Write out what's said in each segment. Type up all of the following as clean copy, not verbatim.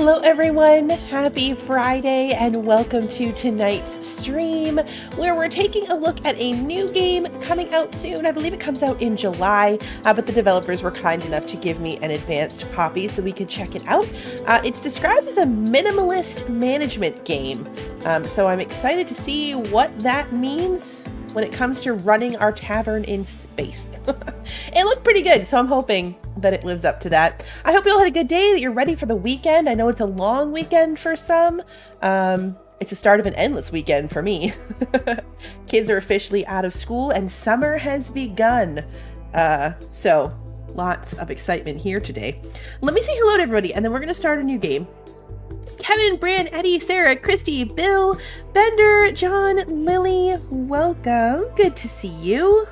Hello everyone, happy Friday and welcome to tonight's stream where we're taking a look at a new game coming out soon. I believe it comes out in July, but the developers were kind enough to give me an advanced copy so we could check it out. It's described as a minimalist management game, so I'm excited to see what that means when it comes to running our tavern in space. It looked pretty good, so I'm hoping that it lives up to that. I hope you all had a good day, that you're ready for the weekend. I know it's a long weekend for some. It's the start of an endless weekend for me. Kids are officially out of school and summer has begun. So lots of excitement here today. Let me say hello to everybody and then we're gonna start a new game. Kevin, Bran, Eddie, Sarah, Christy, Bill, Bender, John, Lily, welcome. Good to see you.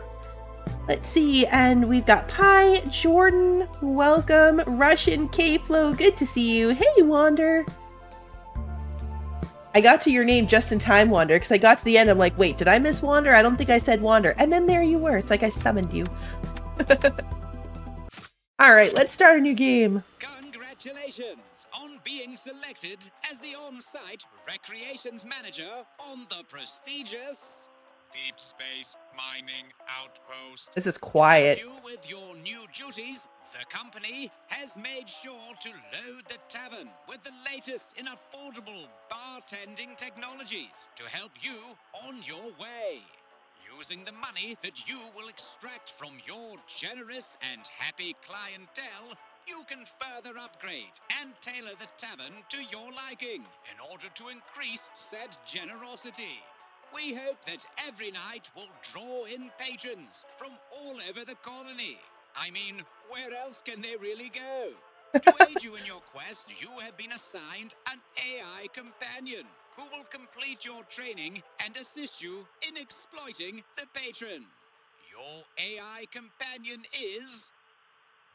Let's see, and we've got Pi, Jordan, welcome. Russian, K-Flow, good to see you. Hey, Wander. I got to your name just in time, Wander, because I got to the end, I'm like, wait, did I miss Wander? I don't think I said Wander. And then there you were. It's like I summoned you. All right, let's start a new game. Congratulations on being selected as the on-site recreations manager on the prestigious Deep Space Mining Outpost. This is quiet. With your new duties, the company has made sure to load the tavern with the latest in affordable bartending technologies to help you on your way. Using the money that you will extract from your generous and happy clientele, you can further upgrade and tailor the tavern to your liking in order to increase said generosity. We hope that every night will draw in patrons from all over the colony. I mean, where else can they really go? To aid you in your quest, you have been assigned an AI companion who will complete your training and assist you in exploiting the patron. Your AI companion is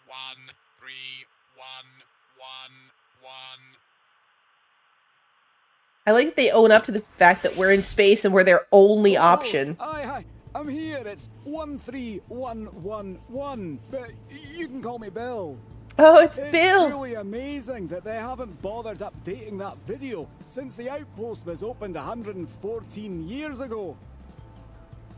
13111. I like that they own up to the fact that we're in space and we're their only option. Hi, I'm here. It's 13111, but you can call me Bill. Oh, it's It's Bill. truly amazing that they haven't bothered updating that video since the outpost was opened 114 years ago.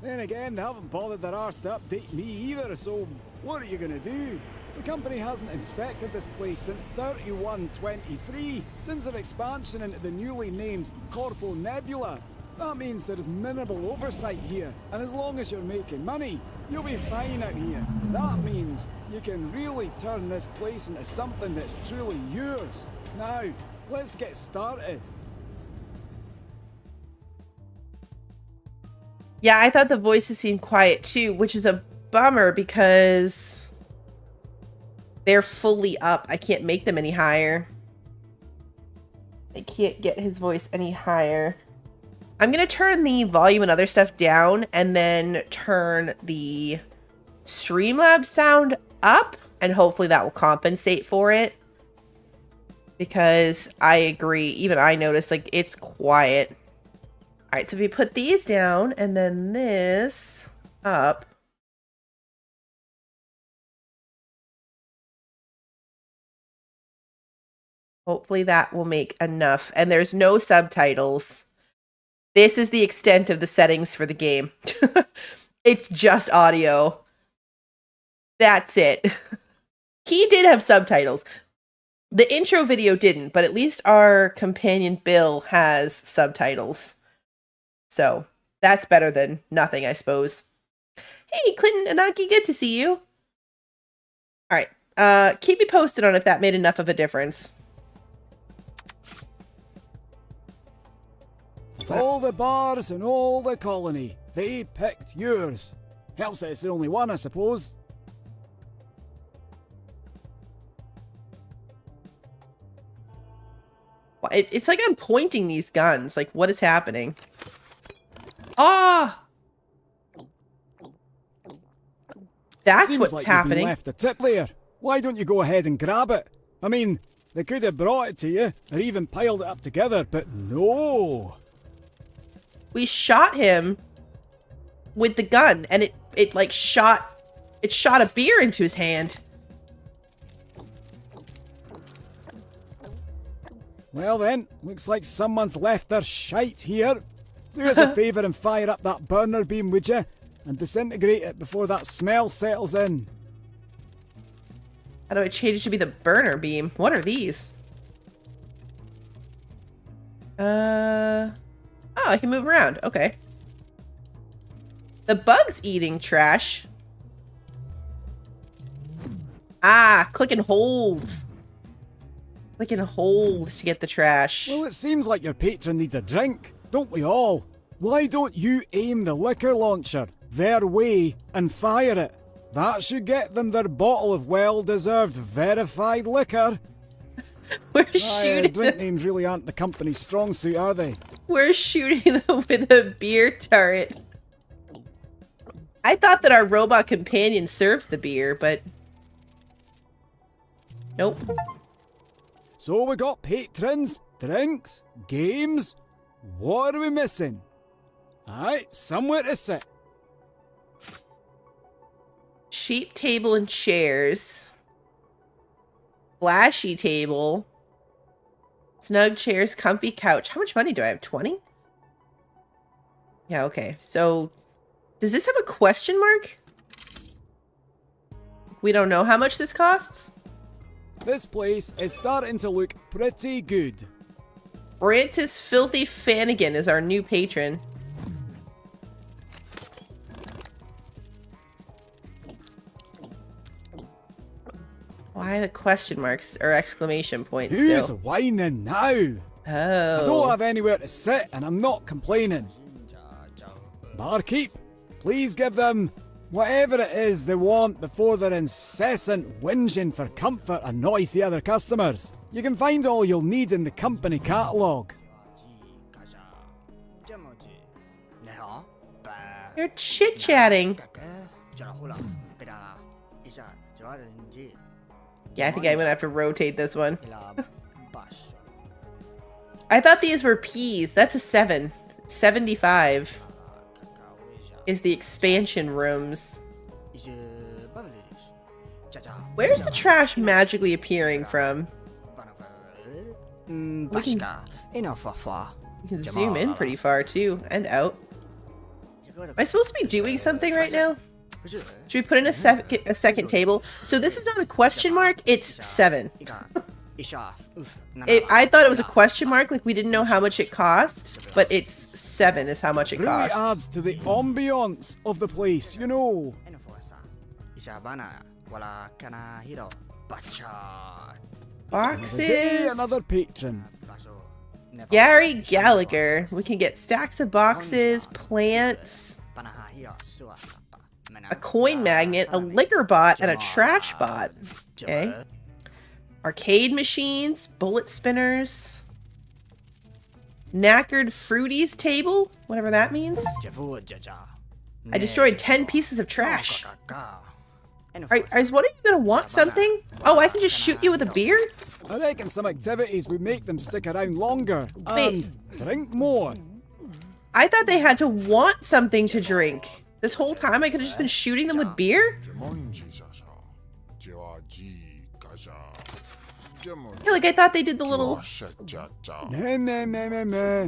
Then again, they haven't bothered their arse to update me either, so what are you gonna do? The company hasn't inspected this place since 3123, since their expansion into the newly named Corpo Nebula. That means there is minimal oversight here, and as long as you're making money, you'll be fine out here. That means you can really turn this place into something that's truly yours. Now, let's get started. Yeah, I thought the voices seemed quiet too, which is a bummer because they're fully up. I can't make them any higher. I can't get his voice any higher. I'm going to turn the volume and other stuff down and then turn the Streamlabs sound up, and hopefully that will compensate for it. Because I agree, even I noticed like it's quiet. All right, so if we put these down and then this up. Hopefully that will make enough. And there's no subtitles. This is the extent of the settings for the game. It's just audio. That's it. He did have subtitles. The intro video didn't, but at least our companion Bill has subtitles. So that's better than nothing, I suppose. Hey, Clinton Anaki, good to see you. All right. Keep me posted on if that made enough of a difference. All the bars in all the colony, they picked yours. Helps that it's the only one, I suppose. It's like I'm pointing these guns. Like, what is happening? Ah! That's Seems what's like happening. You've been left a tip there. Why don't you go ahead and grab it? I mean, they could have brought it to you, or even piled it up together, but no. We shot him with the gun, and it like shot a beer into his hand. Well then, looks like someone's left their shite here. Do us a favour and fire up that burner beam, would you? And disintegrate it before that smell settles in. How do I change it to be the burner beam? What are these? Oh, I can move around. Okay. The bug's eating trash. Ah, click and hold. Click and hold to get the trash. Well, it seems like your patron needs a drink, don't we all? Why don't you aim the liquor launcher their way and fire it? That should get them their bottle of well-deserved verified liquor. We're shooting drink names really aren't the company's strong suit, are they? We're shooting them with a beer turret. I thought that our robot companion served the beer, but... Nope. So we got patrons, drinks, games. What are we missing? Aye, somewhere to sit. Cheap table and chairs. Flashy table. Snug chairs, comfy couch. How much money do I have? 20? Yeah, okay. So, does this have a question mark? We don't know how much this costs? This place is starting to look pretty good. Francis Filthy Fanigan is our new patron. Why the question marks or exclamation points Who's still? whining now? I don't Oh. have anywhere to sit and I'm not complaining. Barkeep, please give them whatever it is they want before their incessant whinging for comfort annoys the other customers. You can find all you'll need in the company catalogue. You're chit-chatting. Yeah, I think I'm gonna have to rotate this one. I thought these were peas. That's a 7. 75 is the expansion rooms. Where's the trash magically appearing from? You can zoom in pretty far too, and out. Am I supposed to be doing something right now? Should we put in a second table? So this is not a question mark, it's 7. I thought it was a question mark, like we didn't know how much it cost, but it's 7 is how much it Really costs. adds to the ambiance of the place, you know. Boxes. Another day, another patron. Gary Gallagher. We can get stacks of boxes, plants, a coin magnet, a liquor bot, and a trash bot. Okay. Arcade machines, bullet spinners, knackered fruities table, whatever that means. I destroyed 10 pieces of trash. Is one of you gonna want something? Oh, I can just shoot you with a beer? I reckon some activities would make them stick around longer Wait. and drink more. I thought they had to want something to drink. This whole time I could have just been shooting them with beer? Yeah, like I thought they did the little...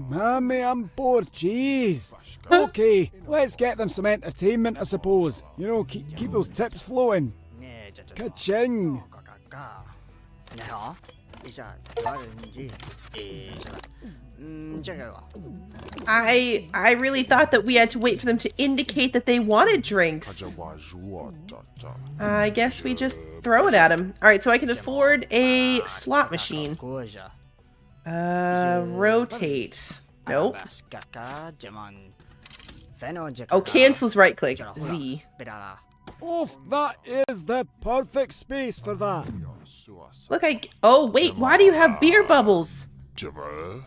Mommy, I'm bored, jeez. Okay, let's get them some entertainment, I suppose. You know, keep those tips flowing. Ka-ching. I really thought that we had to wait for them to indicate that they wanted drinks. I guess we just throw it at them. Alright, so I can afford a slot machine. Rotate. Nope. Oh, cancels right click. Z. Oof, that is the perfect space for that. Look, oh, wait, why do you have beer bubbles?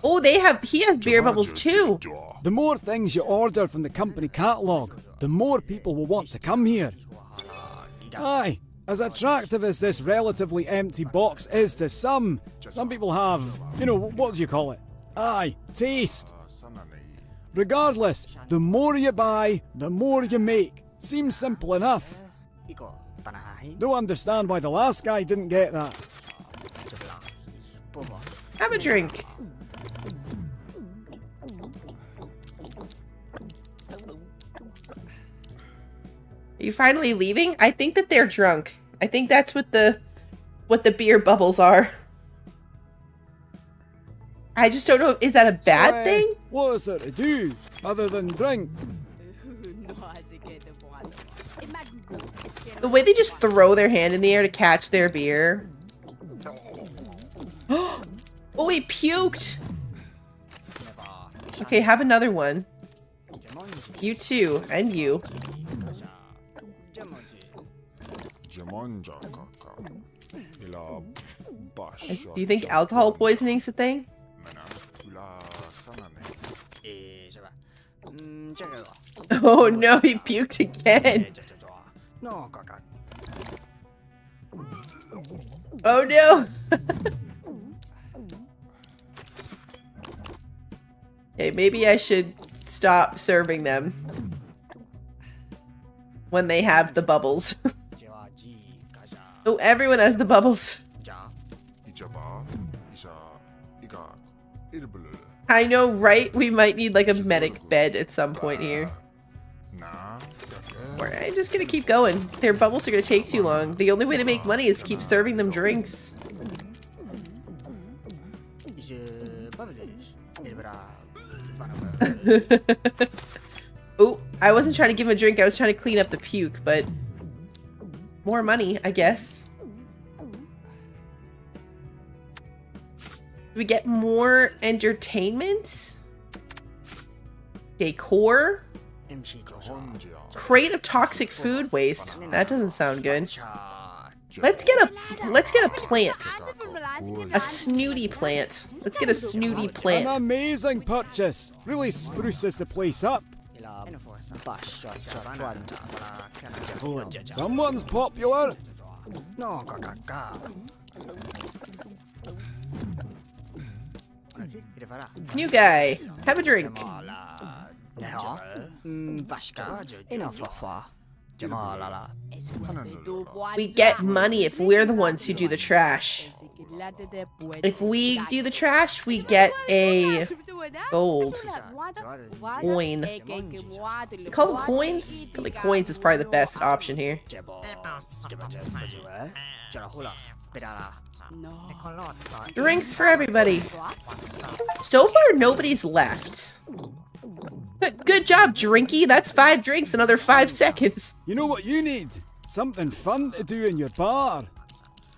Oh, he has beer bubbles too. The more things you order from the company catalogue, the more people will want to come here. Aye, as attractive as this relatively empty box is to some people have, you know, what do you call it? Aye, taste. Regardless, the more you buy, the more you make. Seems simple enough. Don't understand why the last guy didn't get that. Have a drink. Are you finally leaving? I think that they're drunk. I think that's what the beer bubbles are. I just don't know. Is that a bad thing? What is there to do other than drink? The way they just throw their hand in the air to catch their beer. Oh, he puked. Okay, have another one. You too, and you. Do you think alcohol poisoning's a thing? Oh no, he puked again. Oh no. Okay, maybe I should stop serving them when they have the bubbles. Oh, everyone has the bubbles. I know, right? We might need like a medic bed at some point here. Or I'm just gonna keep going. Their bubbles are gonna take too long. The only way to make money is to keep serving them drinks. Oh, I wasn't trying to give him a drink. I was trying to clean up the puke, but more money, I guess. Do we get more entertainment? Decor? Crate of toxic food waste. That doesn't sound good. Let's get a plant. A snooty plant. Let's get a snooty plant. An amazing purchase. Really spruces the place up. Someone's popular. New guy, have a drink. We get money if we're the ones who do the trash. If we do the trash, we get a gold coin. They call them coins? But like coins is probably the best option here. Drinks for everybody. So far, nobody's left. Good job, Drinky. That's 5 drinks, another 5 seconds. You know what you need? Something fun to do in your bar.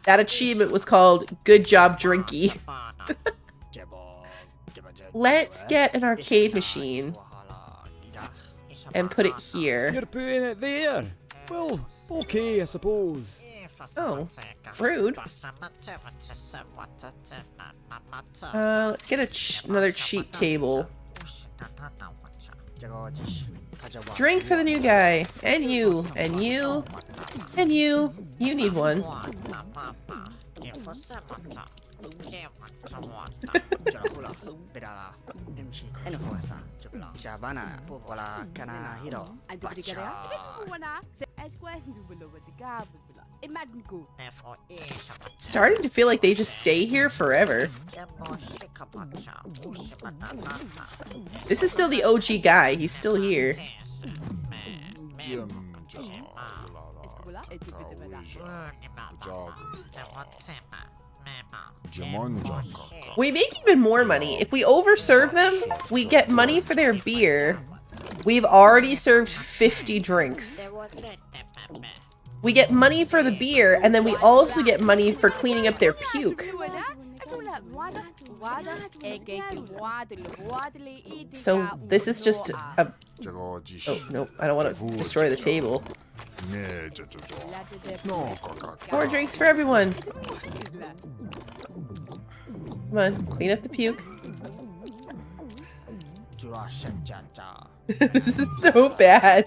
That achievement was called Good Job, Drinky. Let's get an arcade machine and put it here. You're putting it there. Well, okay, I suppose. Oh, rude. Let's get another cheap table. Drink for the new guy. And you. And you. And you. You need one. Starting to feel like they just stay here forever. This is still the OG guy. He's still here. We make even more money. If we overserve them, we get money for their beer. We've already served 50 drinks. We get money for the beer, and then we also get money for cleaning up their puke. So this is just a... Oh, no, I don't want to destroy the table. More drinks for everyone. Come on, clean up the puke. This is so bad.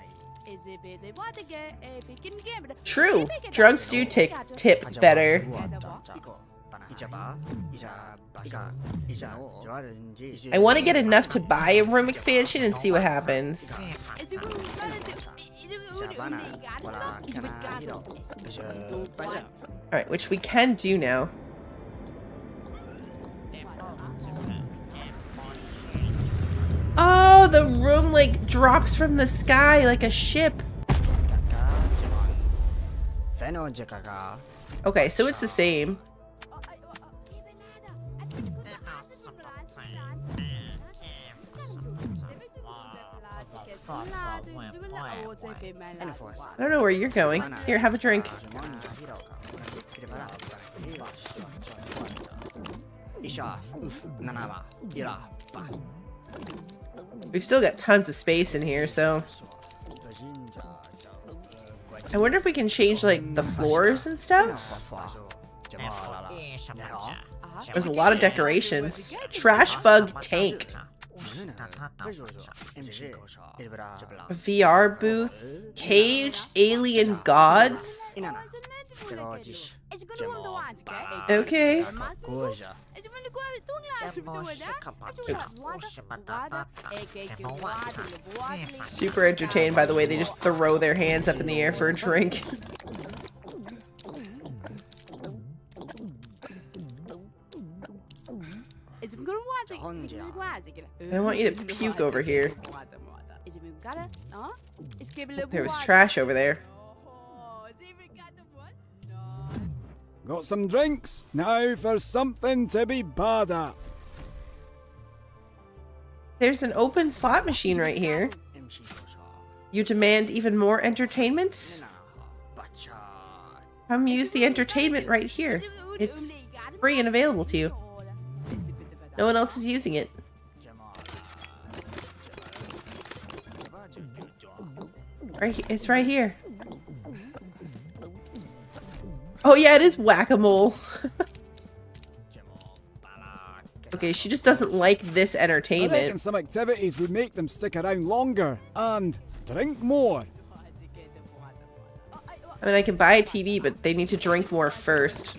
True, drunks do tip better. I want to get enough to buy a room expansion and see what happens. Alright, which we can do now. Oh, the room like drops from the sky like a ship. Okay, so it's the same. I don't know where you're going. Here, have a drink. We've still got tons of space in here, so... I wonder if we can change, like, the floors and stuff? There's a lot of decorations. Trash bug tank. A VR booth. Cage alien gods. Okay. Super entertained by the way they just throw their hands up in the air for a drink. I want you to puke over here. There was trash over there. Got some drinks? Now for something to be bad at. There's an open slot machine right here. You demand even more entertainment? Come use the entertainment right here. It's free and available to you. No one else is using it. It's right here. Oh yeah, it is whack-a-mole. Okay, she just doesn't like this I entertainment. reckon some activities would make them stick around longer and drink more. I mean, I can buy a TV, but they need to drink more first.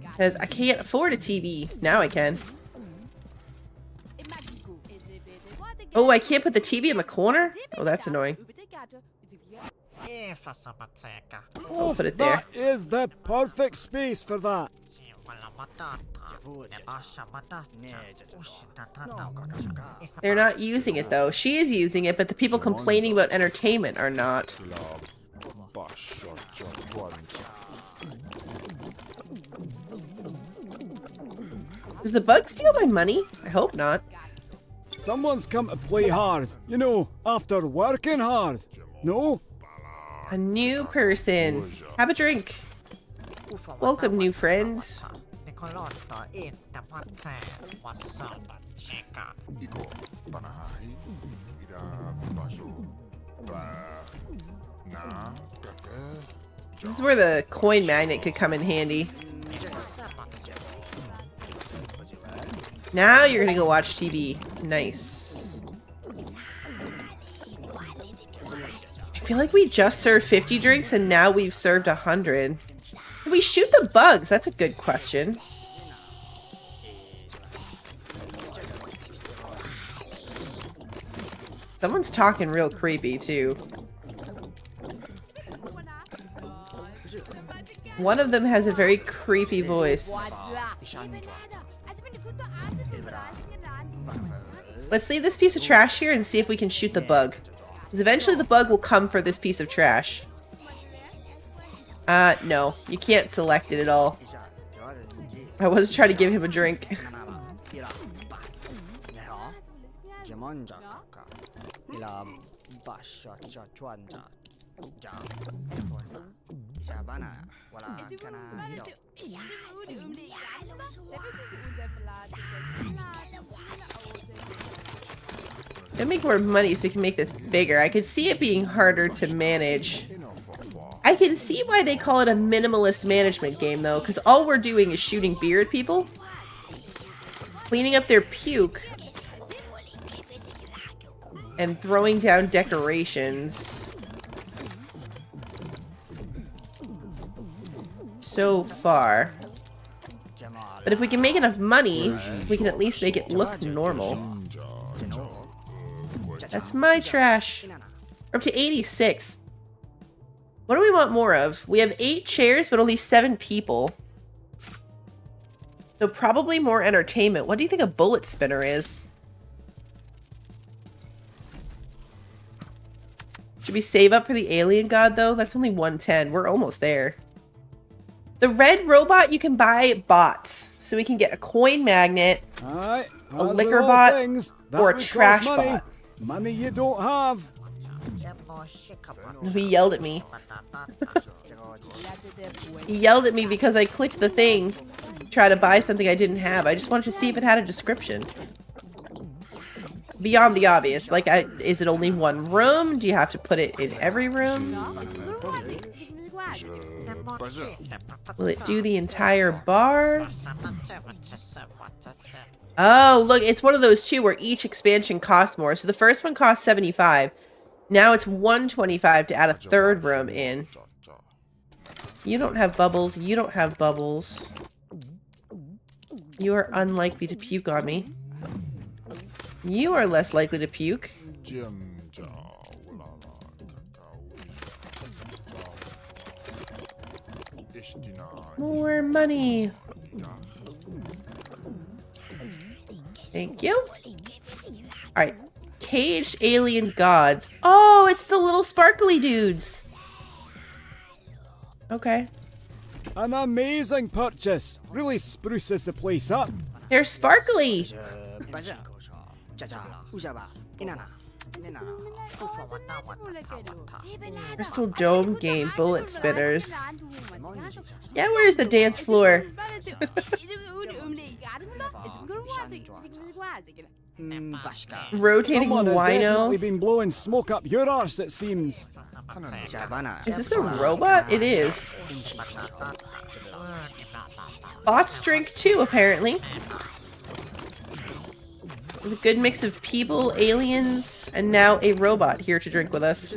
Because I can't afford a TV. Now I can. Oh, I can't put the TV in the corner? Oh, that's annoying. I'll put it there. That is the perfect space for that. They're not using it though. She is using it, but the people complaining about entertainment are not. Does the bug steal my money? I hope not. Someone's come to play hard. You know, after working hard. No? A new person. Have a drink. Welcome, new friends. This is where the coin magnet could come in handy. Now you're gonna go watch TV. Nice. I feel like we just served 50 drinks and now we've served 100. Can we shoot the bugs? That's a good question. Someone's talking real creepy too. One of them has a very creepy voice. Let's leave this piece of trash here and see if we can shoot the bug. Because eventually the bug will come for this piece of trash. No. You can't select it at all. I was trying to give him a drink. Gonna make more money so we can make this bigger. I could see it being harder to manage. I can see why they call it a minimalist management game though, because all we're doing is shooting beer at people, cleaning up their puke, and throwing down decorations. So far. But if we can make enough money, we can at least make it look normal. That's my trash. We're up to 86. What do we want more of? We have 8 chairs, but only 7 people. So probably more entertainment. What do you think a bullet spinner is? Should we save up for the alien god, though? That's only 110. We're almost there. The red robot, you can buy bots. So we can get a coin magnet, Aye, a liquor bot, or a trash money. bot. Money you don't have. He yelled at me. He yelled at me because I clicked the thing to try to buy something I didn't have. I just wanted to see if it had a description. Beyond the obvious. Like, is it only one room? Do you have to put it in every room? Will it do the entire bar? Oh, look, it's one of those two where each expansion costs more. So the first one cost 75. Now it's 125 to add a third room in. You don't have bubbles. You don't have bubbles. You are unlikely to puke on me. You are less likely to puke. More money. Thank you. Alright. Caged alien gods. Oh, it's the little sparkly dudes. Okay. An amazing purchase. Really spruces the place up. They're sparkly. Crystal Dome game bullet spinners. Yeah, where's the dance floor? Rotating Someone has wino. definitely been blowing smoke up your arse, it seems. Is this a robot? It is. Bots drink too, apparently. With a good mix of people, aliens, and now a robot here to drink with us.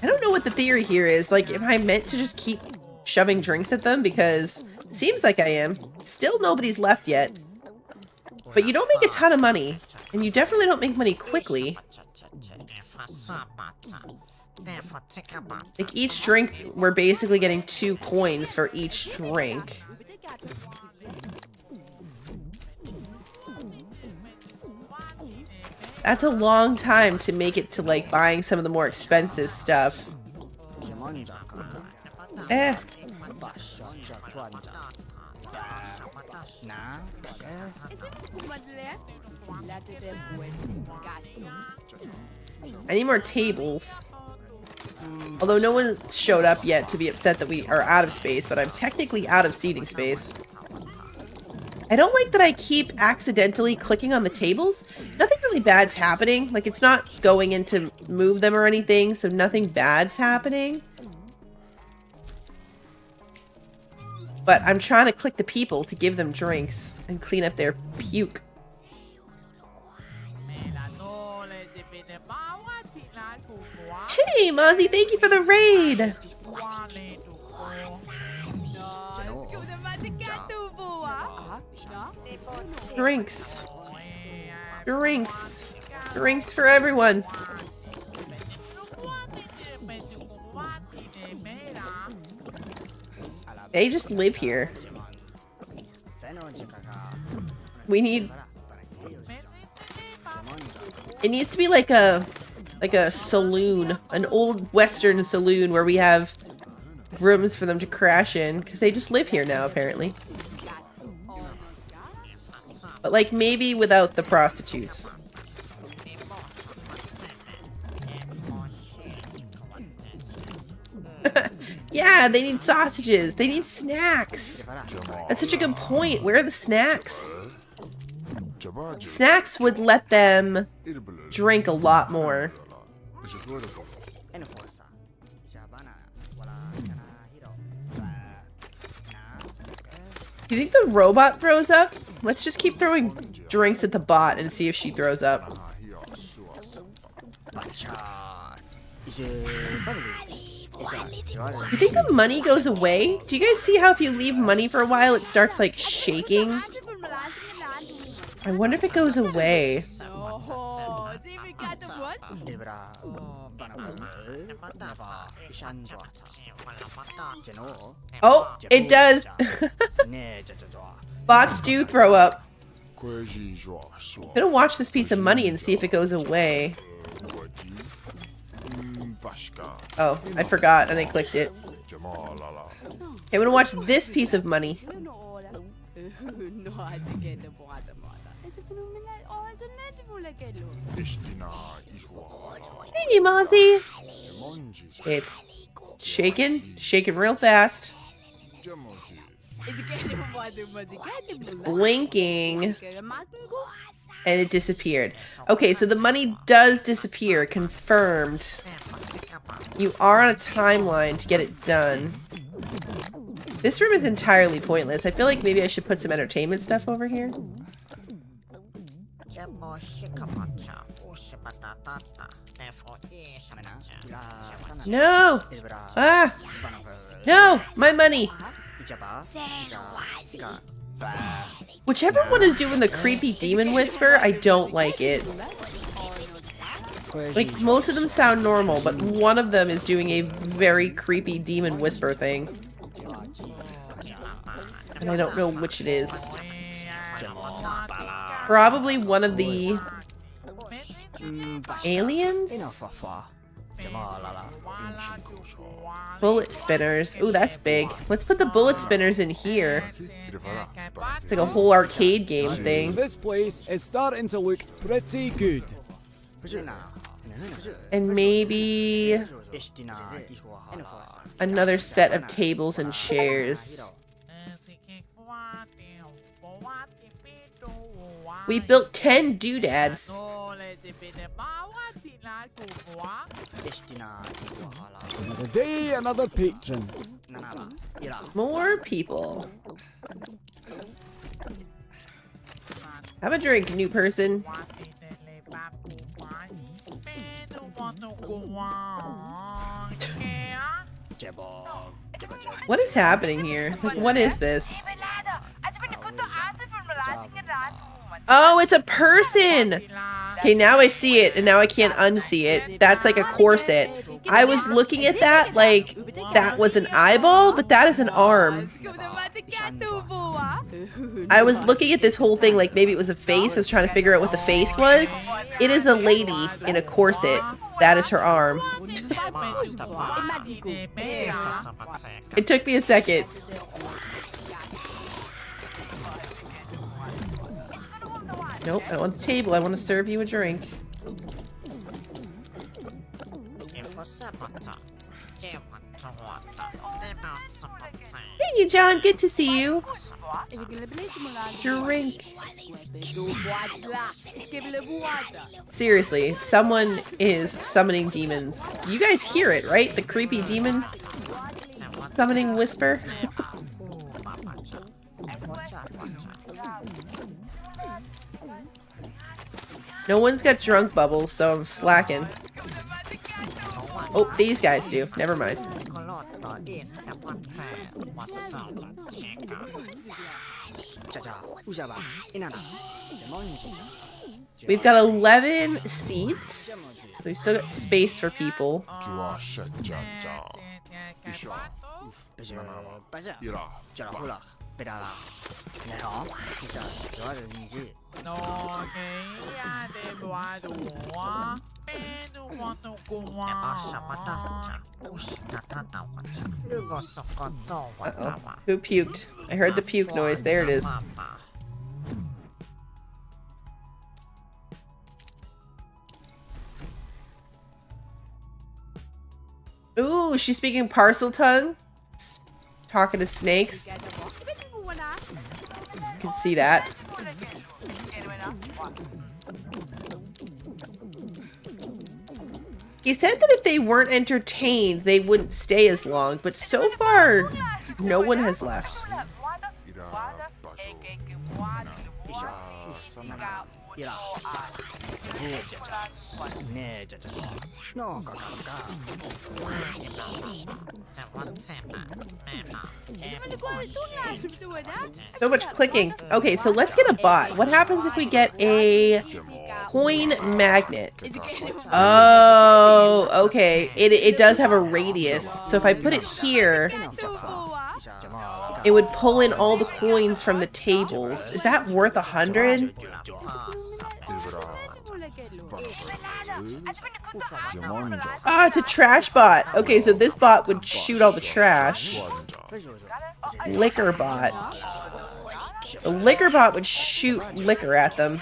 I don't know what the theory here is. Like, am I meant to just keep shoving drinks at them? Because it seems like I am. Still nobody's left yet. But you don't make a ton of money. And you definitely don't make money quickly. Like, each drink, we're basically getting 2 coins for each drink. That's a long time to make it to, like, buying some of the more expensive stuff. Eh. I need more tables. Although no one showed up yet to be upset that we are out of space, but I'm technically out of seating space. I don't like that I keep accidentally clicking on the tables. Nothing really bad's happening. Like, it's not going in to move them or anything, so nothing bad's happening. But I'm trying to click the people to give them drinks and clean up their puke. Hey, Mozzie, thank you for the raid! Drinks. Drinks. Drinks for everyone. They just live here. We need... It needs to be like a saloon. An old Western saloon where we have rooms for them to crash in. Because they just live here now, apparently. But, like, maybe without the prostitutes. Yeah, they need sausages. They need snacks. That's such a good point. Where are the snacks? Snacks would let them drink a lot more. Do you think the robot throws up? Let's just keep throwing drinks at the bot and see if she throws up. You think the money goes away? Do you guys see how if you leave money for a while, it starts like shaking? I wonder if it goes away. Oh, it does. Bots do throw up. I'm gonna watch this piece of money and see if it goes away. Oh, I forgot and I clicked it. Okay, I'm gonna watch this piece of money. Thank you, Mozzie. It's shaking real fast. It's blinking. And it disappeared. Okay, so the money does disappear. Confirmed. You are on a timeline to get it done. This room is entirely pointless. I feel like maybe I should put some entertainment stuff over here. No! Ah! No! My money! Whichever one is doing the creepy demon whisper, I don't like it. Like, most of them sound normal, but one of them is doing a very creepy demon whisper thing. And I don't know which it is. Probably one of the aliens? Bullet spinners. Ooh, that's big. Let's put the bullet spinners in here. It's like a whole arcade game thing. This place is starting to look pretty good. And maybe another set of tables and chairs. We built 10 doodads. Another day, another patron. More people. Have a drink, new person. What is happening here? Like, what is this? Oh, it's a person! Okay, now I see it, and now I can't unsee it. That's like a corset. I was looking at that like that was an eyeball, but that is an arm. I was looking at this whole thing like maybe it was a face. I was trying to figure out what the face was. It is a lady in a corset. That is her arm. It took me a second. Nope, I don't want the table. I want to serve you a drink. Thank you, John. Good to see you. Drink. Seriously, someone is summoning demons. You guys hear it, right? The creepy demon summoning whisper. No one's got drunk bubbles, so I'm slacking. Oh, these guys do. Never mind. We've got 11 seats. We've still got space for people. Uh-oh. Who puked? I heard the puke noise. There it is. Ooh, she's speaking parcel tongue. Talking to snakes. You can see that. He said that if they weren't entertained, they wouldn't stay as long, but so far, no one has left. So much clicking. Okay, so let's get a bot. What happens if we get a Coin magnet. Oh, okay. It does have a radius. So if I put it here, it would pull in all the coins from the tables. Is that worth 100? Ah, it's a trash bot. Okay, so this bot would shoot all the trash. Liquor bot. The liquor bot would shoot liquor at them.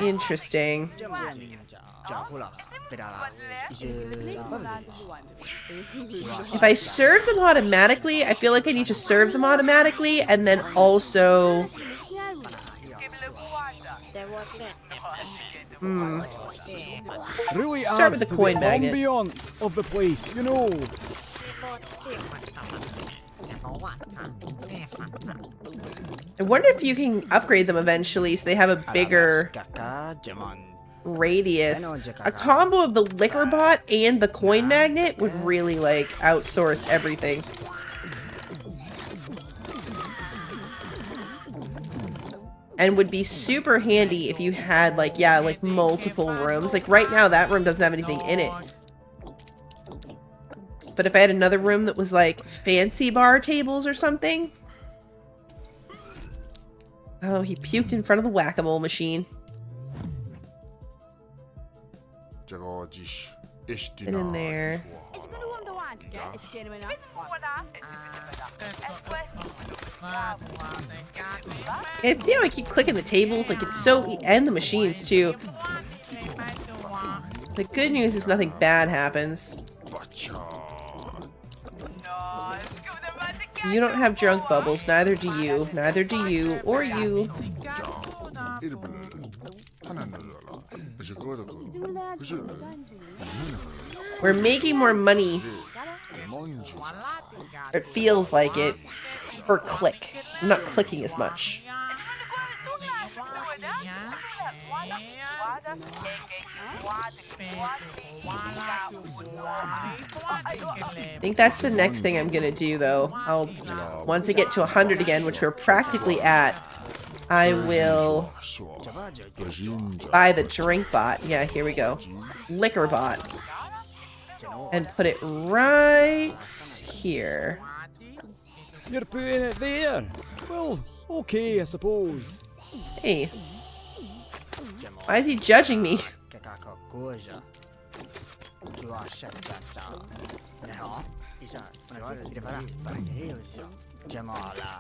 Interesting. If I serve them automatically, I feel like I need to serve them automatically and then also... Really start adds with the to coin the magnet. ambiance of the place, you know. I wonder if you can upgrade them eventually so they have a bigger radius. A combo of the liquor bot and the coin magnet would really like outsource everything. And would be super handy if you had like, yeah, like multiple rooms. Like right now that room doesn't have anything in it. But if I had another room that was like fancy bar tables or something. Oh, he puked in front of the whack-a-mole machine. Get in there. It's, you know, I keep clicking the tables, like it's so, and the machines too. The good news is nothing bad happens. You don't have drunk bubbles, neither do you. Neither do you, or you. We're making more money. It feels like it. For click. I'm not clicking as much. I think that's the next thing I'm gonna do though. I'll once I get to 100 again, which we're practically at, I will buy the drink bot. Yeah, here we go. Liquor bot. And put it right here. You're putting it there. Well, okay, I suppose. Hey. Why is he judging me?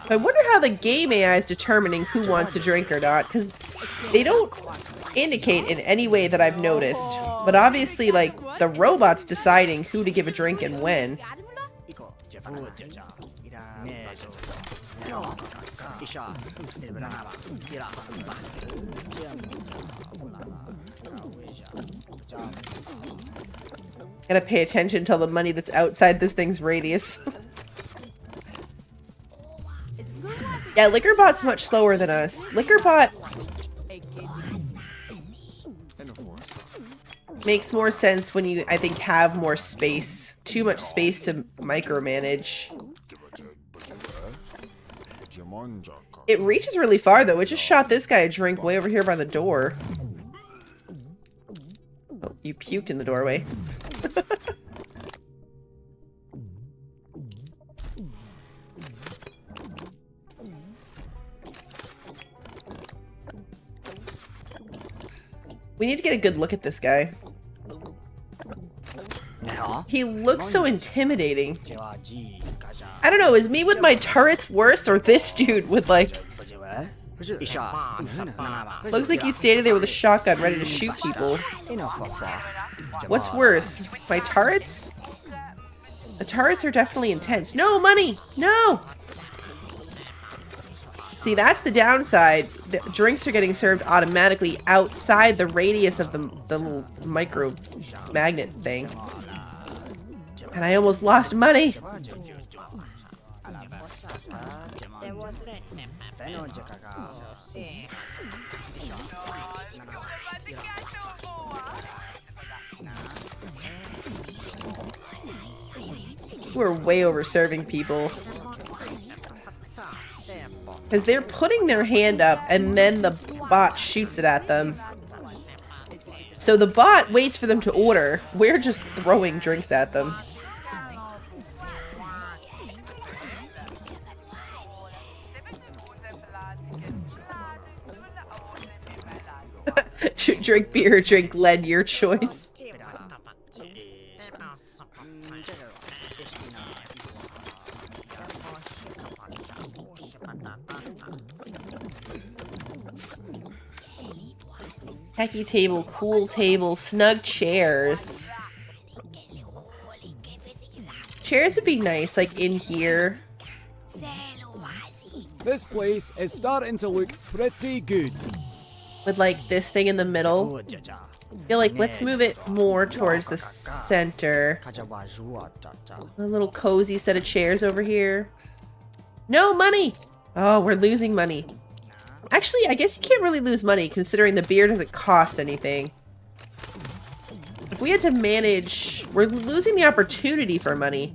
I wonder how the game AI is determining who wants to drink or not, because they don't indicate in any way that I've noticed. But obviously, like, the robot's deciding who to give a drink and when. Gotta pay attention to the money that's outside this thing's radius. Yeah, Liquorbot's much slower than us. Liquorbot makes more sense when you, I think, have more space. Too much space to micromanage. It reaches really far, though. It just shot this guy a drink way over here by the door. Oh, you puked in the doorway. We need to get a good look at this guy. He looks so intimidating. I don't know, is me with my turrets worse or this dude with like... Looks like he's standing there with a shotgun ready to shoot people. What's worse? My turrets? The turrets are definitely intense. No, money! No! See, that's the downside. The drinks are getting served automatically outside the radius of the little micro magnet thing. And I almost lost money. We're way over serving people. Because they're putting their hand up and then the bot shoots it at them. So the bot waits for them to order. We're just throwing drinks at them. Drink beer or drink lead, your choice. Techie table, cool table, snug chairs. Chairs would be nice, like in here. This place is starting to look pretty good. With like this thing in the middle. I feel like let's move it more towards the center. A little cozy set of chairs over here. No money! Oh, we're losing money. Actually, I guess you can't really lose money considering the beer doesn't cost anything. If we had to manage, we're losing the opportunity for money.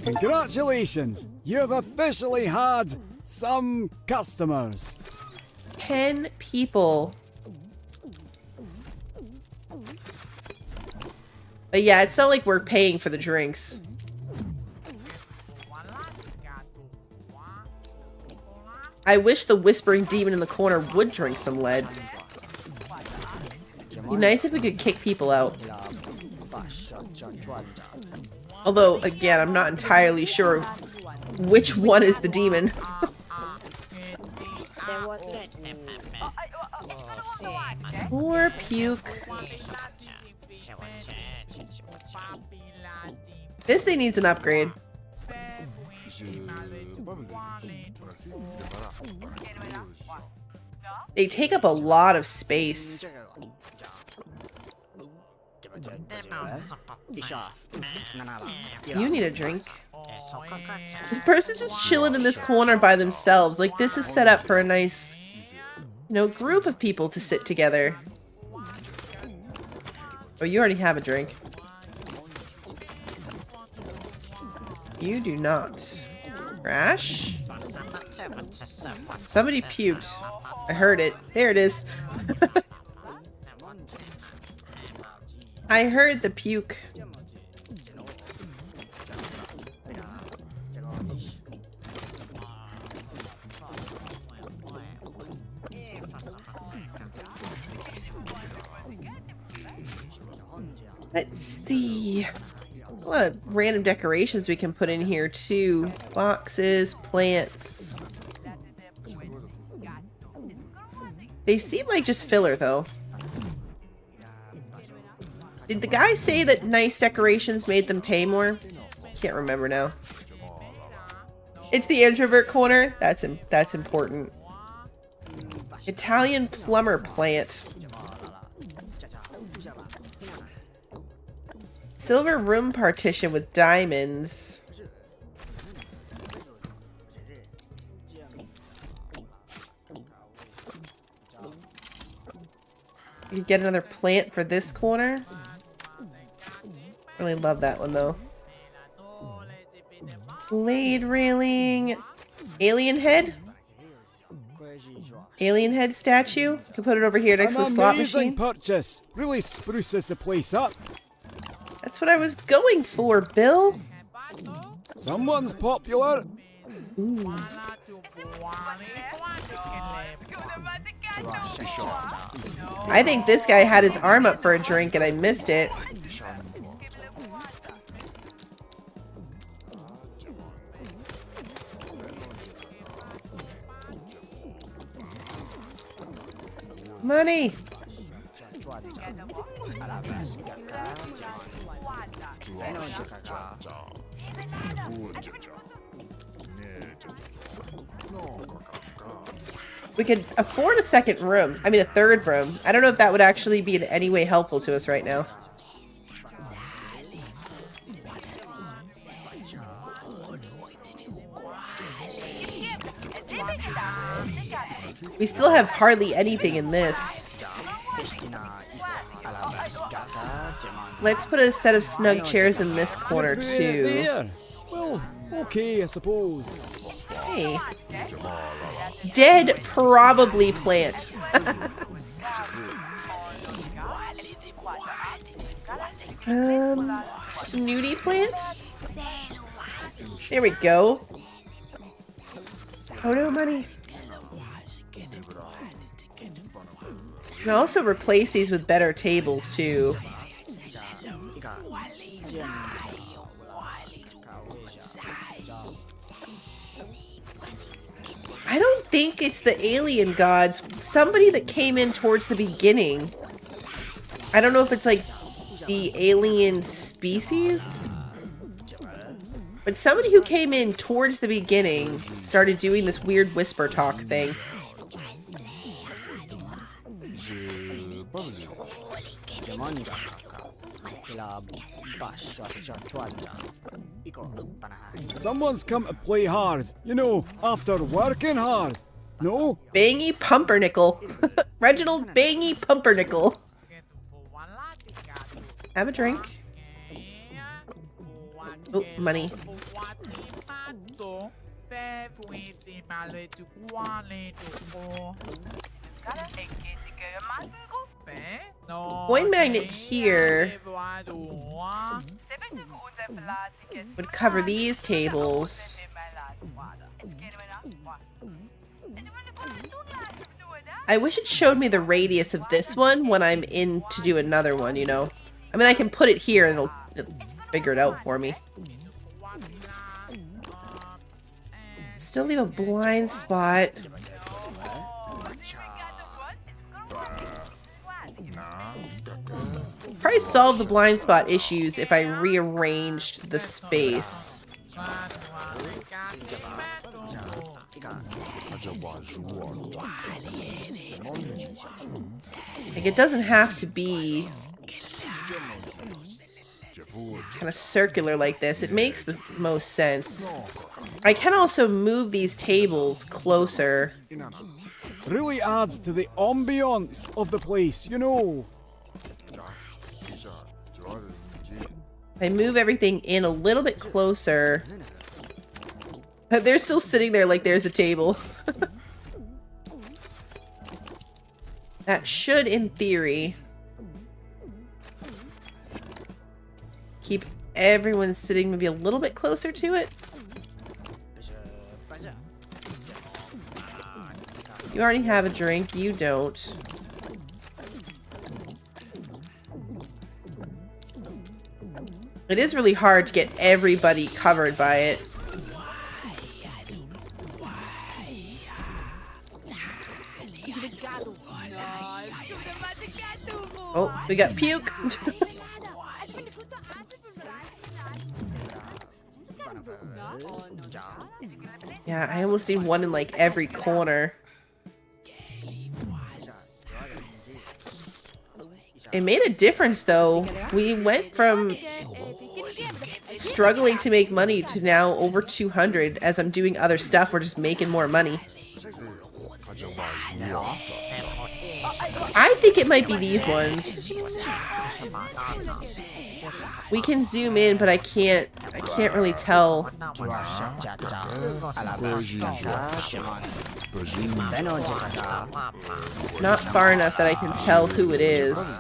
Congratulations! You've officially had some customers. 10 people. But yeah, it's not like we're paying for the drinks. I wish the whispering demon in the corner would drink some lead. Be nice if we could kick people out. Although, again, I'm not entirely sure which one is the demon. More puke. This thing needs an upgrade. They take up a lot of space. You need a drink. This person's just chilling in this corner by themselves. Like, this is set up for a nice, you know, group of people to sit together. Oh, you already have a drink. You do not. Crash? Somebody puked. I heard it. There it is. I heard the puke. Let's see. A lot of random decorations we can put in here too. Boxes, plants. They seem like just filler though. Did the guy say that nice decorations made them pay more? Can't remember now. It's the introvert corner. That's important. Italian plumber plant. Silver room partition with diamonds. You could get another plant for this corner. Really love that one though. Blade railing. Alien head? Alien head statue? You can put it over here next to the slot machine. Amazing purchase. Really spruces the place up. That's what I was going for, Bill. Someone's popular. Ooh. I think this guy had his arm up for a drink and I missed it. Money. We could afford a second room. I mean, a third room. I don't know if that would actually be in any way helpful to us right now. We still have hardly anything in this. Let's put a set of snug chairs in this corner too. Well, okay, I suppose. Hey. Dead, probably plant. Snooty plants? There we go. Oh no, money. You can also replace these with better tables too. I don't think it's the alien gods. Somebody that came in towards the beginning. I don't know if it's like the alien species. But somebody who came in towards the beginning started doing this weird whisper talk thing. Someone's come to play hard, you know, after working hard. No? Bangy Pumpernickel. Reginald Bangy Pumpernickel. Have a drink. Oh, money. Coin magnet here would cover these tables. I wish it showed me the radius of this one when I'm in to do another one, you know? I mean, I can put it here and it'll figure it out for me. Still leave a blind spot. Probably solve the blind spot issues if I rearranged the space. Like, it doesn't have to be kind of circular like this. It makes the most sense. I can also move these tables closer. Really adds to the ambiance of the place, you know. I move everything in a little bit closer. They're still sitting there like there's a table. That should, in theory, keep everyone sitting maybe a little bit closer to it. You already have a drink. You don't. It is really hard to get everybody covered by it. Oh, we got puke. Yeah, I almost need one in like every corner. It made a difference though. We went from struggling to make money to now over 200. As I'm doing other stuff, we're just making more money. I think it might be these ones. We can zoom in, but I can't really tell. Not far enough that I can tell who it is.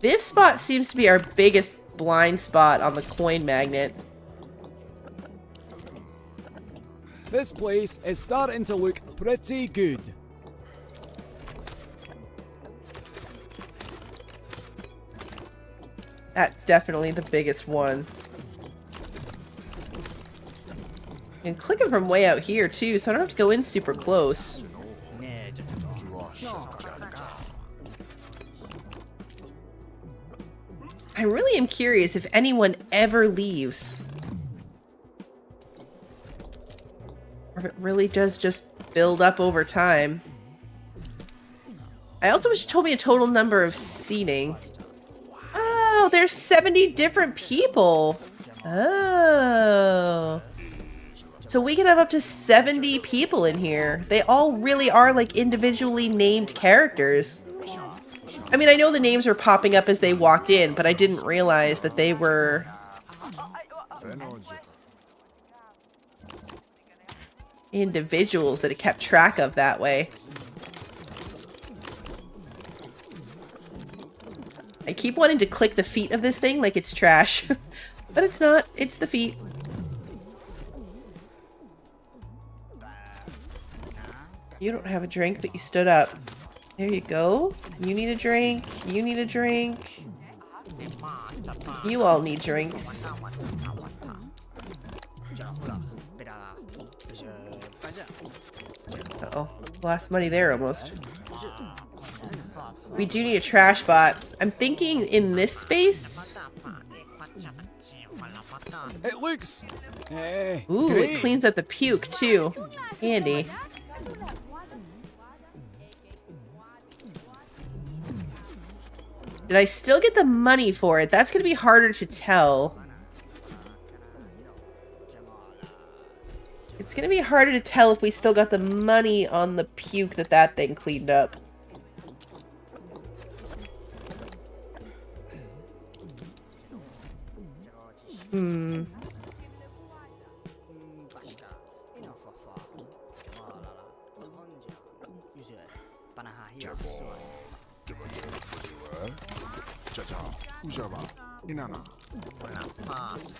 This spot seems to be our biggest blind spot on the coin magnet. This place is starting to look pretty good. That's definitely the biggest one. And clicking from way out here too, so I don't have to go in super close. I really am curious if anyone ever leaves. Or if it really does just build up over time. I also wish it told me a total number of seating. Oh, there's 70 different people. Oh. So we can have up to 70 people in here. They all really are like individually named characters. I mean, I know the names were popping up as they walked in, but I didn't realize that they were individuals that it kept track of that way. I keep wanting to click the feet of this thing like it's trash, but it's not. It's the feet. You don't have a drink, but you stood up. There you go. You need a drink. You need a drink. You all need drinks. Uh-oh. Lost money there almost. We do need a trash bot. I'm thinking in this space. It looks... Ooh, great. it cleans up the puke too. Handy. Did I still get the money for it? That's going to be harder to tell. It's going to be harder to tell if we still got the money on the puke that thing cleaned up. Hmm.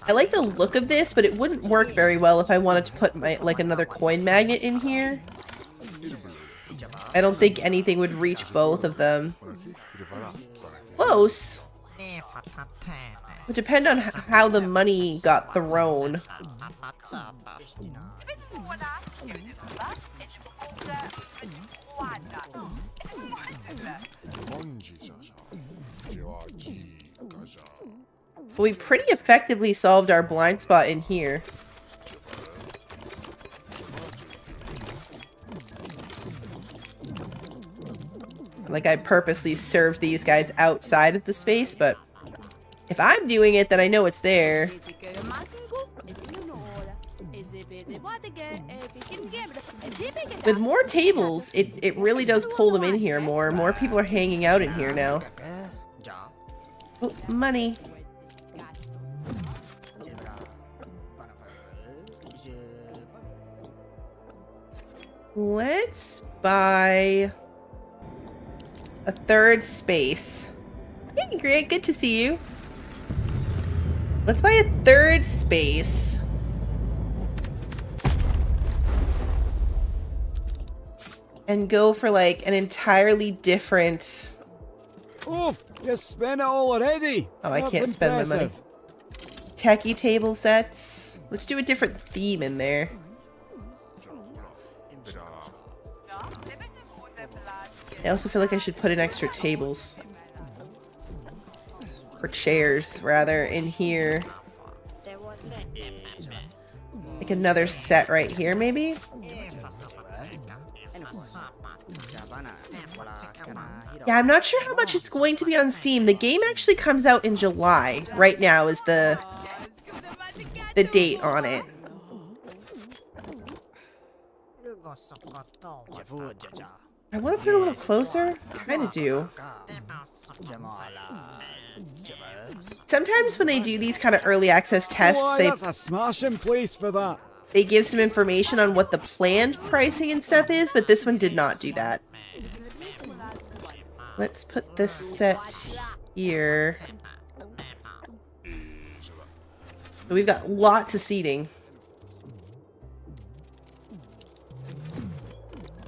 I like the look of this, but it wouldn't work very well if I wanted to put my another coin magnet in here. I don't think anything would reach both of them. Close. Would depend on how the money got thrown. We pretty effectively solved our blind spot in here. Like I purposely served these guys outside of the space, but if I'm doing it, then I know it's there. With more tables, it really does pull them in here more. More people are hanging out in here now. Oh, money. Let's buy a third space. Hey, Grant, good to see you. Let's buy a third space. And go for like an entirely different... Oh, you spent it all already. Oh, I can't spend my money. Techie table sets. Let's do a different theme in there. I also feel like I should put in extra tables. Or chairs, rather, in here. Like another set right here, maybe? Yeah, I'm not sure how much it's going to be on Steam. The game actually comes out in July. Right now is the date on it. I want to put it a little closer. I kind of do. Sometimes when they do these kind of early access tests, that's a smashing place for that. They give some information on what the planned pricing and stuff is, but this one did not do that. Let's put this set here. So we've got lots of seating.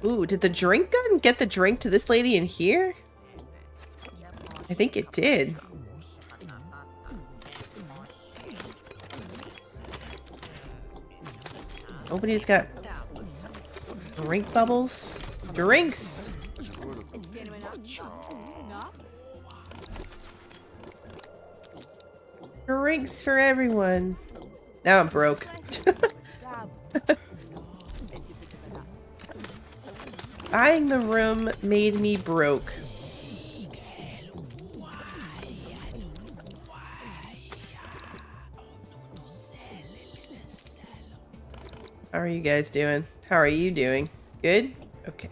Ooh, did the drink gun get the drink to this lady in here? I think it did. Nobody's got drink bubbles. Drinks! Drinks for everyone. Now I'm broke. Buying the room made me broke. How are you guys doing? How are you doing? Good? Okay.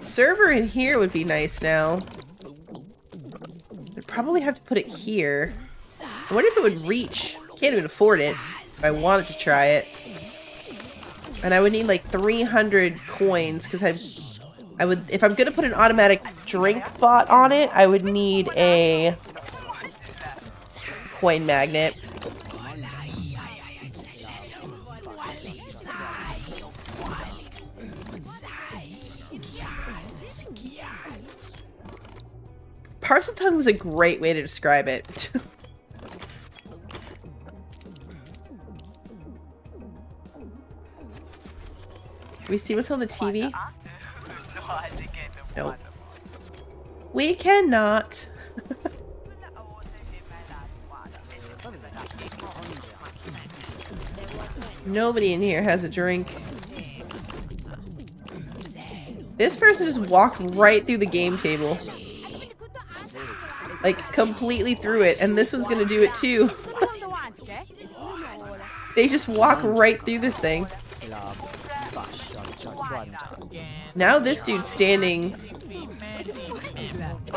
Server in here would be nice now. I'd probably have to put it here. I wonder if it would reach. Can't even afford it if I wanted to try it. And I would need like 300 coins because I would, if I'm gonna put an automatic drink bot on it, I would need a coin magnet. Parcel tongue was a great way to describe it. Can we see what's on the TV? Nope. We cannot. Nobody in here has a drink. This person just walked right through the game table. Like, completely through it. And this one's gonna do it too. They just walk right through this thing. Now this dude's standing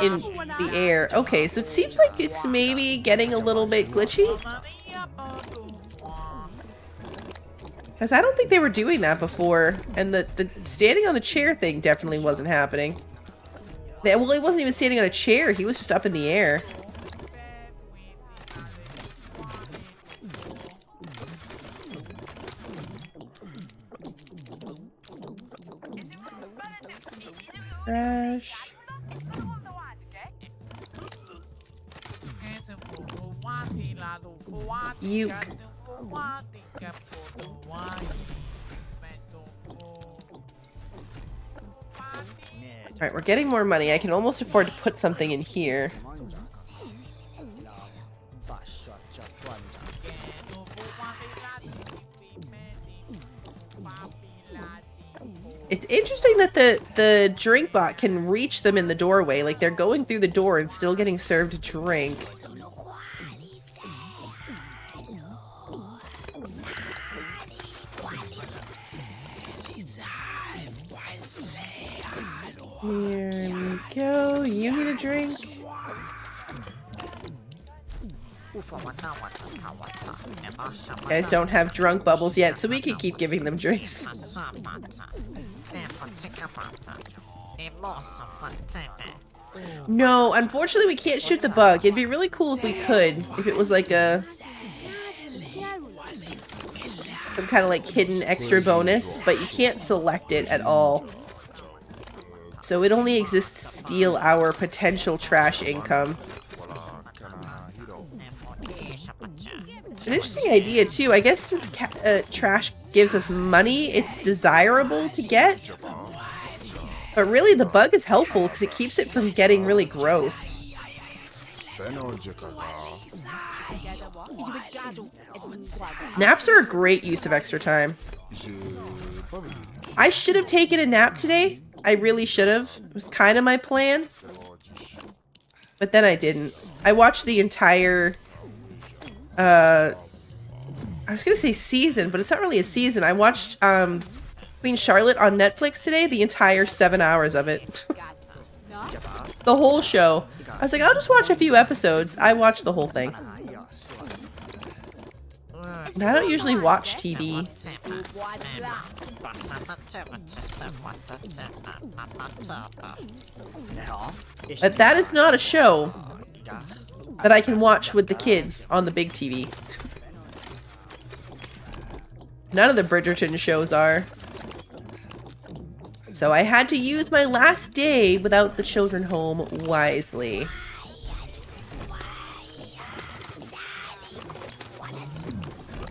in the air. Okay, so it seems like it's maybe getting a little bit glitchy. Because I don't think they were doing that before. And the standing on the chair thing definitely wasn't happening. Well, he wasn't even standing on a chair. He was just up in the air. Trash. You. Alright, we're getting more money. I can almost afford to put something in here. It's interesting that the drink bot can reach them in the doorway. Like, they're going through the door and still getting served a drink. Here we go. You need a drink? You guys don't have drunk bubbles yet, so we can keep giving them drinks. No, unfortunately we can't shoot the bug. It'd be really cool if we could. If it was like a... some kind of like hidden extra bonus, but you can't select it at all. So it only exists to steal our potential trash income. An interesting idea too. I guess since trash gives us money, it's desirable to get. But really the bug is helpful because it keeps it from getting really gross. Naps are a great use of extra time. I should have taken a nap today. I really should have. It was kind of my plan. But then I didn't. I watched the entire... I was going to say season, but it's not really a season. I watched Queen Charlotte on Netflix today. The entire 7 hours of it. The whole show. I was like, I'll just watch a few episodes. I watched the whole thing. And I don't usually watch TV. But that is not a show that I can watch with the kids on the big TV. None of the Bridgerton shows are. So I had to use my last day without the children home wisely.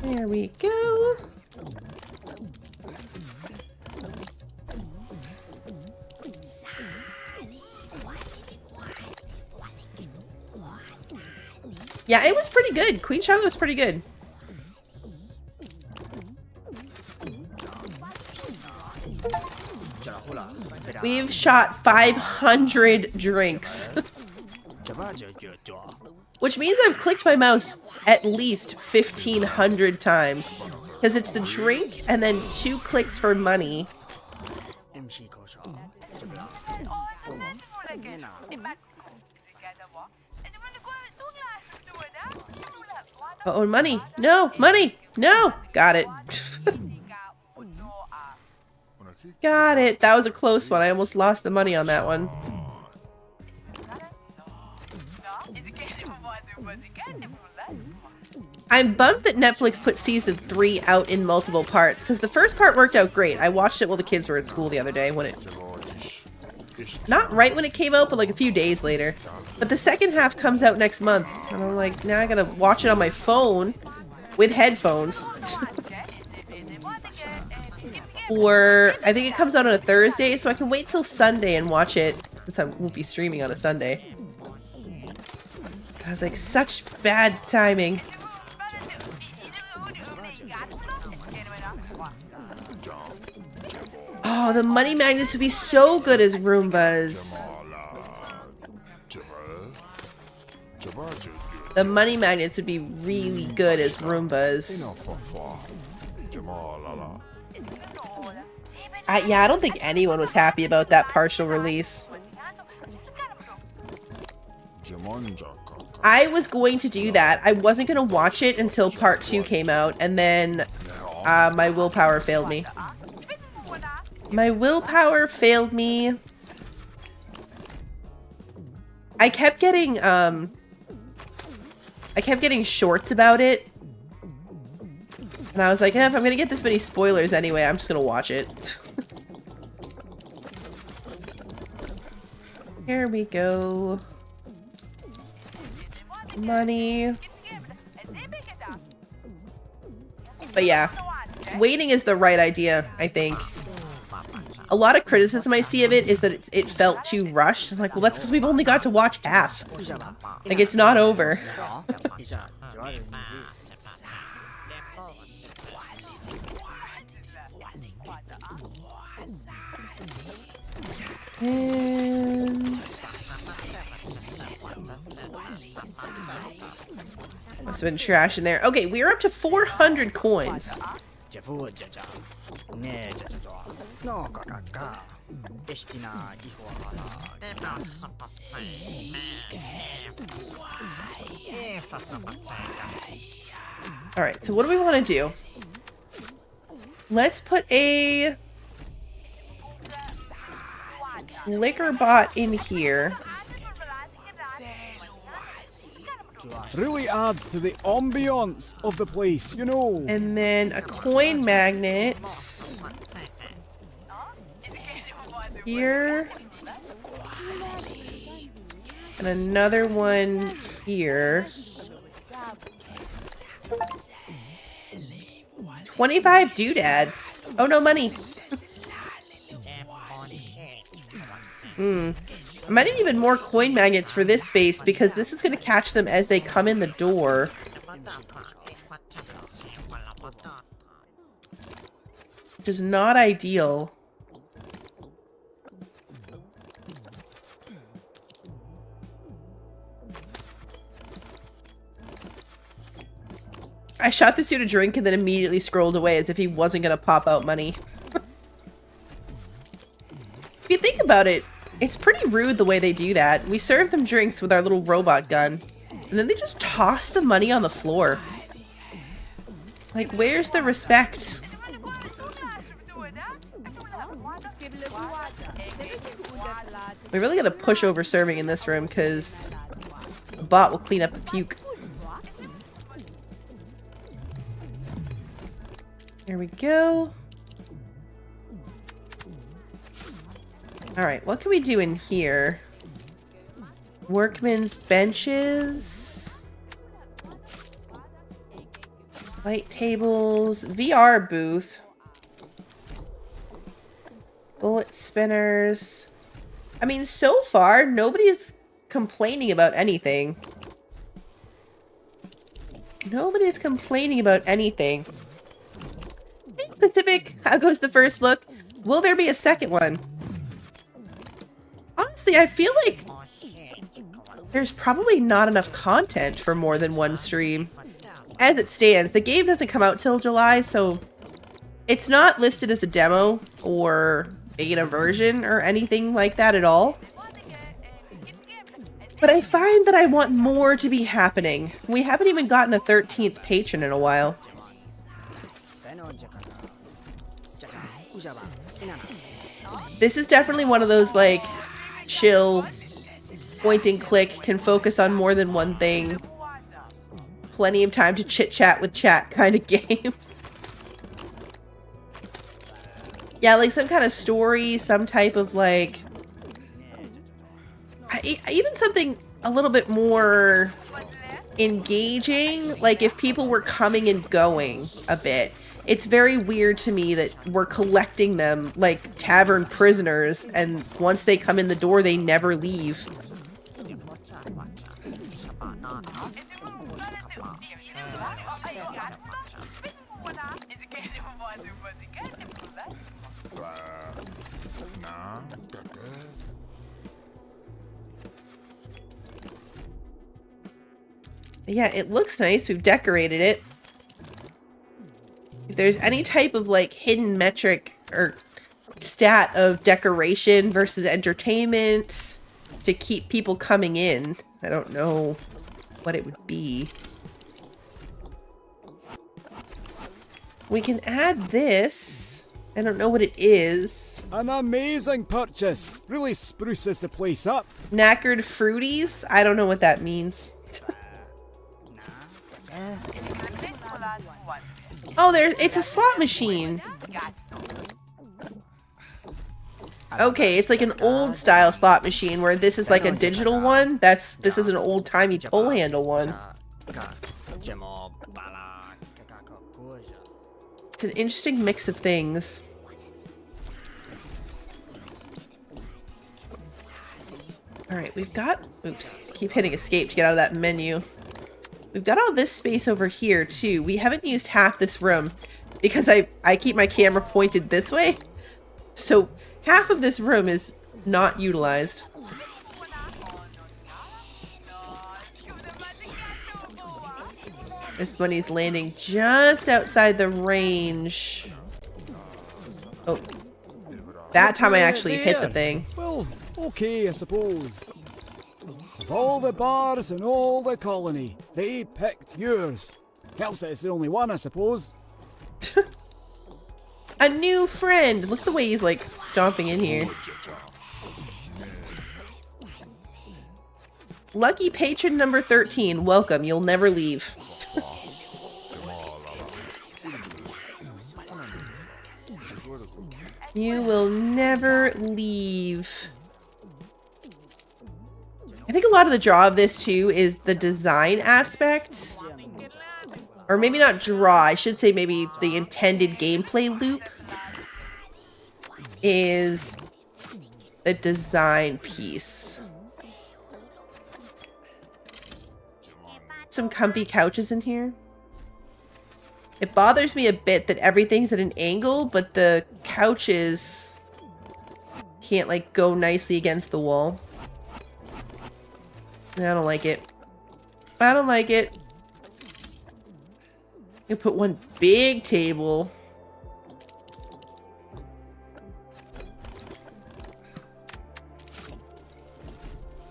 There we go. Yeah, it was pretty good. Queen Charlotte was pretty good. We've shot 500 drinks. Which means I've clicked my mouse at least 1,500 times. Because it's the drink and then 2 clicks for money. Uh-oh, money. No, money. No. Got it. Got it. That was a close one. I almost lost the money on that one. I'm bummed that Netflix put season 3 out in multiple parts, because the first part worked out great. I watched it while the kids were at school the other day when it... Not right when it came out, but like a few days later. But the second half comes out next month. And I'm like, now I gotta watch it on my phone with headphones. Or I think it comes out on a Thursday, so I can wait till Sunday and watch it, since I won't be streaming on a Sunday. I was like, such bad timing. Oh, the money magnets would be so good as Roombas. The money magnets would be really good as Roombas. Yeah, I don't think anyone was happy about that partial release. I was going to do that. I wasn't going to watch it until part 2 came out, and then my willpower failed me. My willpower failed me. I kept getting shorts about it. And I was like, if I'm gonna get this many spoilers anyway, I'm just gonna watch it. Here we go. Money. But yeah, waiting is the right idea, I think. A lot of criticism I see of it is that it felt too rushed. I'm like, well, that's because we've only got to watch half. Like, it's not over. And... must have been trash in there. Okay, we're up to 400 coins. Alright, so what do we want to do? Let's put a liquor bot in here. Really adds to the ambiance of the place, you know. And then a coin magnet here. And another one here. 25 doodads. Oh, no money. I might need even more coin magnets for this space because this is going to catch them as they come in the door. Which is not ideal. I shot this dude a drink and then immediately scrolled away as if he wasn't going to pop out money. If you think about it, it's pretty rude the way they do that. We serve them drinks with our little robot gun, and then they just toss the money on the floor. Like, where's the respect? We really gotta push over serving in this room, because the bot will clean up the puke. Here we go. Alright, what can we do in here? Workman's benches. Light tables. VR booth. Bullet spinners. I mean, so far, nobody's complaining about anything. Nobody's complaining about anything. Hey, Pacific, how goes the first look? Will there be a second one? Honestly, I feel like there's probably not enough content for more than one stream. As it stands, the game doesn't come out till July, so it's not listed as a demo or beta version or anything like that at all. But I find that I want more to be happening. We haven't even gotten a 13th patron in a while. This is definitely one of those, like, chill, point and click, can focus on more than one thing. Plenty of time to chit-chat with chat kind of games. Yeah, like some kind of story, some type of, like... even something a little bit more engaging, like if people were coming and going a bit. It's very weird to me that we're collecting them like tavern prisoners, and once they come in the door, they never leave. Yeah, it looks nice. We've decorated it. If there's any type of like hidden metric or stat of decoration versus entertainment to keep people coming in, I don't know what it would be. We can add this. I don't know what it is. An amazing purchase. Really spruces the place up. Knackered fruities? I don't know what that means. Oh, it's a slot machine. Okay, it's like an old style slot machine where this is like a digital one. This is an old timey pull handle one. It's an interesting mix of things. Alright, we've got... Oops, keep hitting escape to get out of that menu. We've got all this space over here, too. We haven't used half this room because I keep my camera pointed this way. So half of this room is not utilized. This bunny's landing just outside the range. Oh. That time I actually hit the thing. Well, okay, I suppose. Of all the bars in all the colony, they picked yours. Helps that it's the only one, I suppose. A new friend! Look at the way he's like stomping in here. Lucky patron number 13. Welcome. You'll never leave. You will never leave. I think a lot of the draw of this too is the design aspect. Or maybe not draw, I should say maybe the intended gameplay loop is the design piece. Some comfy couches in here. It bothers me a bit that everything's at an angle, but the couches can't like go nicely against the wall. I don't like it. I don't like it. You put one big table.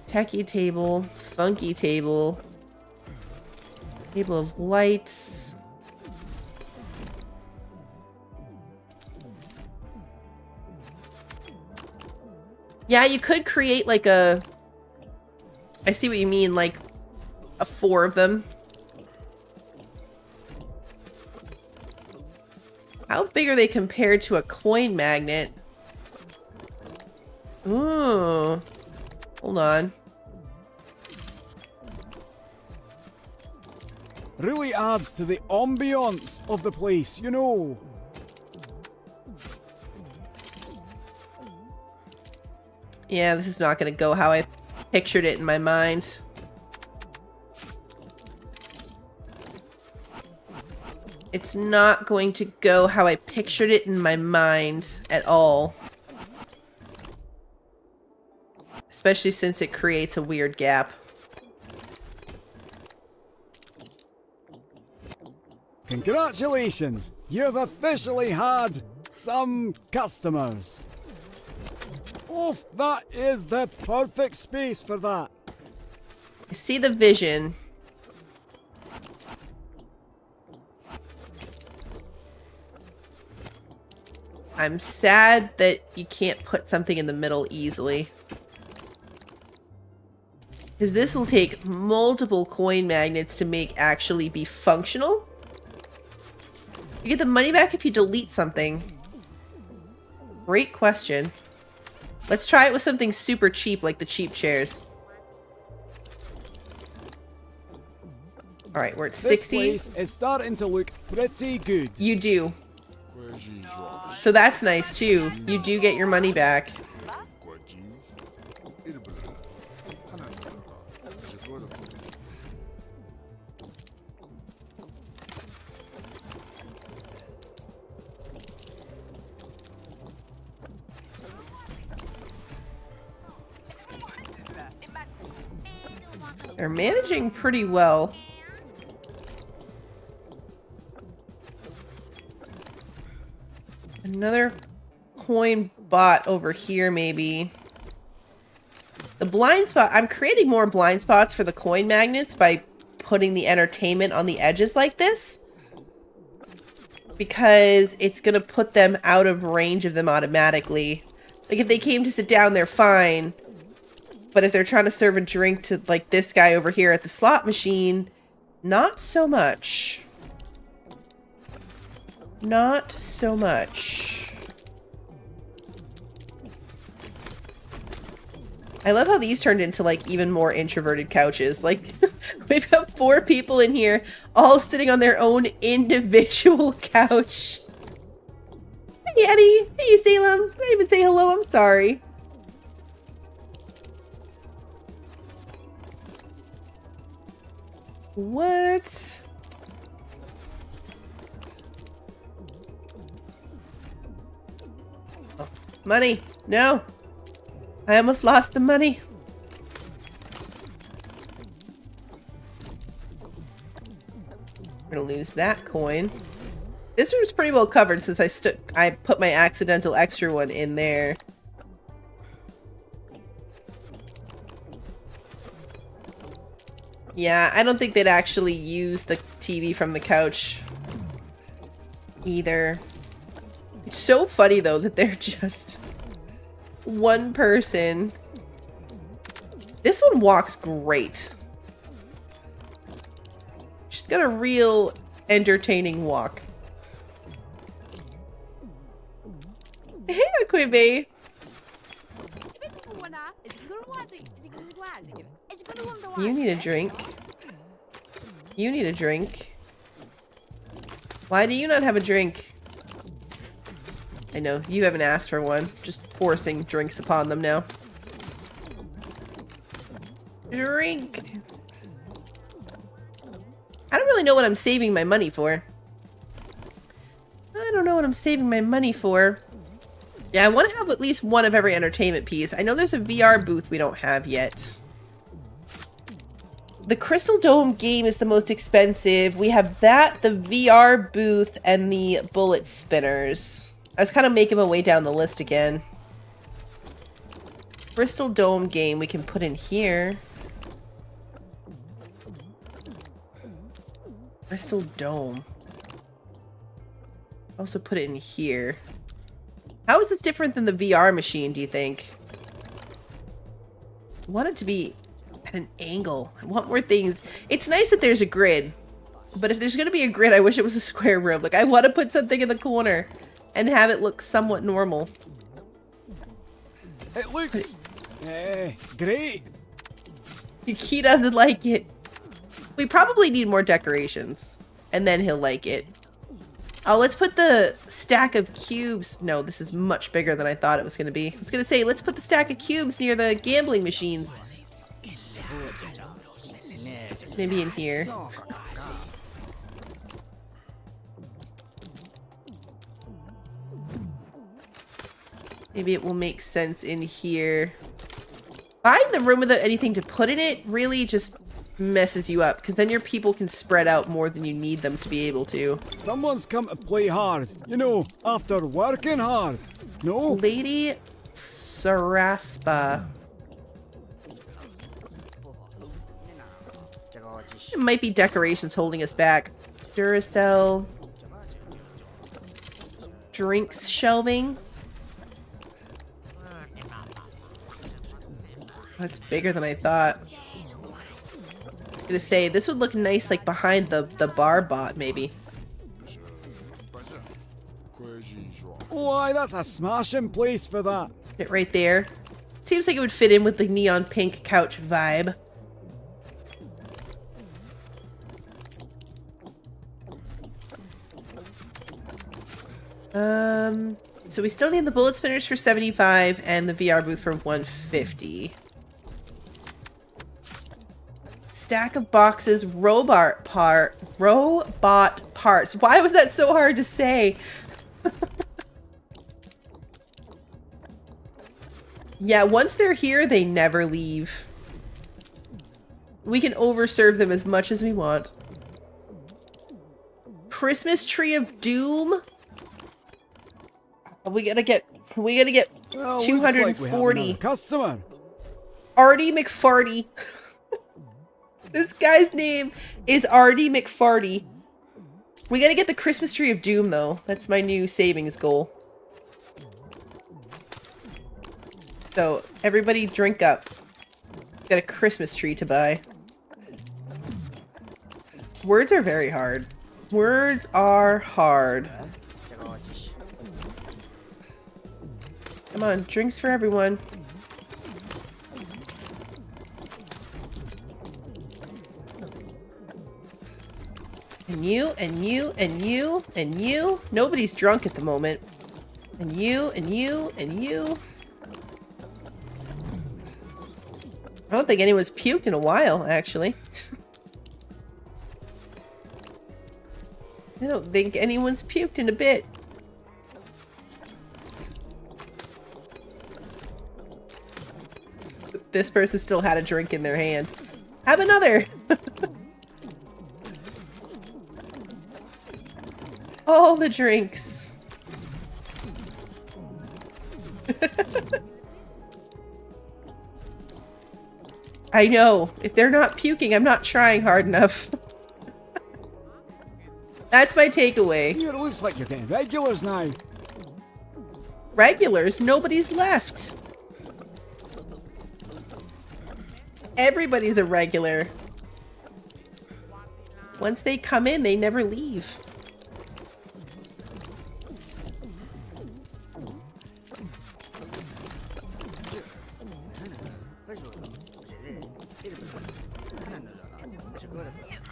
Techie table. Funky table. Table of lights. Yeah, you could create like a... I see what you mean, like a 4 of them. How big are they compared to a coin magnet? Ooh. Hold on. Really adds to the ambiance of the place, you know. Yeah, this is not going to go how I pictured it in my mind. It's not going to go how I pictured it in my mind at all. Especially since it creates a weird gap. Congratulations! You've officially had some customers. Oh, that is the perfect space for that. I see the vision. I'm sad that you can't put something in the middle easily. Because this will take multiple coin magnets to make actually be functional. You get the money back if you delete something. Great question. Let's try it with something super cheap like the cheap chairs. Alright, we're at 60. This place is starting to look pretty good. You do. So that's nice too. You do get your money back. They're managing pretty well. Another coin bot over here, maybe. The blind spot. I'm creating more blind spots for the coin magnets by putting the entertainment on the edges like this. Because it's going to put them out of range of them automatically. Like, if they came to sit down, they're fine. But if they're trying to serve a drink to, like, this guy over here at the slot machine, not so much. Not so much. I love how these turned into, like, even more introverted couches. Like, we've got 4 people in here, all sitting on their own individual couch. Hey, Eddie. Hey, Salem. I didn't even say hello. I'm sorry. What? Oh, money. No. I almost lost the money. I'm gonna lose that coin. This room's pretty well covered since I put my accidental extra one in there. Yeah, I don't think they'd actually use the TV from the couch either. It's so funny though that they're just one person. This one walks great. She's got a real entertaining walk. Hey, Aquibe. You need a drink. You need a drink. Why do you not have a drink? I know, you haven't asked for one. Just forcing drinks upon them now. Drink! I don't really know what I'm saving my money for. I don't know what I'm saving my money for. Yeah, I want to have at least one of every entertainment piece. I know there's a VR booth we don't have yet. The Crystal Dome game is the most expensive. We have that, the VR booth, and the bullet spinners. I was kind of making my way down the list again. Crystal Dome game we can put in here. Crystal Dome. Also put it in here. How is this different than the VR machine, do you think? I want it to be at an angle. I want more things. It's nice that there's a grid. But if there's going to be a grid, I wish it was a square room. Like, I want to put something in the corner and have it look somewhat normal. It looks great. He doesn't like it. We probably need more decorations. And then he'll like it. Oh, let's put the stack of cubes. No, this is much bigger than I thought it was going to be. I was going to say, let's put the stack of cubes near the gambling machines. Maybe in here. Maybe it will make sense in here. Find the room without anything to put in it really just messes you up, because then your people can spread out more than you need them to be able to. Someone's come to play hard, you know, after working hard. No? Lady Saraspa. It might be decorations holding us back. Duracell. Drinks shelving. That's bigger than I thought. I'm gonna say, this would look nice like behind the bar bot, maybe. Why, that's a smashing place for that. It right there. Seems like it would fit in with the neon pink couch vibe. So we still need the bullet spinners for 75 and the VR booth for 150. Stack of boxes, robot parts. Why was that so hard to say? Yeah, once they're here, they never leave. We can overserve them as much as we want. Christmas tree of doom. We gotta get Well, 240. looks like we have another customer. Artie McFarty. This guy's name is Artie McFarty. We gotta get the Christmas tree of doom, though. That's my new savings goal. So, everybody drink up. Got a Christmas tree to buy. Words are very hard. Words are hard. Come on, drinks for everyone. And you, and you, and you, and you. Nobody's drunk at the moment. And you, and you, and you. I don't think anyone's puked in a while, actually. I don't think anyone's puked in a bit. This person still had a drink in their hand. Have another! All the drinks. I know. If they're not puking, I'm not trying hard enough. That's my takeaway. Here, it looks like you're getting regulars now. Regulars? Nobody's left. Everybody's a regular. Once they come in, they never leave.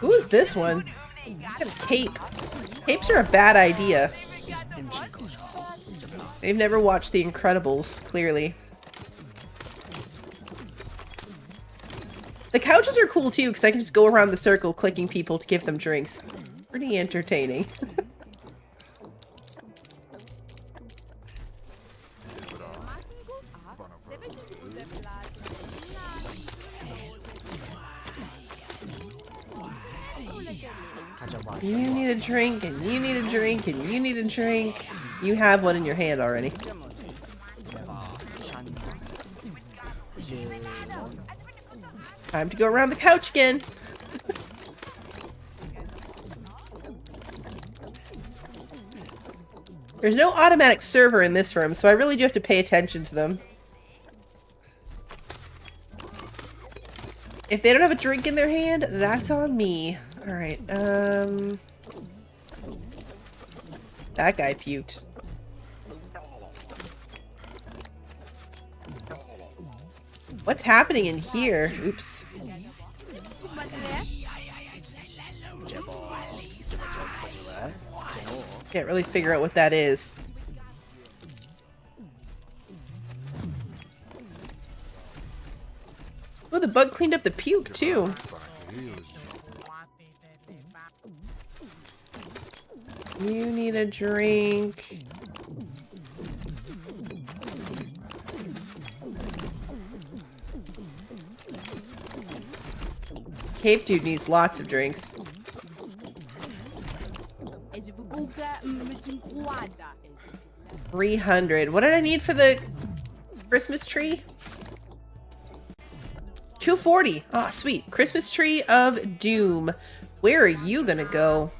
Who is this one? He's got a cape. Capes are a bad idea. They've never watched The Incredibles, clearly. The couches are cool too, because I can just go around the circle clicking people to give them drinks. Pretty entertaining. You need a drink, and you need a drink, and you need a drink. You have one in your hand already. Time to go around the couch again. There's no automatic server in this room, so I really do have to pay attention to them. If they don't have a drink in their hand, that's on me. Alright, that guy puked. What's happening in here? Oops. Can't really figure out what that is. Oh, the bug cleaned up the puke too. You need a drink. Cape dude needs lots of drinks. 300. What did I need for the Christmas tree? 240. Ah, sweet. Christmas tree of doom. Where are you gonna go?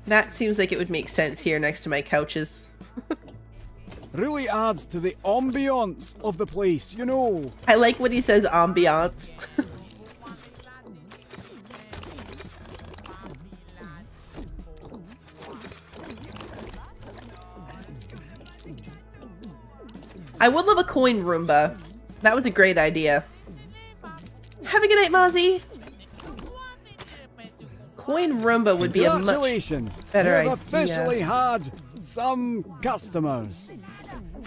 That seems like it would make sense here next to my couches. Really adds to the ambiance of the place, you know. I like when he says ambiance. I would love a coin Roomba. That was a great idea. Have a good night, Mozzie. Coin Roomba would be a much better idea. You've officially had some customers.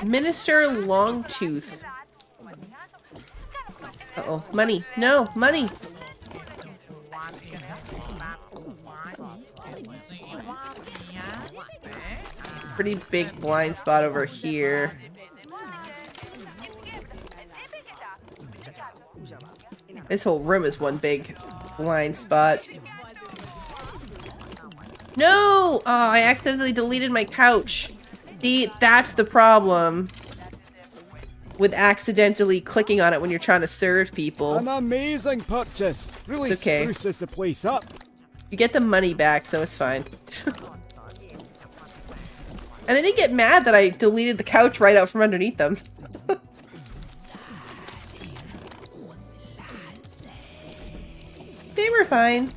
Minister Longtooth. Uh-oh. Money. No, money. Pretty big blind spot over here. This whole room is one big blind spot. No! Oh, I accidentally deleted my couch. See, that's the problem with accidentally clicking on it when you're trying to serve people. An amazing purchase. Really spruces the place up. You get the money back, so it's fine. And then you get mad that I deleted the couch right out from underneath them. They were fine.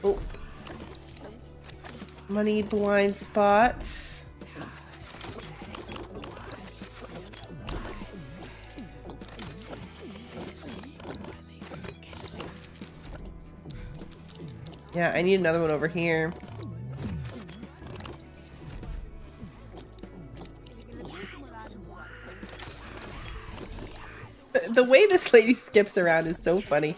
Oh. Money blind spot. Yeah, I need another one over here. The way this lady skips around is so funny.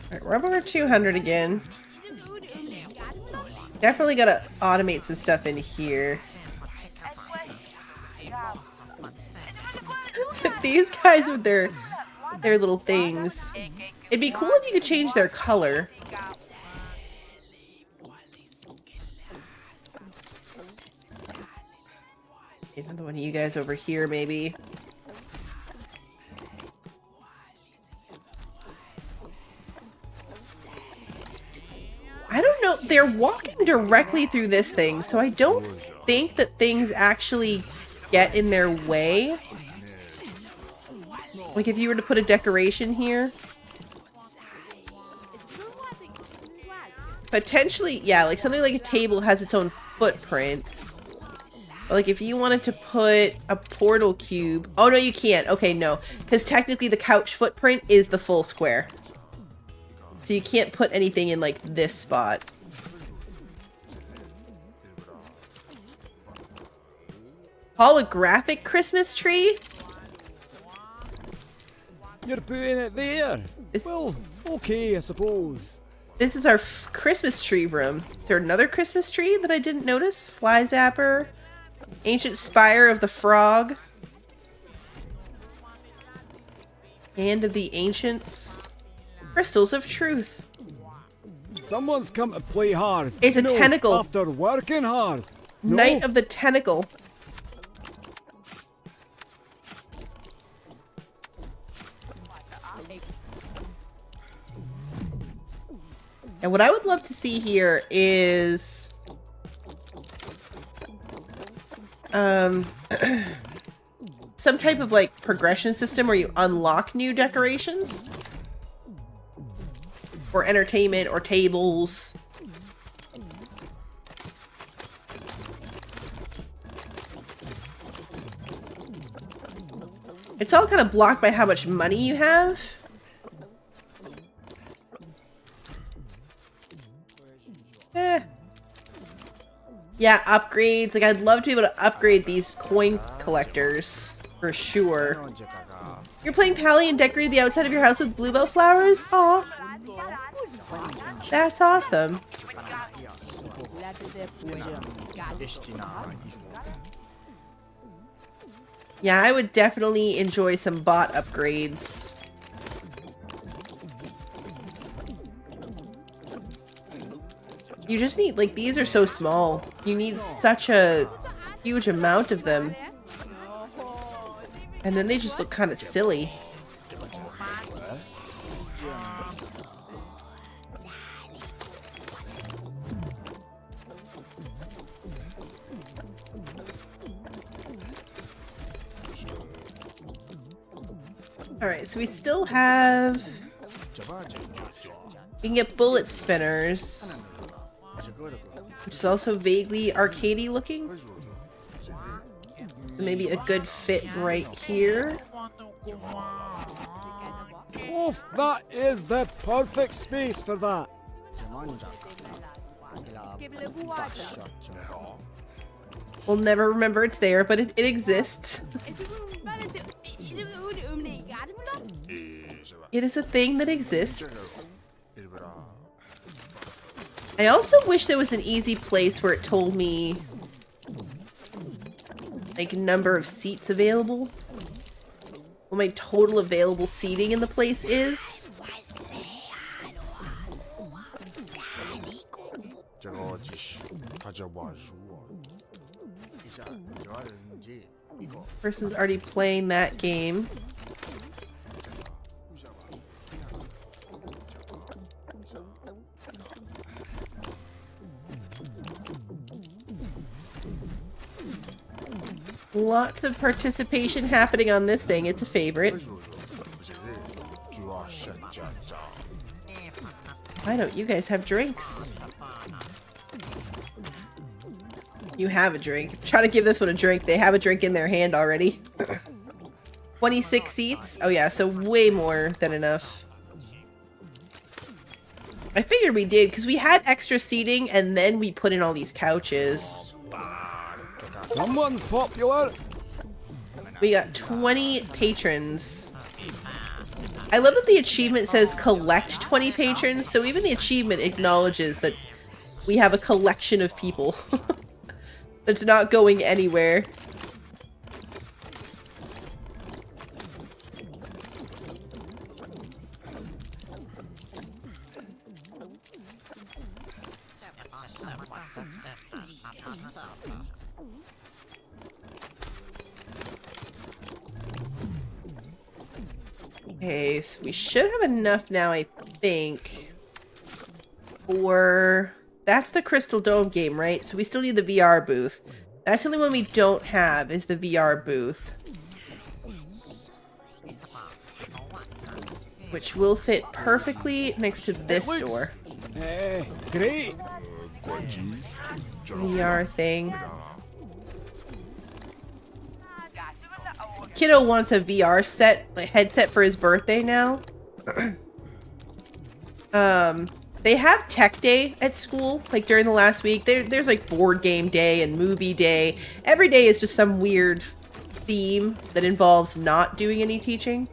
Alright, we're up over 200 again. Definitely gotta automate some stuff in here. These guys with their little things. It'd be cool if you could change their color. Another one of you guys over here, maybe. I don't know. They're walking directly through this thing, so I don't think that things actually get in their way. Like if you were to put a decoration here. Potentially, yeah, like something like a table has its own footprint. But like if you wanted to put a portal cube... Oh, no, you can't. Okay, no. Because technically the couch footprint is the full square. So you can't put anything in like this spot. Holographic Christmas tree? You're putting it there. Well, okay, I suppose. This is our Christmas tree room. Is there another Christmas tree that I didn't notice? Fly zapper. Ancient spire of the frog. Hand of the ancients. Crystals of truth. Someone's come to play hard. It's a tentacle. After working hard. No. Knight of the tentacle. And what I would love to see here is some type of like progression system where you unlock new decorations or entertainment or tables. It's all kind of blocked by how much money you have. Yeah, upgrades. Like, I'd love to be able to upgrade these coin collectors for sure. You're playing Pally and decorated the outside of your house with bluebell flowers? Aw. That's awesome. Yeah, I would definitely enjoy some bot upgrades. You just need, like, these are so small. You need such a huge amount of them. And then they just look kind of silly. Alright, so we still have... We can get bullet spinners, which is also vaguely arcadey looking. So maybe a good fit right here. Oh, that is the perfect space for that. We'll never remember it's there, but it exists. It is a thing that exists. I also wish there was an easy place where it told me like number of seats available. What my total available seating in the place is. Person's already playing that game. Lots of participation happening on this thing. It's a favorite. Why don't you guys have drinks? You have a drink. Try to give this one a drink. They have a drink in their hand already. 26 seats? Oh yeah, so way more than enough. I figured we did, because we had extra seating and then we put in all these couches. Someone's popular. We got 20 patrons. I love that the achievement says collect 20 patrons, so even the achievement acknowledges that we have a collection of people. That's not going anywhere. Okay, so we should have enough now, I think, for... That's the Crystal Dome game, right? So we still need the VR booth. That's the only one we don't have, is the VR booth. Which will fit perfectly next to this door. Great. VR thing. Kiddo wants a VR headset for his birthday now. They have tech day at school, like during the last week. There's like board game day and movie day. Every day is just some weird theme that involves not doing any teaching.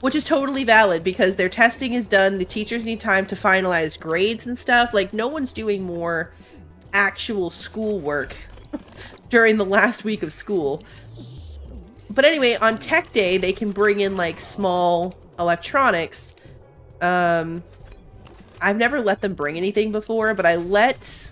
Which is totally valid because their testing is done. The teachers need time to finalize grades and stuff. Like no one's doing more actual schoolwork during the last week of school. But anyway, on tech day, they can bring in like small electronics. I've never let them bring anything before, but I let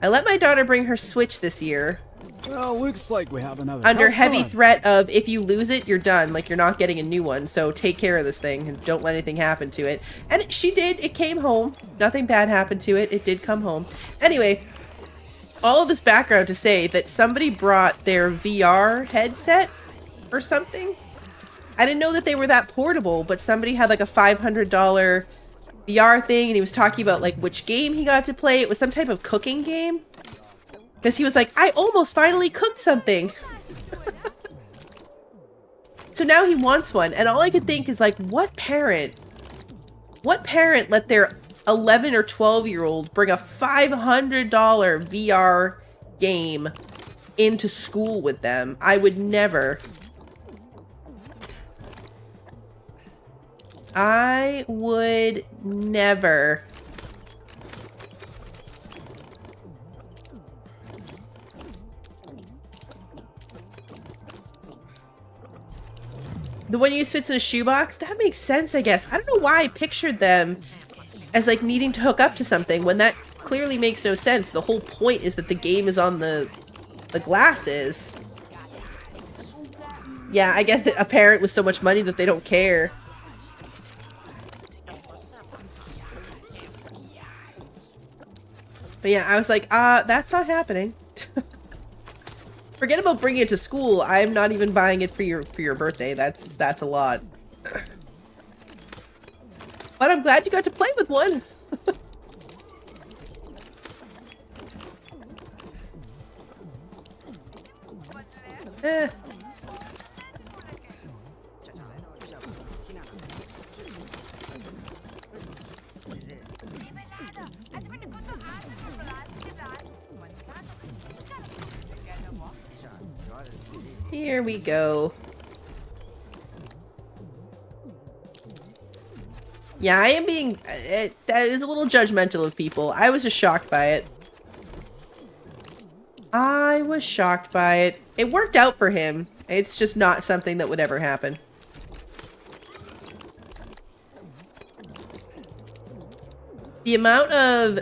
my daughter bring her Switch this year. Well, looks like we have another Under customer. heavy threat of if you lose it, you're done. Like you're not getting a new one. So take care of this thing and don't let anything happen to it. And she did. It came home. Nothing bad happened to it. It did come home. Anyway, all of this background to say that somebody brought their VR headset or something. I didn't know that they were that portable, but somebody had like a $500 VR thing and he was talking about like which game he got to play. It was some type of cooking game. Because he was like, I almost finally cooked something. So now he wants one. And all I could think is like, what parent let their 11 or 12-year-old bring a $500 VR game into school with them? I would never. I would never. The one you use fits in a shoebox? That makes sense, I guess. I don't know why I pictured them as like needing to hook up to something when that clearly makes no sense. The whole point is that the game is on the glasses. Yeah, I guess a parent with so much money that they don't care. But yeah, I was like, that's not happening. Forget about bringing it to school. I'm not even buying it for your birthday. That's a lot. But I'm glad you got to play with one. Eh. Here we go. Yeah, I am being... that is a little judgmental of people. I was just shocked by it. I was shocked by it. It worked out for him. It's just not something that would ever happen. The amount of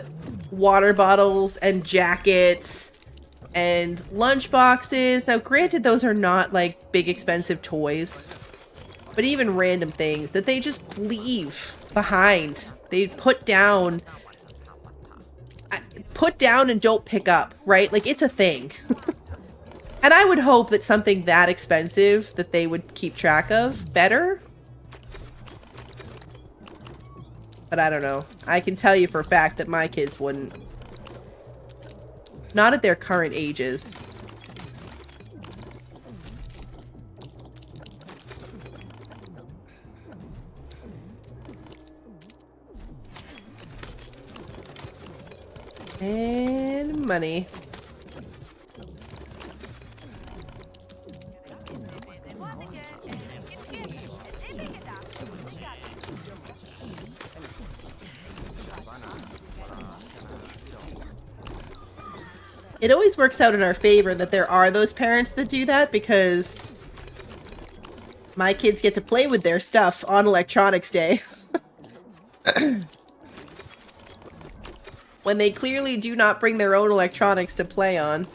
water bottles and jackets and lunch boxes. Now, granted, those are not like big expensive toys, but even random things that they just leave behind. They put down and don't pick up, right? Like, it's a thing. And I would hope that something that expensive that they would keep track of better. But I don't know. I can tell you for a fact that my kids wouldn't. Not at their current ages. And money. It always works out in our favor that there are those parents that do that, because my kids get to play with their stuff on Electronics Day. When they clearly do not bring their own electronics to play on.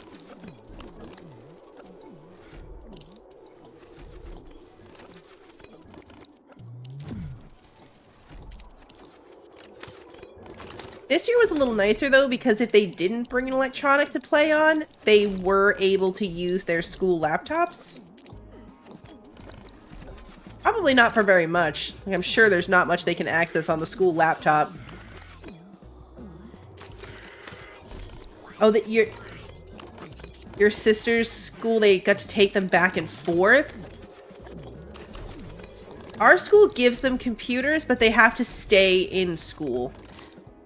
This year was a little nicer, though, because if they didn't bring an electronic to play on, they were able to use their school laptops. Probably not for very much. I'm sure there's not much they can access on the school laptop. Oh, that your sister's school, they got to take them back and forth? Our school gives them computers, but they have to stay in school.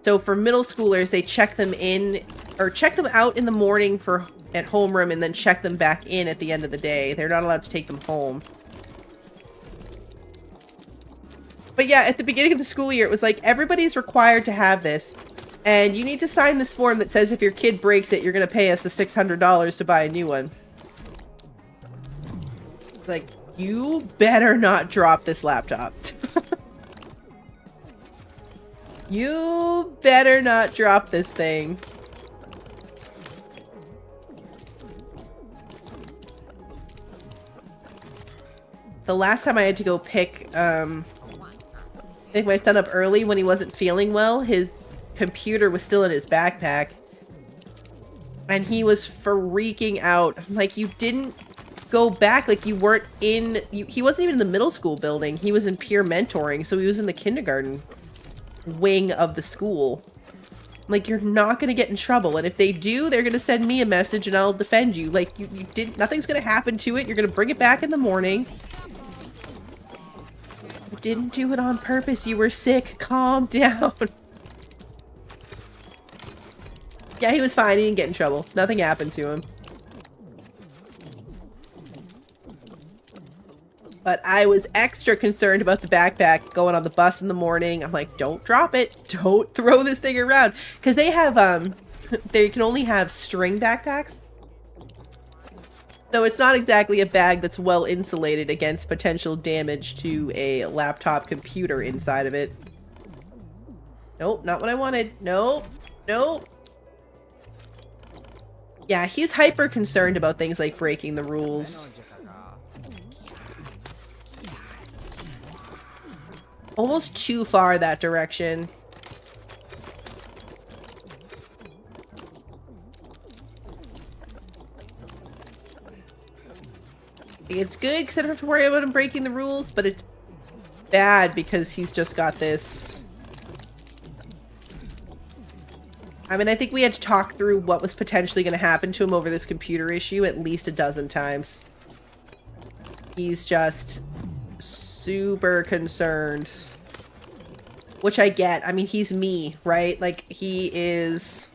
So for middle schoolers, they check them in, or check them out in the morning at homeroom and then check them back in at the end of the day. They're not allowed to take them home. But yeah, at the beginning of the school year, it was like, everybody's required to have this. And you need to sign this form that says if your kid breaks it, you're going to pay us the $600 to buy a new one. It's like, you better not drop this laptop. You better not drop this thing. The last time I had to go pick my son up early when he wasn't feeling well, his computer was still in his backpack. And he was freaking out. I'm like, you didn't go back. Like, you weren't in... he wasn't even in the middle school building. He was in peer mentoring, so he was in the kindergarten wing of the school. Like, you're not gonna get in trouble, and if they do, they're gonna send me a message and I'll defend you. Like, you didn't... nothing's gonna happen to it. You're gonna bring it back in the morning. You didn't do it on purpose. You were sick. Calm down. Yeah, he was fine. He didn't get in trouble. Nothing happened to him. But I was extra concerned about the backpack going on the bus in the morning. I'm like, don't drop it. Don't throw this thing around. Because they have, they can only have string backpacks. So it's not exactly a bag that's well insulated against potential damage to a laptop computer inside of it. Nope, not what I wanted. Nope, nope. Yeah, he's hyper concerned about things like breaking the rules. Almost too far that direction. It's good because I don't have to worry about him breaking the rules, but it's bad because he's just got this. I mean, I think we had to talk through what was potentially going to happen to him over this computer issue at least a dozen times. He's just super concerned. Which I get. I mean, he's me, right? Like, he is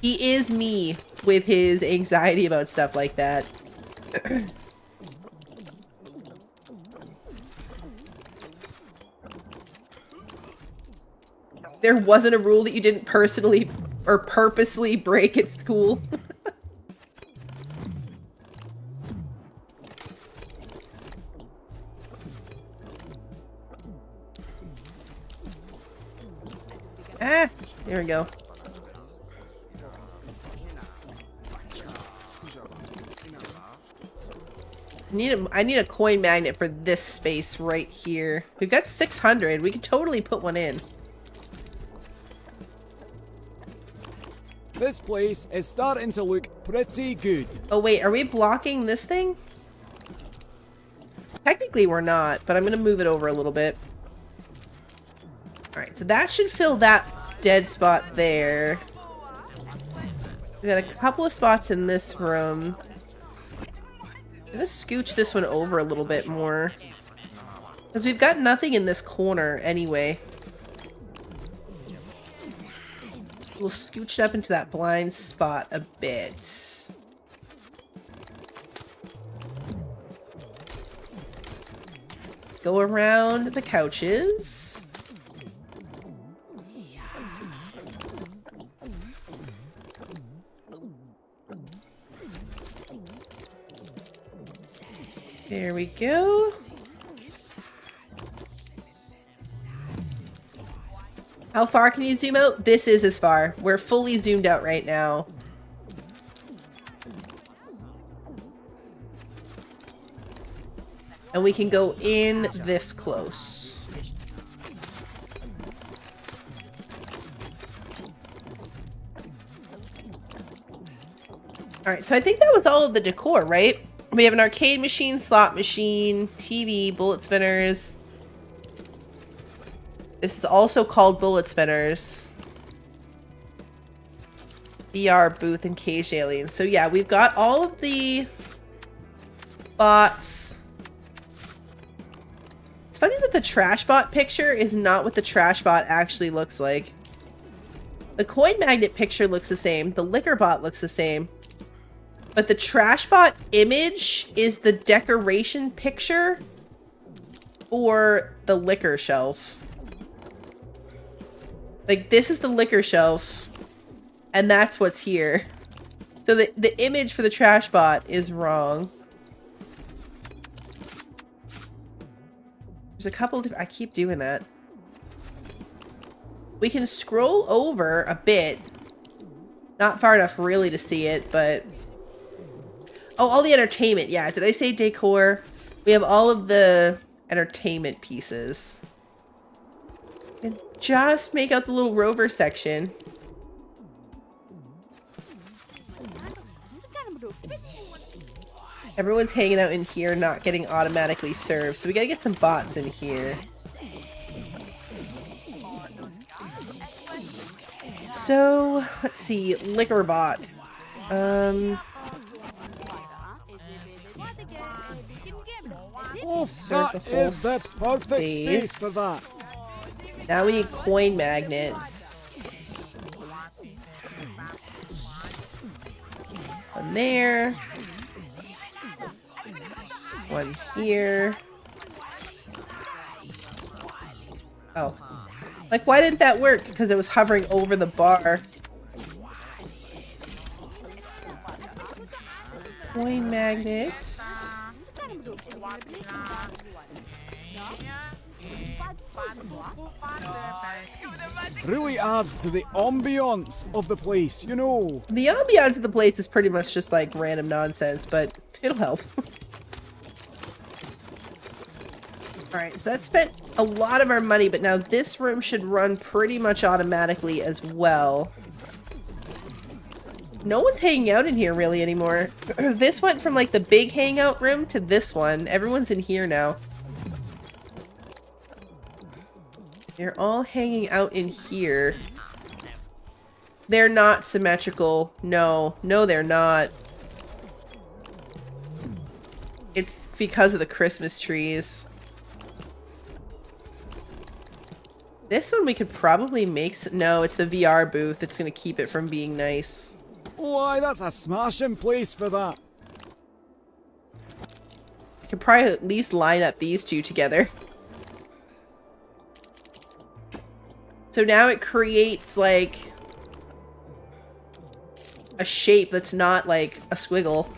me with his anxiety about stuff like that. There wasn't a rule that you didn't personally or purposely break at school. Ah, there we go. I need a coin magnet for this space right here. We've got 600. We could totally put one in. This place is starting to look pretty good. Oh wait, are we blocking this thing? Technically we're not, but I'm gonna move it over a little bit. Alright, so that should fill that dead spot there. We got a couple of spots in this room. I'm gonna scooch this one over a little bit more. Because we've got nothing in this corner anyway. We'll scooch it up into that blind spot a bit. Let's go around the couches. There we go. How far can you zoom out? This is as far. We're fully zoomed out right now. And we can go in this close. Alright, so I think that was all of the decor, right? We have an arcade machine, slot machine, TV, bullet spinners. This is also called bullet spinners. VR booth and caged aliens. So yeah, we've got all of the bots. It's funny that the trash bot picture is not what the trash bot actually looks like. The coin magnet picture looks the same. The liquor bot looks the same. But the trash bot image is the decoration picture for the liquor shelf. Like, this is the liquor shelf, and that's what's here. So the image for the trash bot is wrong. There's a couple of... I keep doing that. We can scroll over a bit. Not far enough really to see it, but... Oh, all the entertainment. Yeah, did I say decor? We have all of the entertainment pieces. And just make out the little rover section. Everyone's hanging out in here, not getting automatically served. So we gotta get some bots in here. So, let's see. Liquor bot. Oh, that is the perfect space for that. Now we need coin magnets. One there. One here. Oh. Like, why didn't that work? Because it was hovering over the bar. Coin magnets. Really adds to the ambiance of the place, you know. The ambiance of the place is pretty much just like random nonsense, but it'll help. Alright, so that spent a lot of our money, but now this room should run pretty much automatically as well. No one's hanging out in here really anymore. This went from like the big hangout room to this one. Everyone's in here now. They're all hanging out in here. They're not symmetrical. No, they're not. It's because of the Christmas trees. This one we could probably make... No, it's the VR booth that's going to keep it from being nice. Why, that's a smashing place for that. We could probably at least line up these two together. So now it creates, like, a shape that's not, like, a squiggle.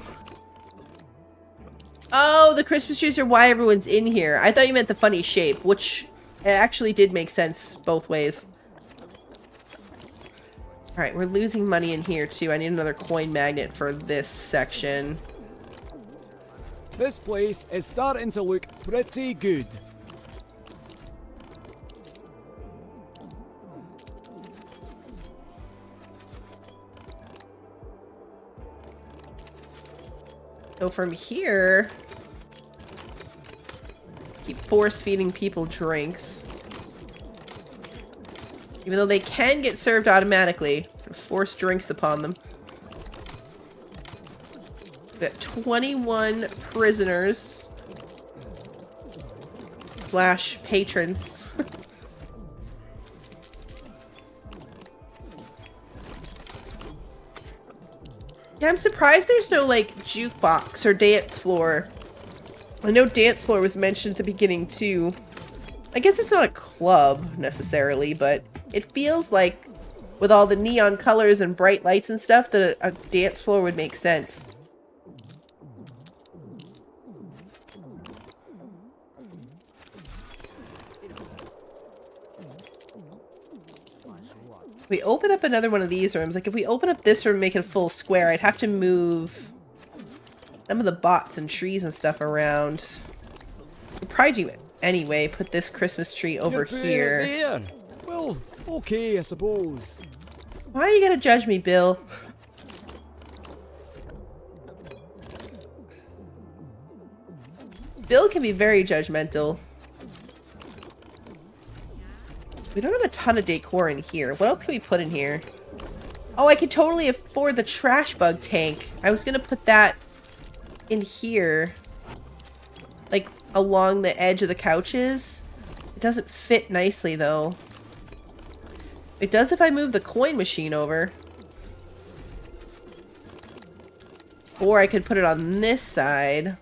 Oh, the Christmas trees are why everyone's in here. I thought you meant the funny shape, which... It actually did make sense both ways. Alright, we're losing money in here too. I need another coin magnet for this section. This place is starting to look pretty good. So from here... Keep force feeding people drinks. Even though they can get served automatically. Force drinks upon them. We've got 21 prisoners. / patrons. Yeah, I'm surprised there's no, like, jukebox or dance floor. I know dance floor was mentioned at the beginning, too. I guess it's not a club, necessarily, but it feels like, with all the neon colors and bright lights and stuff, that a dance floor would make sense. We open up another one of these rooms. Like, if we open up this room and make it a full square, I'd have to move some of the bots and trees and stuff around. We'll probably do it anyway. Put this Christmas tree over here. There. Well, okay, I suppose. Why are you gonna judge me, Bill? Bill can be very judgmental. We don't have a ton of decor in here. What else can we put in here? Oh, I could totally afford the trash bug tank. I was gonna put that in here. Like, along the edge of the couches. It doesn't fit nicely, though. It does if I move the coin machine over. Or I could put it on this side.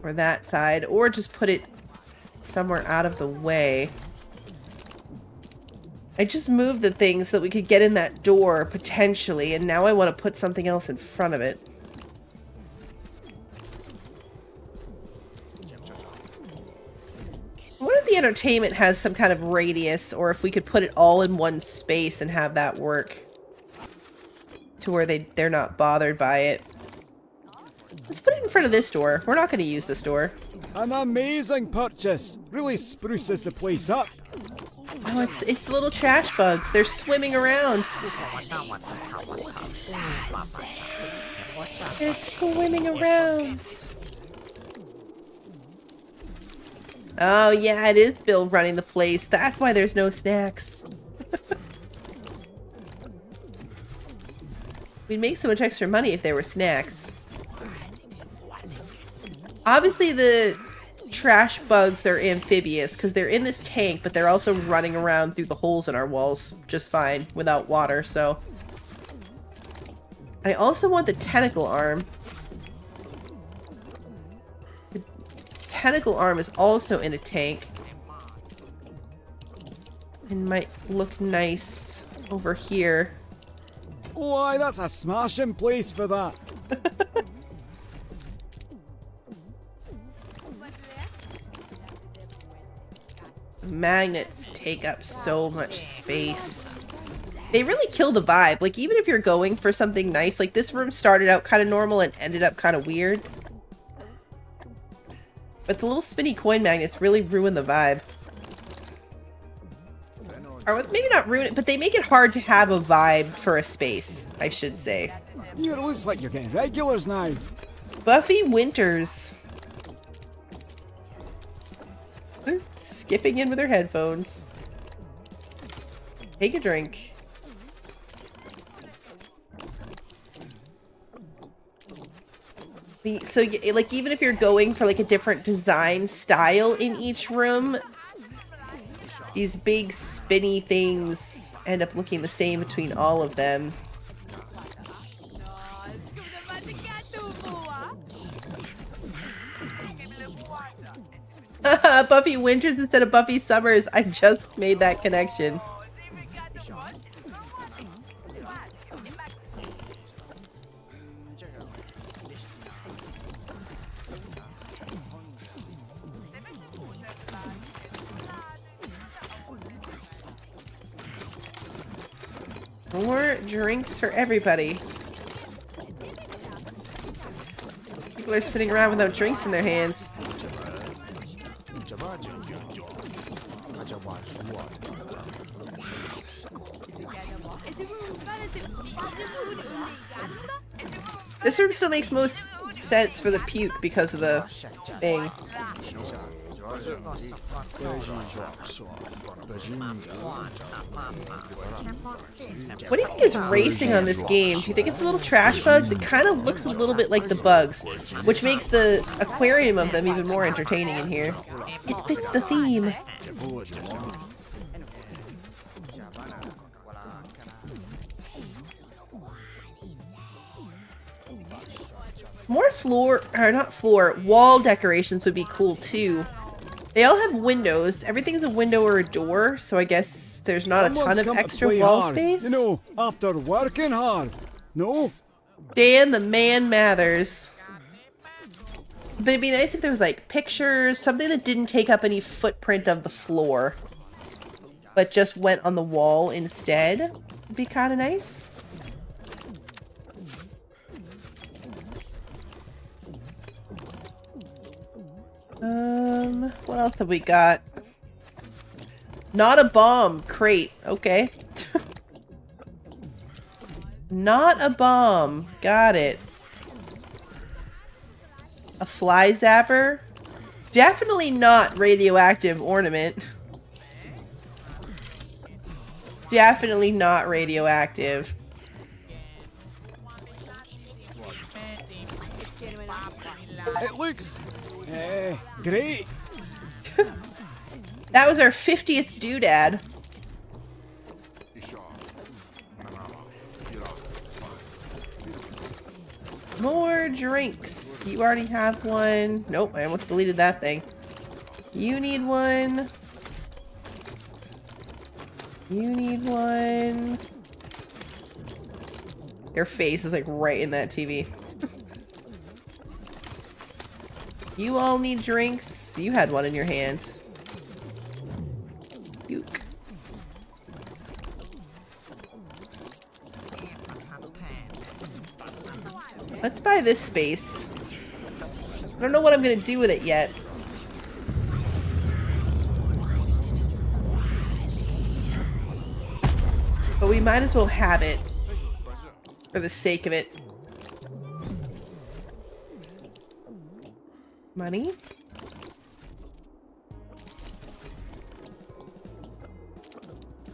Or that side. Or just put it somewhere out of the way. I just moved the thing so that we could get in that door, potentially, and now I want to put something else in front of it. What if the entertainment has some kind of radius, or if we could put it all in one space and have that work? To where they're not bothered by it. Let's put it in front of this door. We're not going to use this door. An amazing purchase. Really spruces the place up. Oh, it's little trash bugs. They're swimming around. They're swimming around. Oh, yeah, it is Bill running the place. That's why there's no snacks. We'd make so much extra money if there were snacks. Obviously, the trash bugs are amphibious because they're in this tank, but they're also running around through the holes in our walls just fine without water, so. I also want the tentacle arm. The tentacle arm is also in a tank. And might look nice over here. Why, that's a smashing place for that. Magnets take up so much space. They really kill the vibe. Like, even if you're going for something nice, like this room started out kind of normal and ended up kind of weird. But the little spinny coin magnets really ruin the vibe. Or maybe not ruin it, but they make it hard to have a vibe for a space, I should say. You know, it looks like you're getting regulars now. Buffy Winters. Skipping in with her headphones. Take a drink. So, like, even if you're going for, like, a different design style in each room, these big spinny things end up looking the same between all of them. Buffy Winters instead of Buffy Summers. I just made that connection. More drinks for everybody. People are sitting around without drinks in their hands. This room still makes most sense for the puke because of the thing. What do you think is racing on this game? Do you think it's the little trash bugs? It kind of looks a little bit like the bugs, which makes the aquarium of them even more entertaining in here. It fits the theme. More wall decorations would be cool too. They all have windows. Everything's a window or a door, so I guess there's not a ton of extra wall space. You know, after working hard. No? Dan the Man Mathers. But it'd be nice if there was like pictures, something that didn't take up any footprint of the floor, but just went on the wall instead. It'd be kind of nice. What else have we got? Not a bomb crate. Okay. Not a bomb. Got it. A fly zapper. Definitely not radioactive ornament. Definitely not radioactive. It looks great. That was our 50th doodad. More drinks. You already have one. Nope, I almost deleted that thing. You need one. You need one. Your face is like right in that TV. You all need drinks. You had one in your hands. Puke. Let's buy this space. I don't know what I'm gonna do with it yet. But we might as well have it for the sake of it. Money?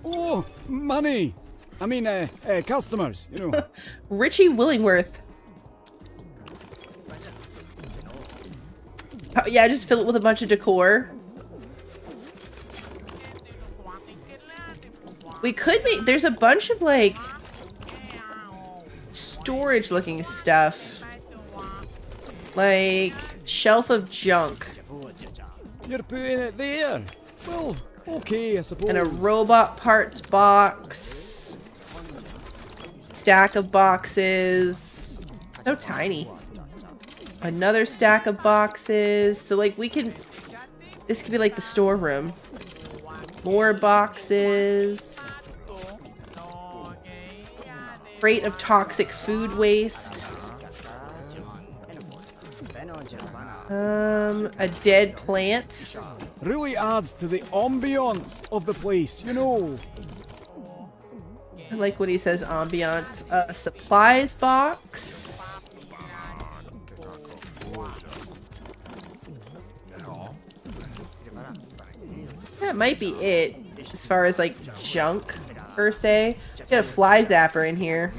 Oh, money! I mean, customers, you know. Richie Willingworth. Oh, yeah, just fill it with a bunch of decor. We could make... There's a bunch of, like, storage-looking stuff. Like, shelf of junk. You're putting it there. Well, okay, I suppose. And a robot parts box. Stack of boxes. So tiny. Another stack of boxes. So like we can... This could be like the storeroom. More boxes. Crate of toxic food waste. A dead plant. Really adds to the ambiance of the place, you know. I like what he says, ambiance. A supplies box. That might be it, as far as like junk, per se. Got a fly zapper in here.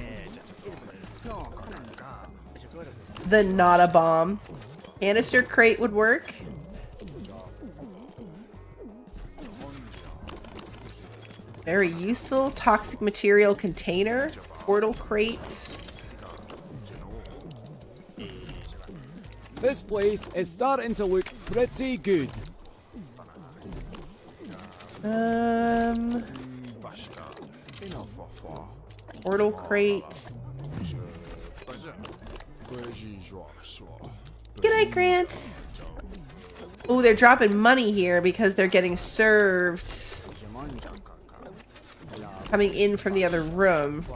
The not a bomb. Canister crate would work. Very useful. Toxic material container. Portal crate. This place is starting to look pretty good. Portal crate. G'day, Grant. Oh, they're dropping money here because they're getting served. Coming in from the other room.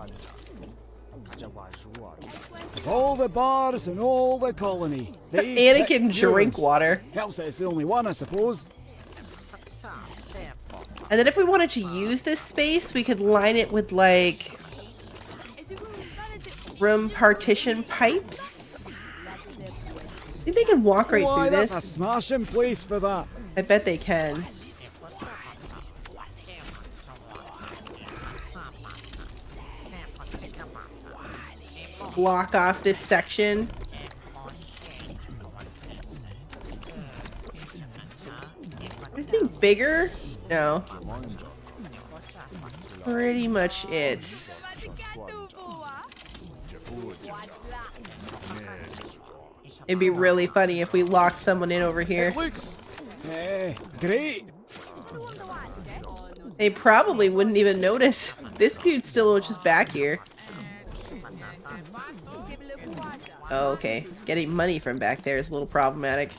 All the bars and all the colony. Anakin drink water. Helps that it's the only one, I suppose. And then if we wanted to use this space, we could line it with like room partition pipes. I think they can walk right through this. That's a smashing place for that. I bet they can. Block off this section. Anything bigger? No. Pretty much it. It'd be really funny if we locked someone in over here. It looks great. They probably wouldn't even notice. This dude's still just back here. Oh, okay. Getting money from back there is a little problematic.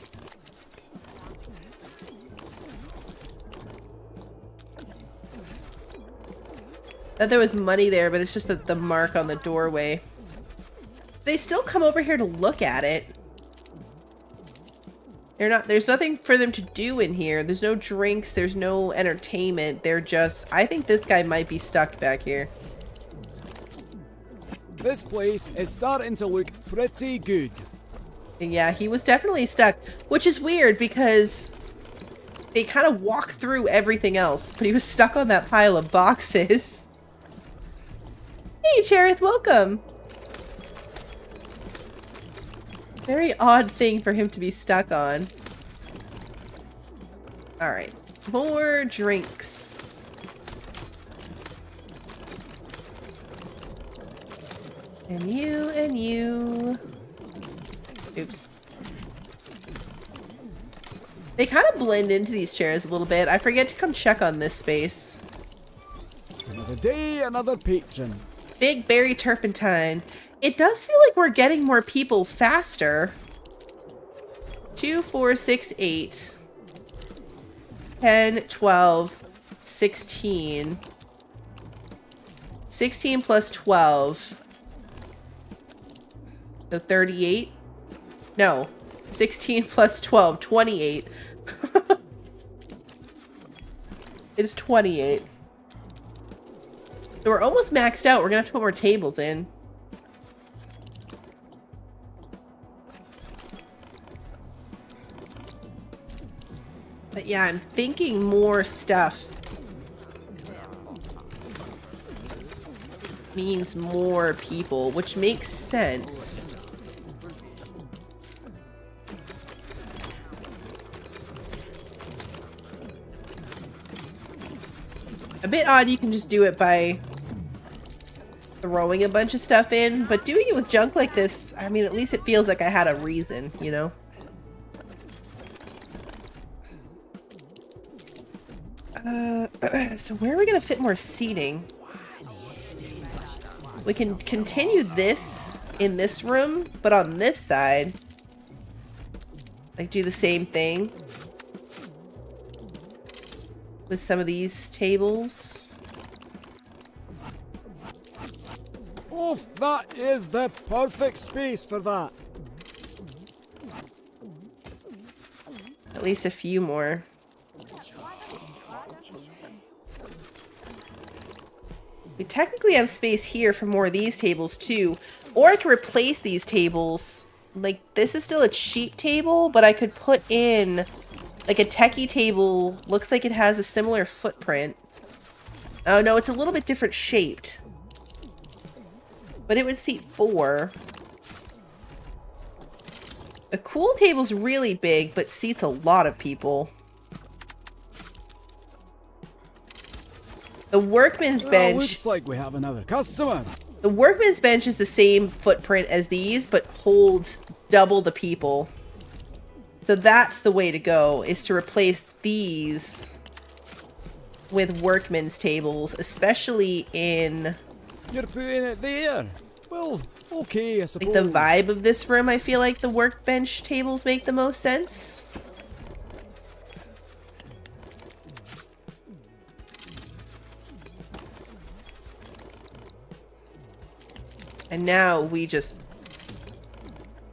Thought there was money there, but it's just the mark on the doorway. They still come over here to look at it. There's nothing for them to do in here. There's no drinks, there's no entertainment. They're just, I think this guy might be stuck back here. This place is starting to look pretty good. Yeah, he was definitely stuck, which is weird because they kind of walk through everything else, but he was stuck on that pile of boxes. Hey, Cherith, welcome. Very odd thing for him to be stuck on. Alright, more drinks. And you, and you. Oops. They kind of blend into these chairs a little bit. I forget to come check on this space. Another day, another patron. Big berry turpentine. It does feel like we're getting more people faster. 2, 4, 6, 8. 10, 12, 16. 16 plus 12. So 38? No. 16 plus 12, 28. It's 28. So we're almost maxed out. We're gonna have to put more tables in. But yeah, I'm thinking more stuff means more people, which makes sense. A bit odd you can just do it by throwing a bunch of stuff in, but doing it with junk like this, I mean, at least it feels like I had a reason, you know? So where are we gonna fit more seating? We can continue this in this room, but on this side, like do the same thing with some of these tables. Oh, that is the perfect space for that. At least a few more. We technically have space here for more of these tables too. Or I could replace these tables. Like, this is still a cheap table, but I could put in like a techie table. Looks like it has a similar footprint. Oh no, it's a little bit different shaped. But it would seat 4. A cool table's really big, but seats a lot of people. The workman's bench... looks like we have another customer. The workman's bench is the same footprint as these, but holds double the people. So that's the way to go, is to replace these with workman's tables, especially in... You're putting it there. Well, okay, I suppose. Like the vibe of this room, I feel like the workbench tables make the most sense. And now we just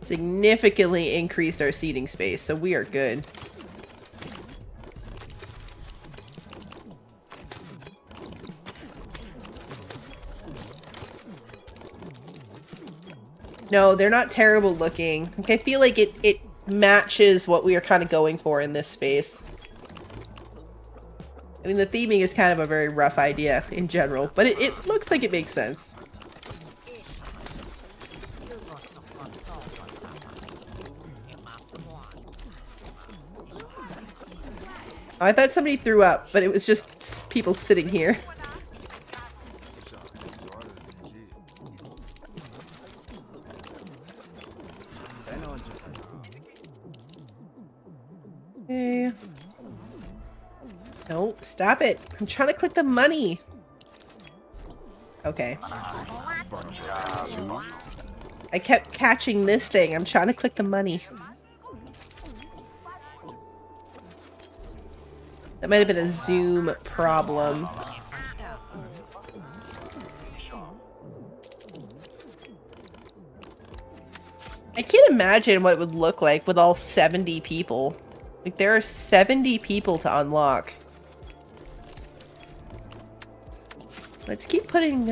significantly increased our seating space, so we are good. No, they're not terrible looking. Like, I feel like it matches what we are kind of going for in this space. I mean, the theming is kind of a very rough idea in general, but it looks like it makes sense. I thought somebody threw up, but it was just people sitting here. Okay. No, stop it. I'm trying to click the money. Okay. I kept catching this thing. I'm trying to click the money. That might have been a Zoom problem. I can't imagine what it would look like with all 70 people. Like, there are 70 people to unlock. Let's keep putting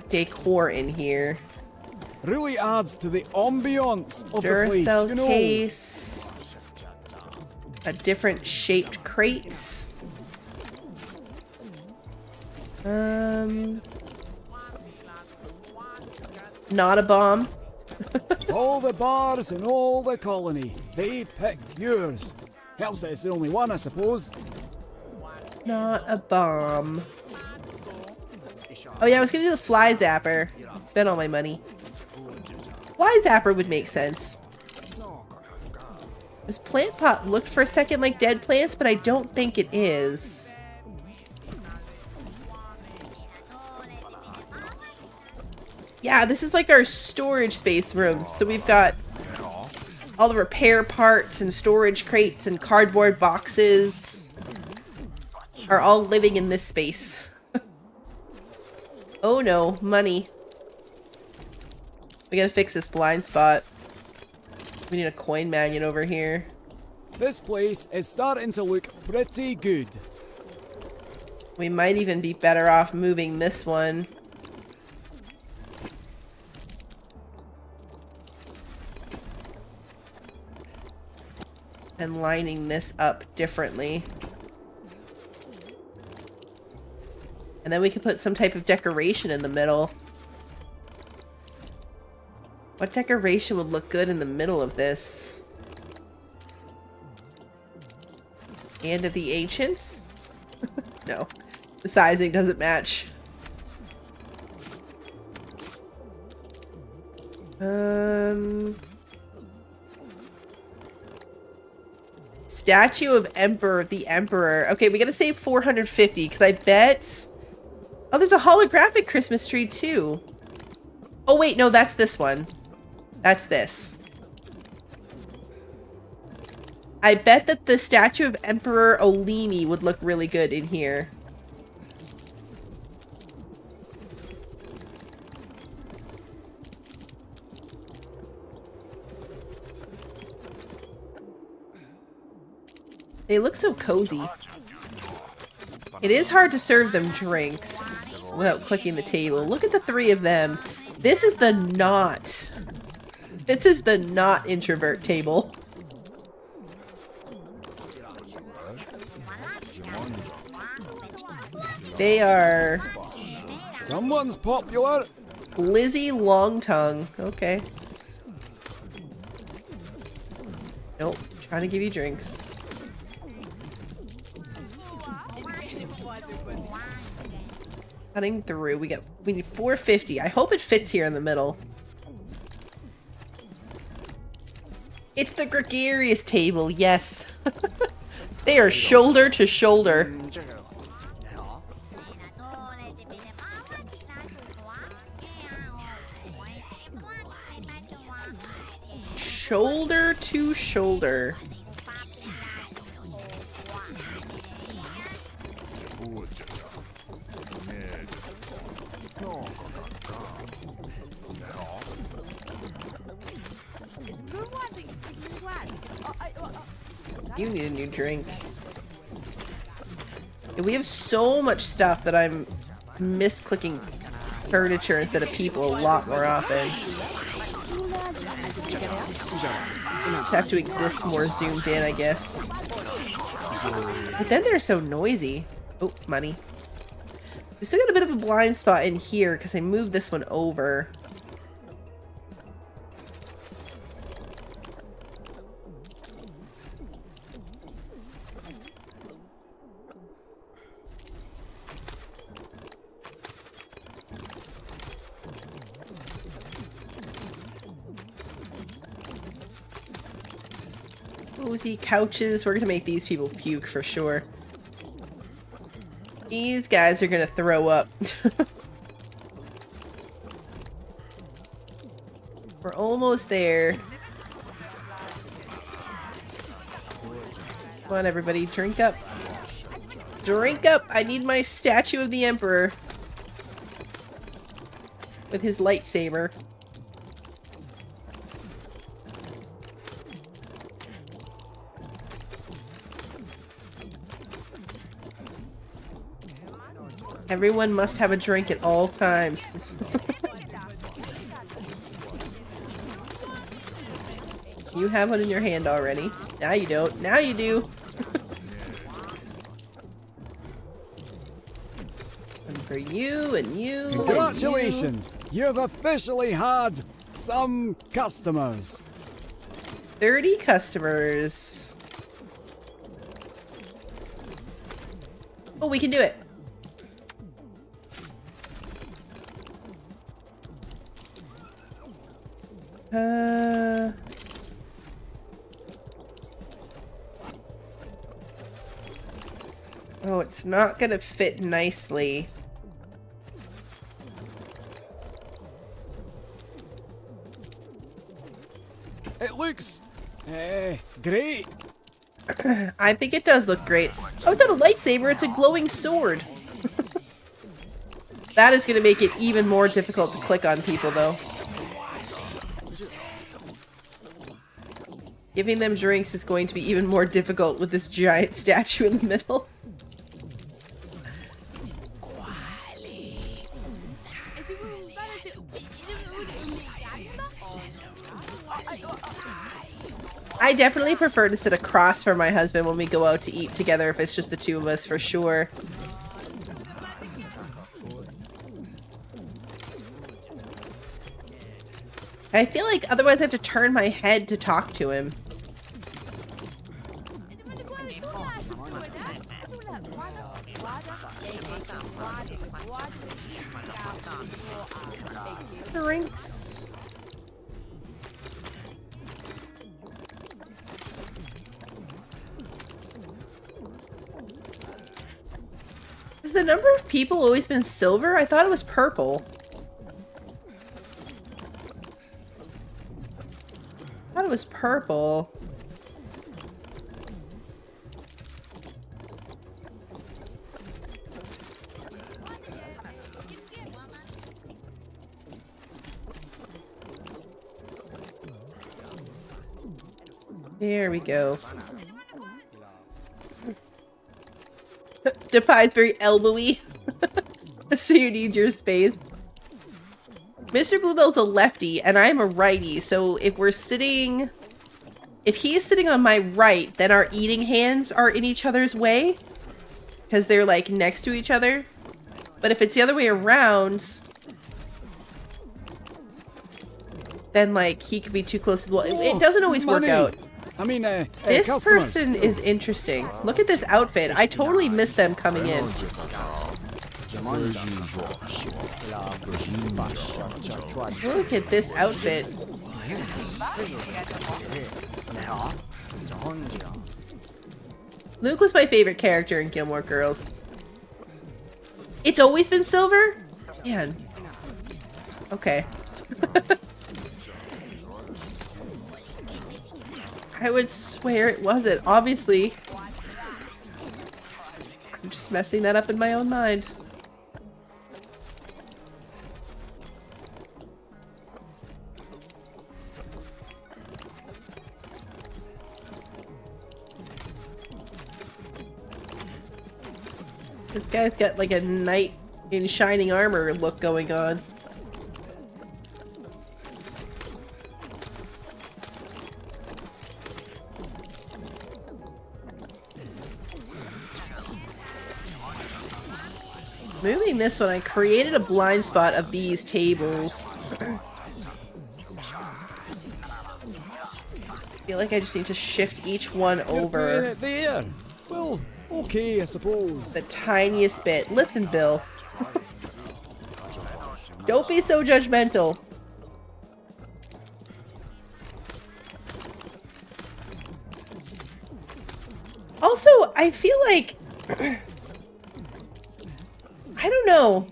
decor in here. Really adds to the ambiance of the place, Duracell you know. case. A different shaped crate. Not a bomb. All the bars in all the colony, they picked yours. Helps that it's the only one, I suppose. Not a bomb. Oh yeah, I was gonna do the fly zapper. Spent all my money. Fly zapper would make sense. This plant pot looked for a second like dead plants, but I don't think it is. Yeah, this is like our storage space room. So we've got all the repair parts and storage crates and cardboard boxes are all living in this space. Oh no, money. We gotta fix this blind spot. We need a coin magnet over here. This place is starting to look pretty good. We might even be better off moving this one. And lining this up differently. And then we could put some type of decoration in the middle. What decoration would look good in the middle of this? Hand of the Ancients? No, the sizing doesn't match. Statue of the Emperor. Okay, we gotta save 450 because I bet. Oh, there's a holographic Christmas tree too. Oh wait, no, that's this one. That's this. I bet that the statue of Emperor Olimi would look really good in here. They look so cozy. It is hard to serve them drinks without clicking the table. Look at the three of them. This is the not introvert table. They are... Someone's popular. Lizzie Longtongue. Okay. Nope. Trying to give you drinks. Cutting through. We need 450. I hope it fits here in the middle. It's the gregarious table, yes. They are shoulder to shoulder. Shoulder to shoulder. You need a new drink. And we have so much stuff that I'm misclicking furniture instead of people a lot more often. Just have to exist more zoomed in, I guess. But then they're so noisy. Oh, money. We still got a bit of a blind spot in here because I moved this one over. Cozy couches. We're gonna make these people puke for sure. These guys are gonna throw up. We're almost there. Come on, everybody, drink up. Drink up! I need my statue of the Emperor. With his lightsaber. Everyone must have a drink at all times. You have one in your hand already. Now you don't. Now you do. And for you and you. Congratulations! And you. You've officially had some customers. 30 customers. Oh, we can do it. Oh, it's not gonna fit nicely. It looks great. I think it does look great. Oh, it's not a lightsaber, it's a glowing sword. That is gonna make it even more difficult to click on people, though. Giving them drinks is going to be even more difficult with this giant statue in the middle. I definitely prefer to sit across from my husband when we go out to eat together if it's just the two of us, for sure. I feel like otherwise I have to turn my head to talk to him. Drinks. Has the number of people always been silver? I thought it was purple. I thought it was purple. There we go. Defy's very elbowy. So you need your space. Mr. Bluebell's a lefty and I'm a righty, so if we're sitting... If he's sitting on my right, then our eating hands are in each other's way. Because they're like next to each other. But if it's the other way around... Then like he could be too close to the wall. It doesn't always work out. I mean, this customers. person is interesting. Look at this outfit. I totally missed them coming in. Look at this outfit. Luke was my favorite character in Gilmore Girls. It's always been silver? Man. Okay. I would swear it wasn't. Obviously. I'm just messing that up in my own mind. This guy's got like a knight in shining armor look going on. Moving this one, I created a blind spot of these tables. I feel like I just need to shift each one over. It there. Well, okay, I suppose. The tiniest bit. Listen, Bill. Don't be so judgmental. Also, I feel like... I don't know.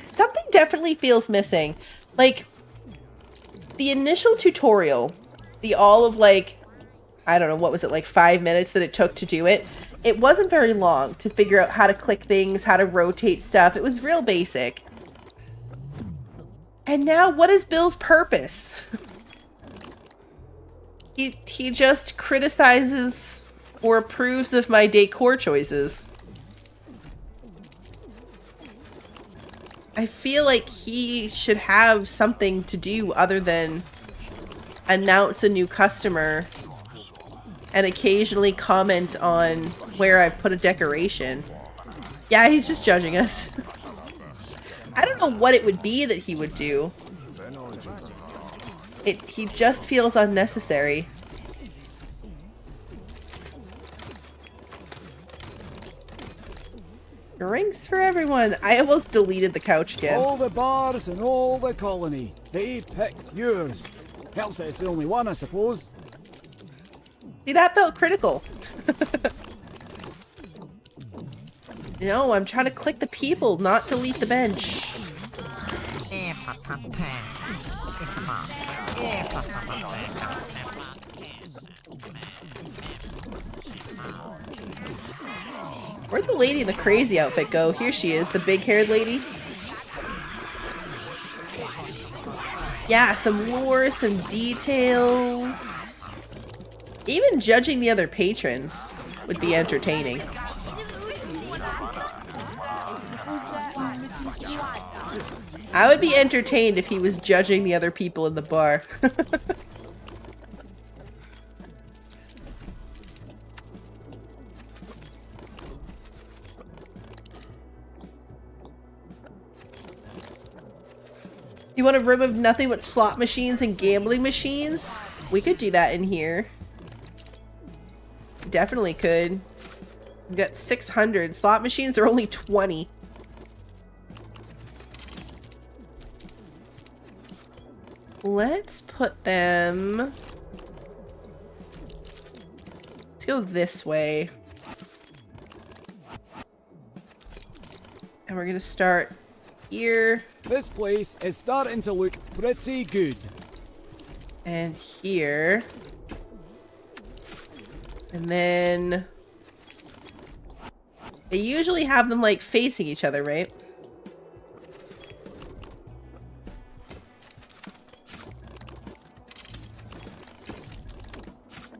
Something definitely feels missing. Like, the initial tutorial, the all of like, I don't know, what was it, like 5 minutes that it took to do it? It wasn't very long to figure out how to click things, how to rotate stuff. It was real basic. And now, what is Bill's purpose? He just criticizes or approves of my decor choices. I feel like he should have something to do other than announce a new customer and occasionally comment on where I've put a decoration. Yeah, he's just judging us. I don't know what it would be that he would do. He just feels unnecessary. Drinks for everyone. I almost deleted the couch again. All the bars in all the colony. They picked yours. Helps that it's the only one, I suppose. See, that felt critical. No, I'm trying to click the people, not delete the bench. Where'd the lady in the crazy outfit go? Here she is, the big-haired lady. Yeah, some lore, some details. Even judging the other patrons would be entertaining. I would be entertained if he was judging the other people in the bar. You want a room of nothing but slot machines and gambling machines? We could do that in here. Definitely could. We've got 600. Slot machines are only 20. Let's put them... Let's go this way. And we're gonna start here. This place is starting to look pretty good. And here. And then they usually have them like facing each other, right?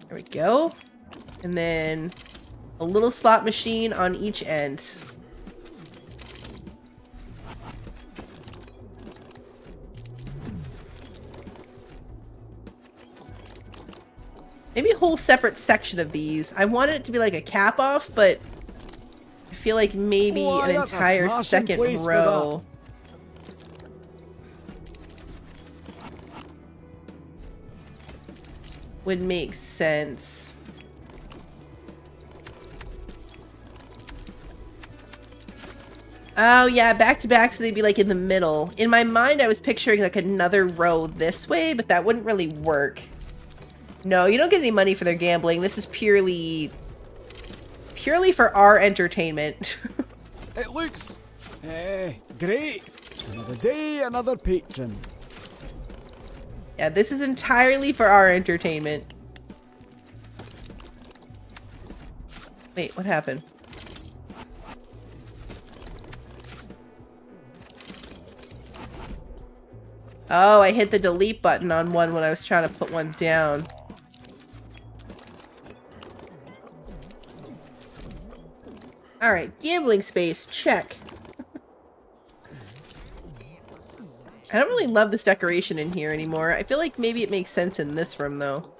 There we go. And then a little slot machine on each end. Maybe a whole separate section of these. I wanted it to be like a cap off, but I feel like maybe an entire second row. Would make sense. Oh yeah, back to back, so they'd be like in the middle. In my mind, I was picturing like another row this way, but that wouldn't really work. No, you don't get any money for their gambling. This is purely for our entertainment. It looks great. Another day, another patron. Yeah, this is entirely for our entertainment. Wait, what happened? Oh, I hit the delete button on one when I was trying to put one down. Alright, gambling space, check. I don't really love this decoration in here anymore. I feel like maybe it makes sense in this room, though.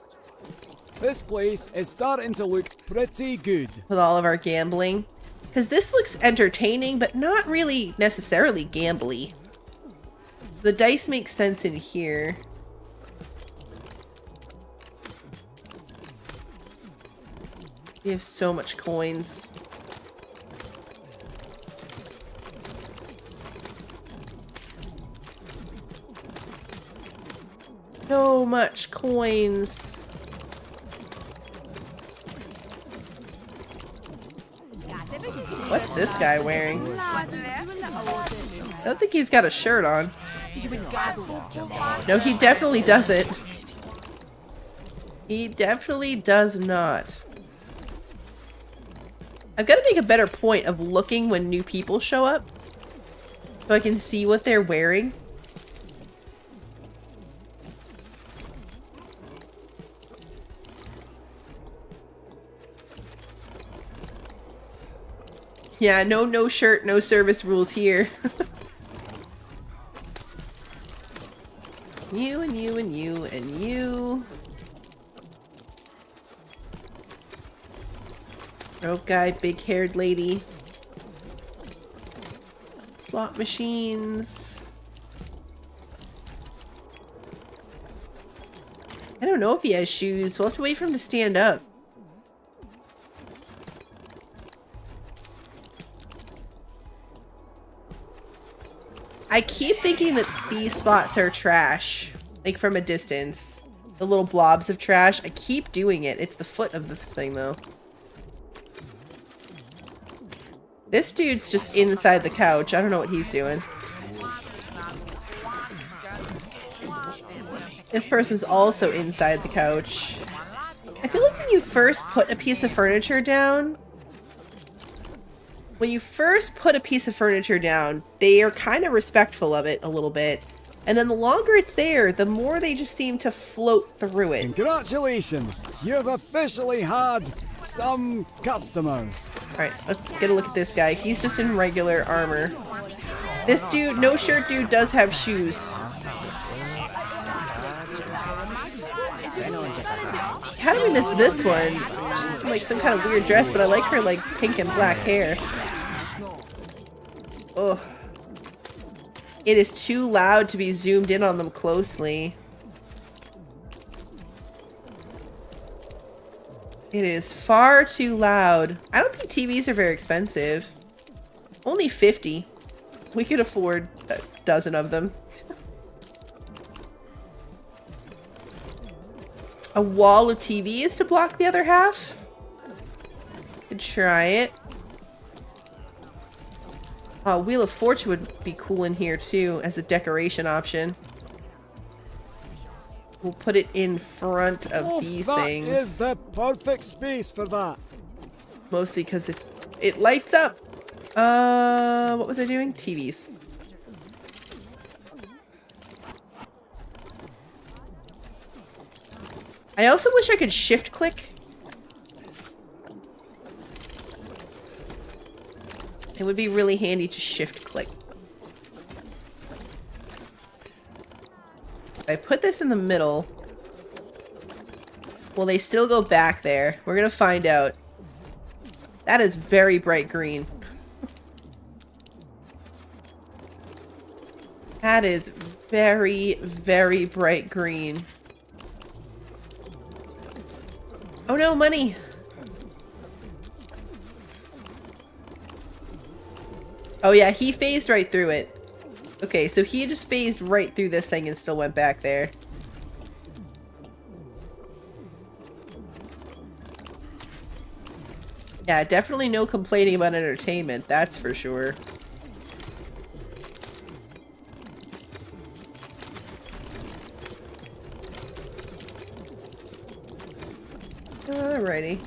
This place is starting to look pretty good. With all of our gambling. Because this looks entertaining, but not really necessarily gambly. The dice make sense in here. We have so much coins. So much coins. What's this guy wearing? I don't think he's got a shirt on. No, he definitely doesn't. He definitely does not. I've got to make a better point of looking when new people show up so I can see what they're wearing. Yeah, no shirt, no service rules here. You and you and you and you. Rope guy, big-haired lady. Slot machines. I don't know if he has shoes. We'll have to wait for him to stand up. I keep thinking that these spots are trash, like from a distance. The little blobs of trash. I keep doing it. It's the foot of this thing, though. This dude's just inside the couch. I don't know what he's doing. This person's also inside the couch. I feel like when you first put a piece of furniture down, they are kind of respectful of it a little bit. And then the longer it's there, the more they just seem to float through it. Congratulations! You've officially had some customers. Alright, let's get a look at this guy. He's just in regular armor. This dude, no shirt dude, does have shoes. How did we miss this one? She's in, like, some kind of weird dress, but I like her, like, pink and black hair. Ugh. It is too loud to be zoomed in on them closely. It is far too loud. I don't think TVs are very expensive. Only 50. We could afford a dozen of them. A wall of TVs to block the other half? Could try it. Wheel of Fortune would be cool in here too as a decoration option. We'll put it in front of these things. That is the perfect space for that. Mostly because it lights up. What was I doing? TVs. I also wish I could shift click. It would be really handy to shift click. I put this in the middle. Will they still go back there? We're gonna find out. That is very bright green. That is very, very bright green. Oh no, money! Oh yeah, he phased right through it. Okay, so he just phased right through this thing and still went back there. Yeah, definitely no complaining about entertainment, that's for sure. Alrighty.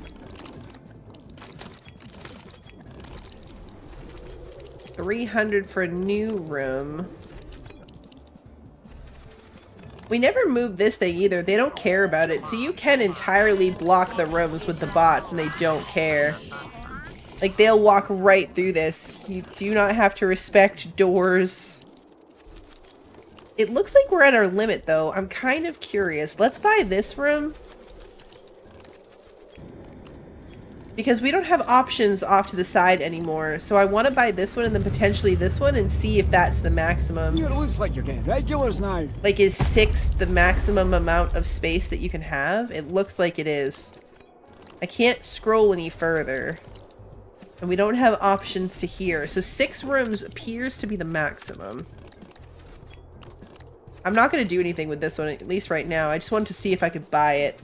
$300 for a new room. We never moved this thing either. They don't care about it. So you can entirely block the rooms with the bots and they don't care. Like, they'll walk right through this. You do not have to respect doors. It looks like we're at our limit, though. I'm kind of curious. Let's buy this room. Because we don't have options off to the side anymore. So I want to buy this one and then potentially this one and see if that's the maximum. It looks like you're getting regulars now. Like, is 6 the maximum amount of space that you can have? It looks like it is. I can't scroll any further. And we don't have options to here. So 6 rooms appears to be the maximum. I'm not going to do anything with this one, at least right now. I just wanted to see if I could buy it.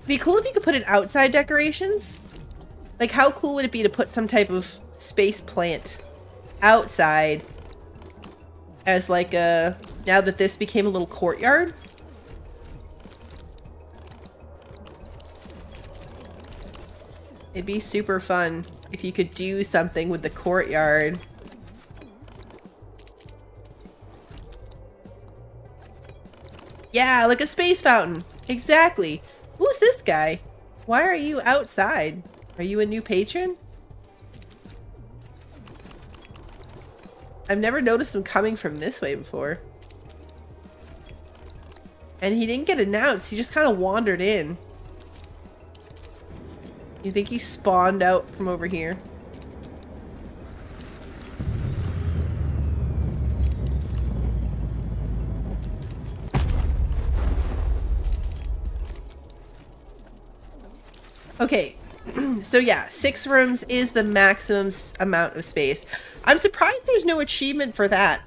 It'd be cool if you could put in outside decorations. Like, how cool would it be to put some type of space plant outside as like a, now that this became a little courtyard? It'd be super fun if you could do something with the courtyard. Yeah, like a space fountain. Exactly. Who's this guy? Why are you outside? Are you a new patron? I've never noticed him coming from this way before. And he didn't get announced. He just kind of wandered in. You think he spawned out from over here? Okay, so yeah, 6 rooms is the maximum amount of space. I'm surprised there's no achievement for that.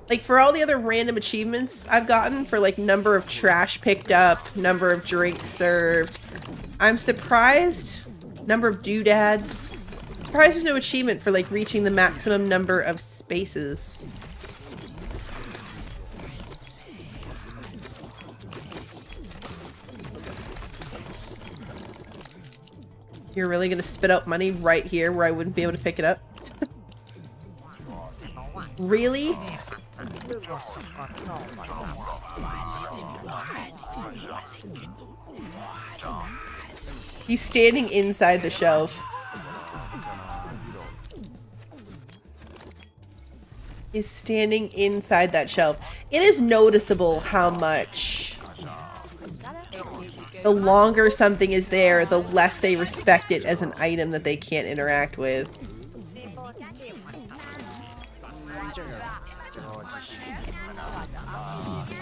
Like, for all the other random achievements I've gotten for, like, number of trash picked up, number of drinks served, I'm surprised, number of doodads, surprised there's no achievement for, like, reaching the maximum number of spaces. You're really gonna spit out money right here where I wouldn't be able to pick it up? Really? He's standing inside the shelf. He's standing inside that shelf. It is noticeable how much the longer something is there, the less they respect it as an item that they can't interact with.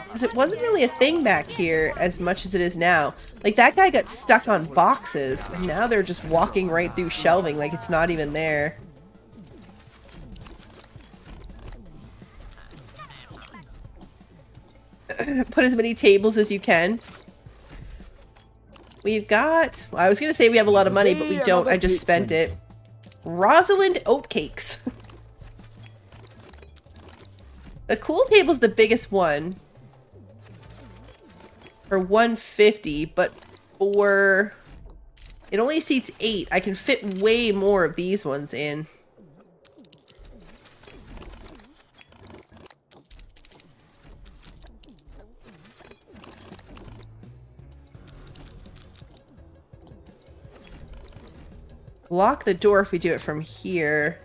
Because it wasn't really a thing back here as much as it is now. Like, that guy got stuck on boxes, and now they're just walking right through shelving like it's not even there. Put as many tables as you can. We've got, well, I was going to say we have a lot of money, but we don't. I just spent it. Rosalind Oatcakes. The cool table's the biggest one. For 150, but for... It only seats 8. I can fit way more of these ones in. Lock the door if we do it from here.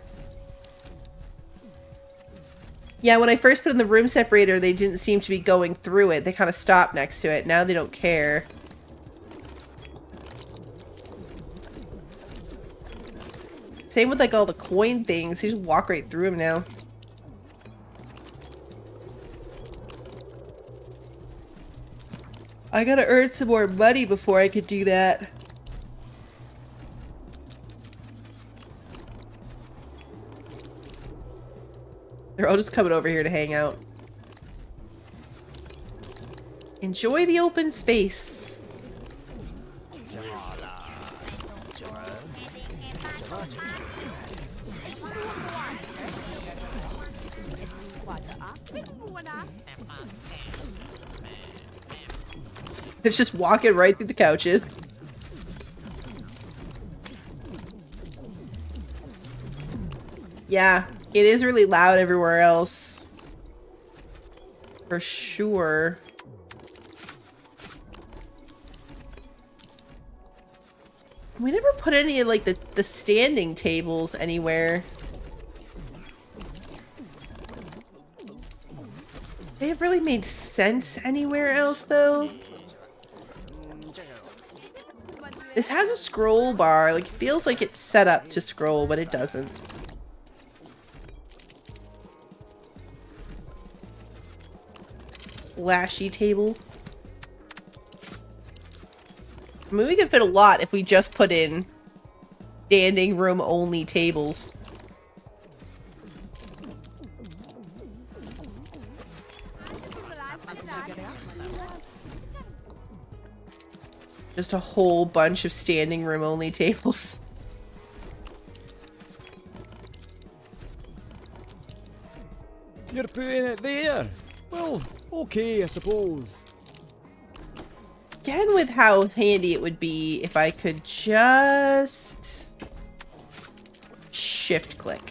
Yeah, when I first put in the room separator, they didn't seem to be going through it. They kind of stopped next to it. Now they don't care. Same with like all the coin things. You just walk right through them now. I gotta earn some more money before I could do that. They're all just coming over here to hang out. Enjoy the open space. It's just walking right through the couches. Yeah, it is really loud everywhere else. For sure. We never put any of like the standing tables anywhere. They have really made sense anywhere else though. This has a scroll bar. Like, it feels like it's set up to scroll, but it doesn't. Flashy table. I mean, we could fit a lot if we just put in standing room only tables. Just a whole bunch of standing room only tables. You're putting it there? Well, okay, I suppose. Again, with how handy it would be if I could just shift click.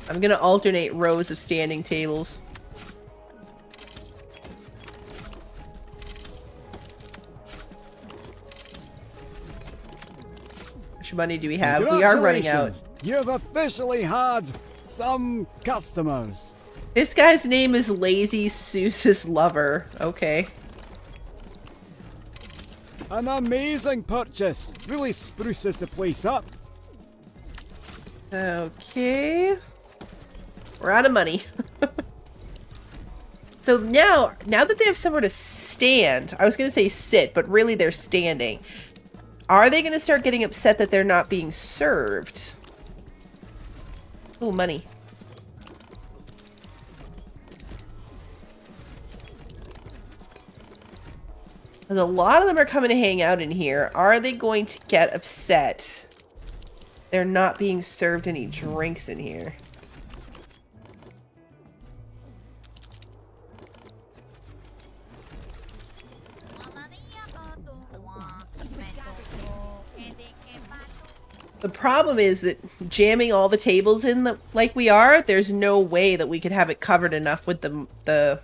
I'm gonna alternate rows of standing tables. How much money do we have? We are running out. You've officially had some customers. This guy's name is Lazy Seuss's Lover. Okay. An amazing purchase. Really spruces the place up. Okay. We're out of money. So now that they have somewhere to stand, I was going to say sit, but really they're standing. Are they going to start getting upset that they're not being served? Oh, money. Because a lot of them are coming to hang out in here. Are they going to get upset they're not being served any drinks in here? The problem is that jamming all the tables in like we are, there's no way that we could have it covered enough with the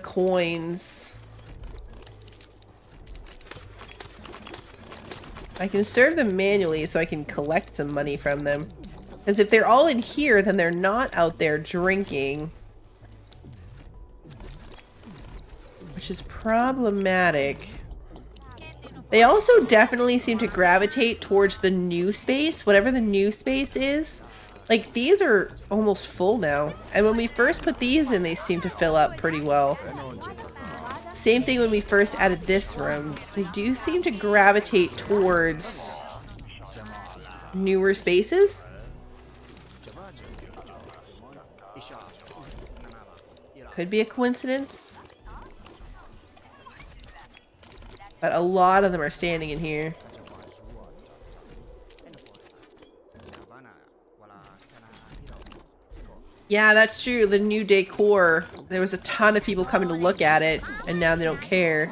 coins. I can serve them manually so I can collect some money from them. Because if they're all in here, then they're not out there drinking. Which is problematic. They also definitely seem to gravitate towards the new space, whatever the new space is. Like, these are almost full now. And when we first put these in, they seem to fill up pretty well. Same thing when we first added this room. They do seem to gravitate towards newer spaces. Could be a coincidence. But a lot of them are standing in here. Yeah, that's true. The new decor. There was a ton of people coming to look at it, and now they don't care.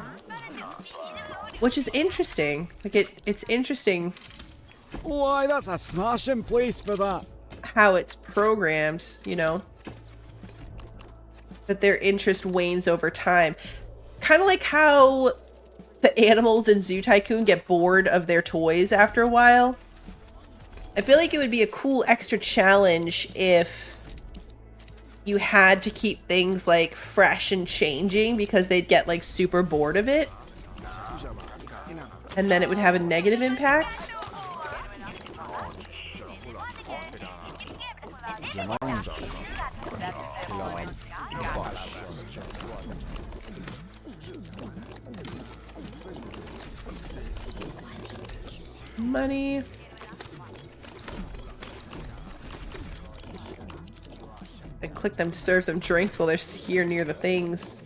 Which is interesting. Like, it's interesting. Why, that's a smashing place for that. How it's programmed, you know? That their interest wanes over time. Kind of like how the animals in Zoo Tycoon get bored of their toys after a while. I feel like it would be a cool extra challenge if you had to keep things like fresh and changing because they'd get like super bored of it. And then it would have a negative impact. Money. I click them to serve them drinks while they're here near the things.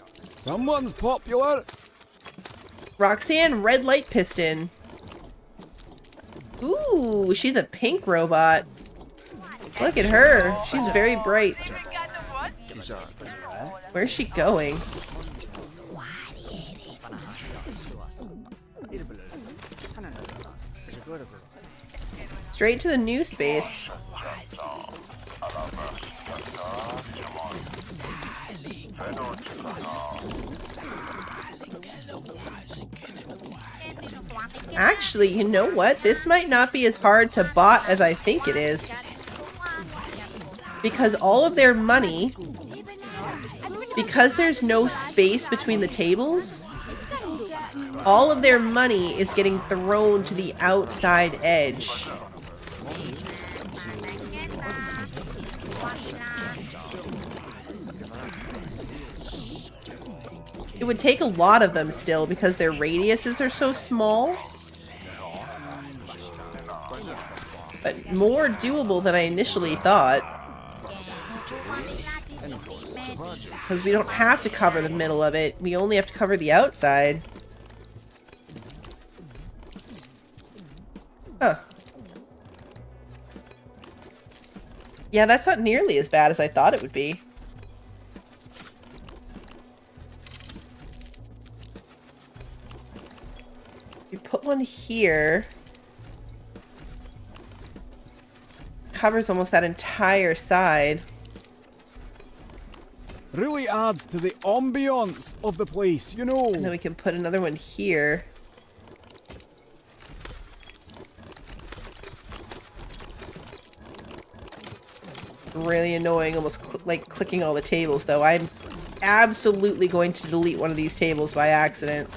Someone's popular. Roxanne, red light piston. Ooh, she's a pink robot. Look at her. She's very bright. Where's she going? Straight to the new space. Actually, you know what? This might not be as hard to bot as I think it is. Because all of their money, because there's no space between the tables, all of their money is getting thrown to the outside edge. It would take a lot of them still because their radiuses are so small. But more doable than I initially thought. Because we don't have to cover the middle of it. We only have to cover the outside. Huh. Yeah, that's not nearly as bad as I thought it would be. You put one here. Covers almost that entire side. Really adds to the ambience of the place, you know. And then we can put another one here. Really annoying, almost like clicking all the tables though. I'm absolutely going to delete one of these tables by accident.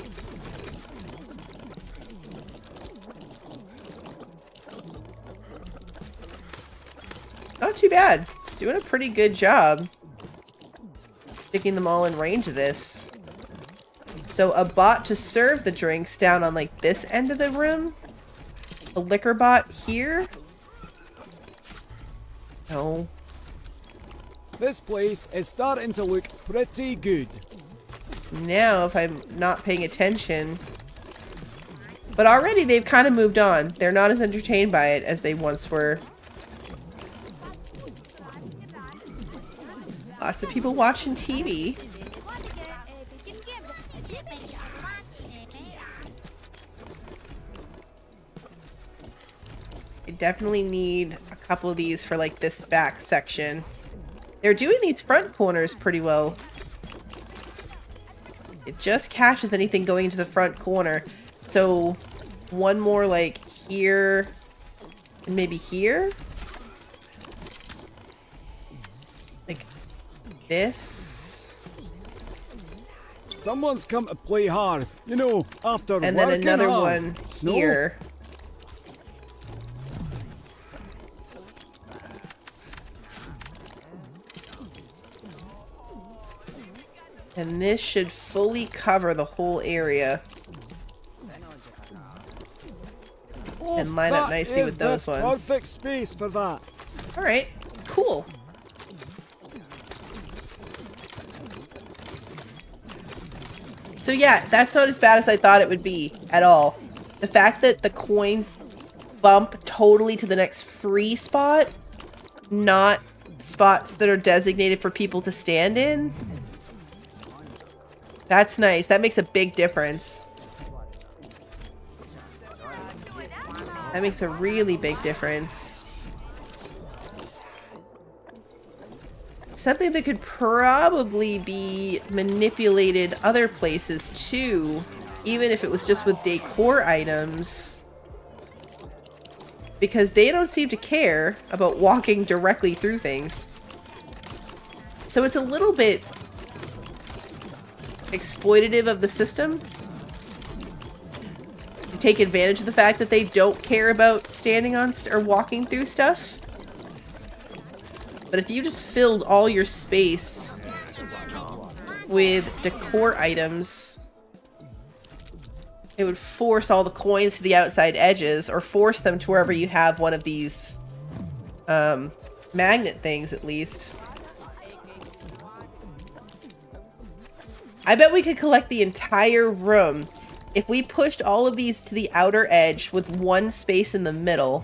Not too bad. It's doing a pretty good job. Sticking them all in range of this. So a bot to serve the drinks down on like this end of the room. A liquor bot here. No. This place is starting to look pretty good. Now, if I'm not paying attention. But already they've kind of moved on. They're not as entertained by it as they once were. Lots of people watching TV. I definitely need a couple of these for like this back section. They're doing these front corners pretty well. It just caches anything going into the front corner. So one more like here and maybe here. Like this. Someone's come to play hard, you know, after and then working another hard. one here. No. And this should fully cover the whole area. Oh, and line up nicely with those ones. Perfect space for that. Alright, cool. So yeah, that's not as bad as I thought it would be at all. The fact that the coins bump totally to the next free spot, not spots that are designated for people to stand in. That's nice. That makes a big difference. That makes a really big difference. Something that could probably be manipulated other places too, even if it was just with decor items. Because they don't seem to care about walking directly through things. So it's a little bit exploitative of the system to take advantage of the fact that they don't care about standing on or walking through stuff. But if you just filled all your space with decor items, it would force all the coins to the outside edges, or force them to wherever you have one of these magnet things, at least. I bet we could collect the entire room if we pushed all of these to the outer edge with one space in the middle.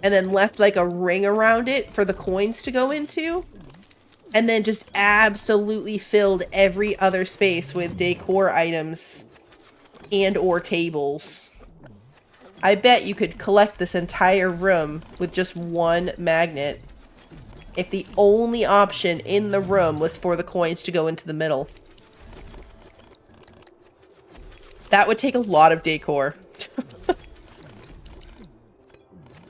And then left like a ring around it for the coins to go into. And then just absolutely filled every other space with decor items and or tables. I bet you could collect this entire room with just one magnet if the only option in the room was for the coins to go into the middle. That would take a lot of decor.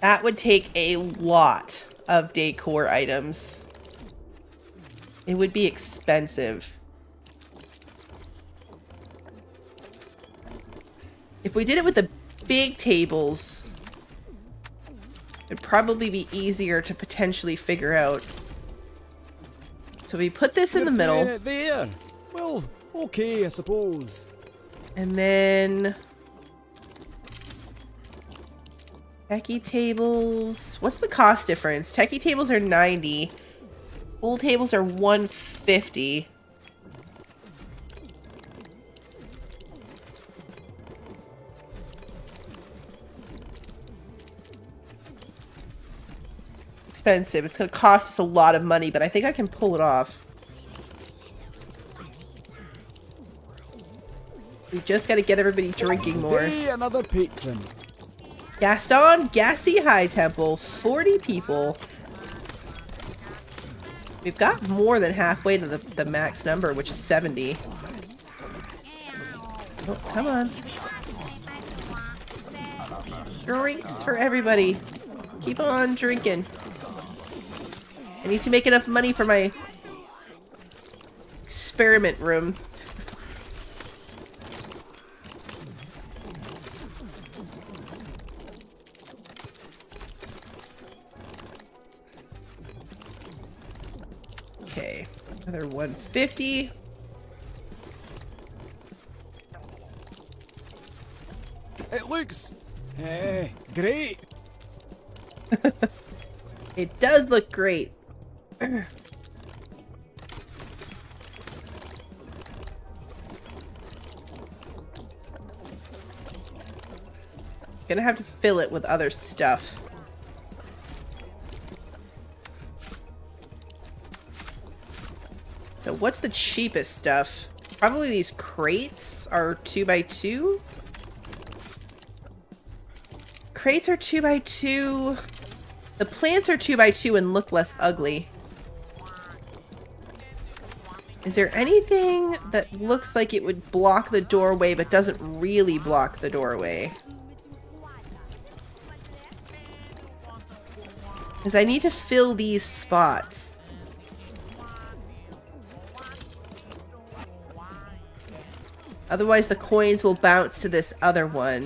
That would take a lot of decor items. It would be expensive. If we did it with the big tables, it'd probably be easier to potentially figure out. So we put this in the middle. There. Well, okay, I suppose. And then techie tables. What's the cost difference? Techie tables are 90. Pool tables are 150. Expensive. It's going to cost us a lot of money, but I think I can pull it off. We just got to get everybody drinking more. Hey, another patron. Gaston, Gassy High Temple, 40 people. We've got more than halfway to the max number, which is 70. Oh, come on. Drinks for everybody. Keep on drinking. I need to make enough money for my experiment room. Okay, another 150. It looks great. It does look great. Gonna have to fill it with other stuff. So what's the cheapest stuff? Probably these crates are 2x2. Crates are 2x2. The plants are 2x2 and look less ugly. Is there anything that looks like it would block the doorway but doesn't really block the doorway? Because I need to fill these spots. Otherwise the coins will bounce to this other one.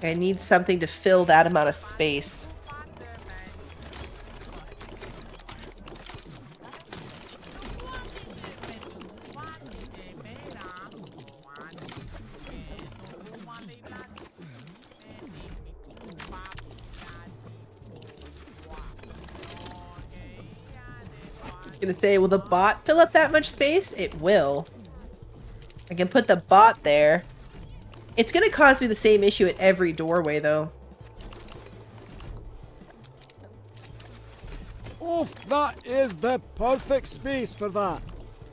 I need something to fill that amount of space. Gonna say, will the bot fill up that much space? It will. I can put the bot there. It's gonna cause me the same issue at every doorway, though. Oh, that is the perfect space for that.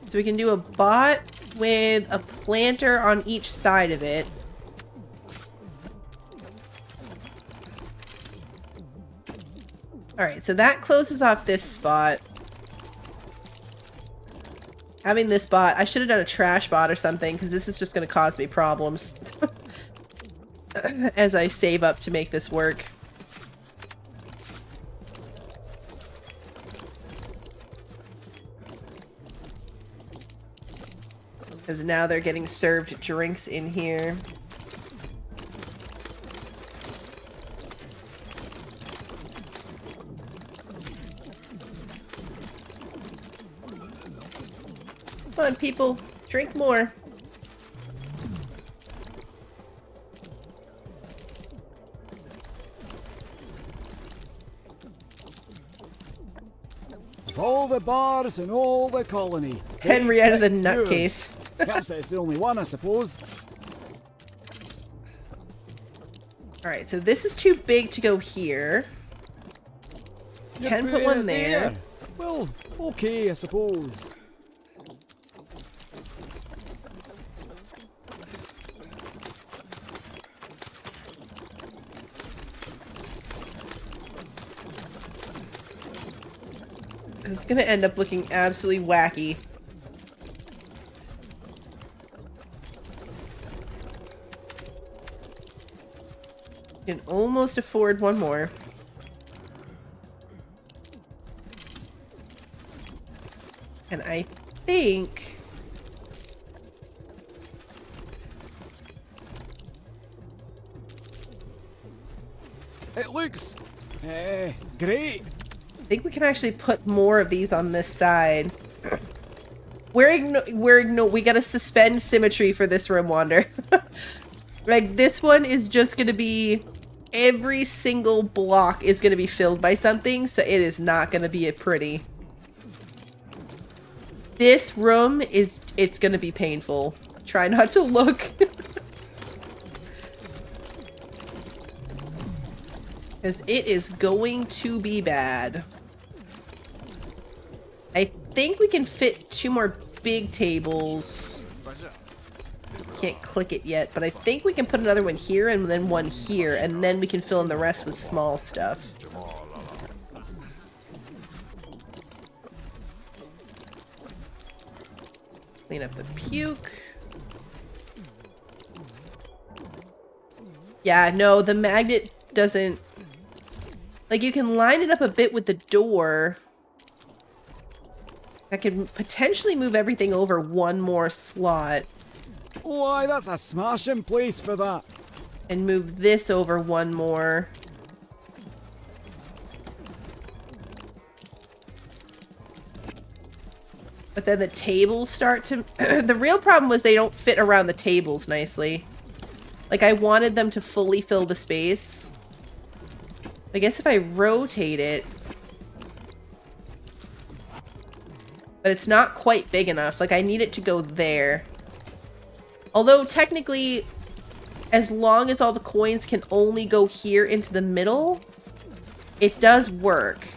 So we can do a bot with a planter on each side of it. Alright, so that closes off this spot. Having this bot, I should have done a trash bot or something, because this is just going to cause me problems as I save up to make this work. Because now they're getting served drinks in here. Come on, people. Drink more. Of all the bars in all the colony. Henrietta the picked nutcase. yours. Perhaps it's the only one, I suppose. Alright, so this is too big to go here. Can put one there. Well, okay, I suppose. It's gonna end up looking absolutely wacky. Can almost afford one more. And I think... It looks great. I think we can actually put more of these on this side. We gotta suspend symmetry for this room, Wander. Like, this one is just gonna be... Every single block is gonna be filled by something, so it is not gonna be pretty. This room is... It's gonna be painful. Try not to look. Because it is going to be bad. I think we can fit 2 more big tables. Can't click it yet, but I think we can put another one here and then one here, and then we can fill in the rest with small stuff. Clean up the puke. Yeah, no, the magnet doesn't... Like, you can line it up a bit with the door. I can potentially move everything over one more slot. Why, that's a smashing place for that. And move this over one more. But then the tables start to... The real problem was they don't fit around the tables nicely. Like, I wanted them to fully fill the space. I guess if I rotate it... But it's not quite big enough. Like, I need it to go there. Although, technically, as long as all the coins can only go here into the middle, it does work.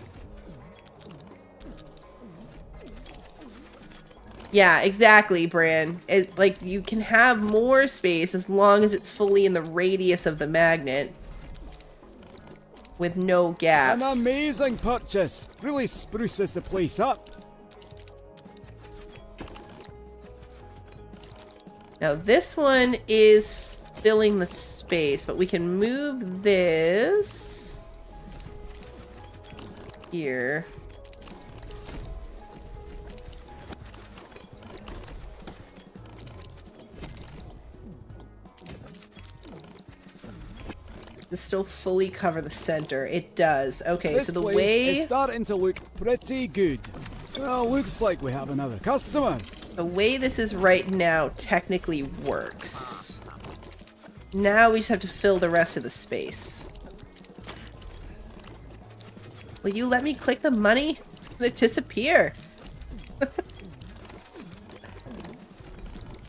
Yeah, exactly, Bran. Like, you can have more space as long as it's fully in the radius of the magnet. With no gaps. An amazing purchase. Really spruces the place up. Now this one is filling the space, but we can move this here. Does this still fully cover the center? It does. Okay, This so the place way... is starting to look pretty good. Well, looks like we have another customer. The way this is right now technically works. Now we just have to fill the rest of the space. Will you let me click the money? Let it disappear.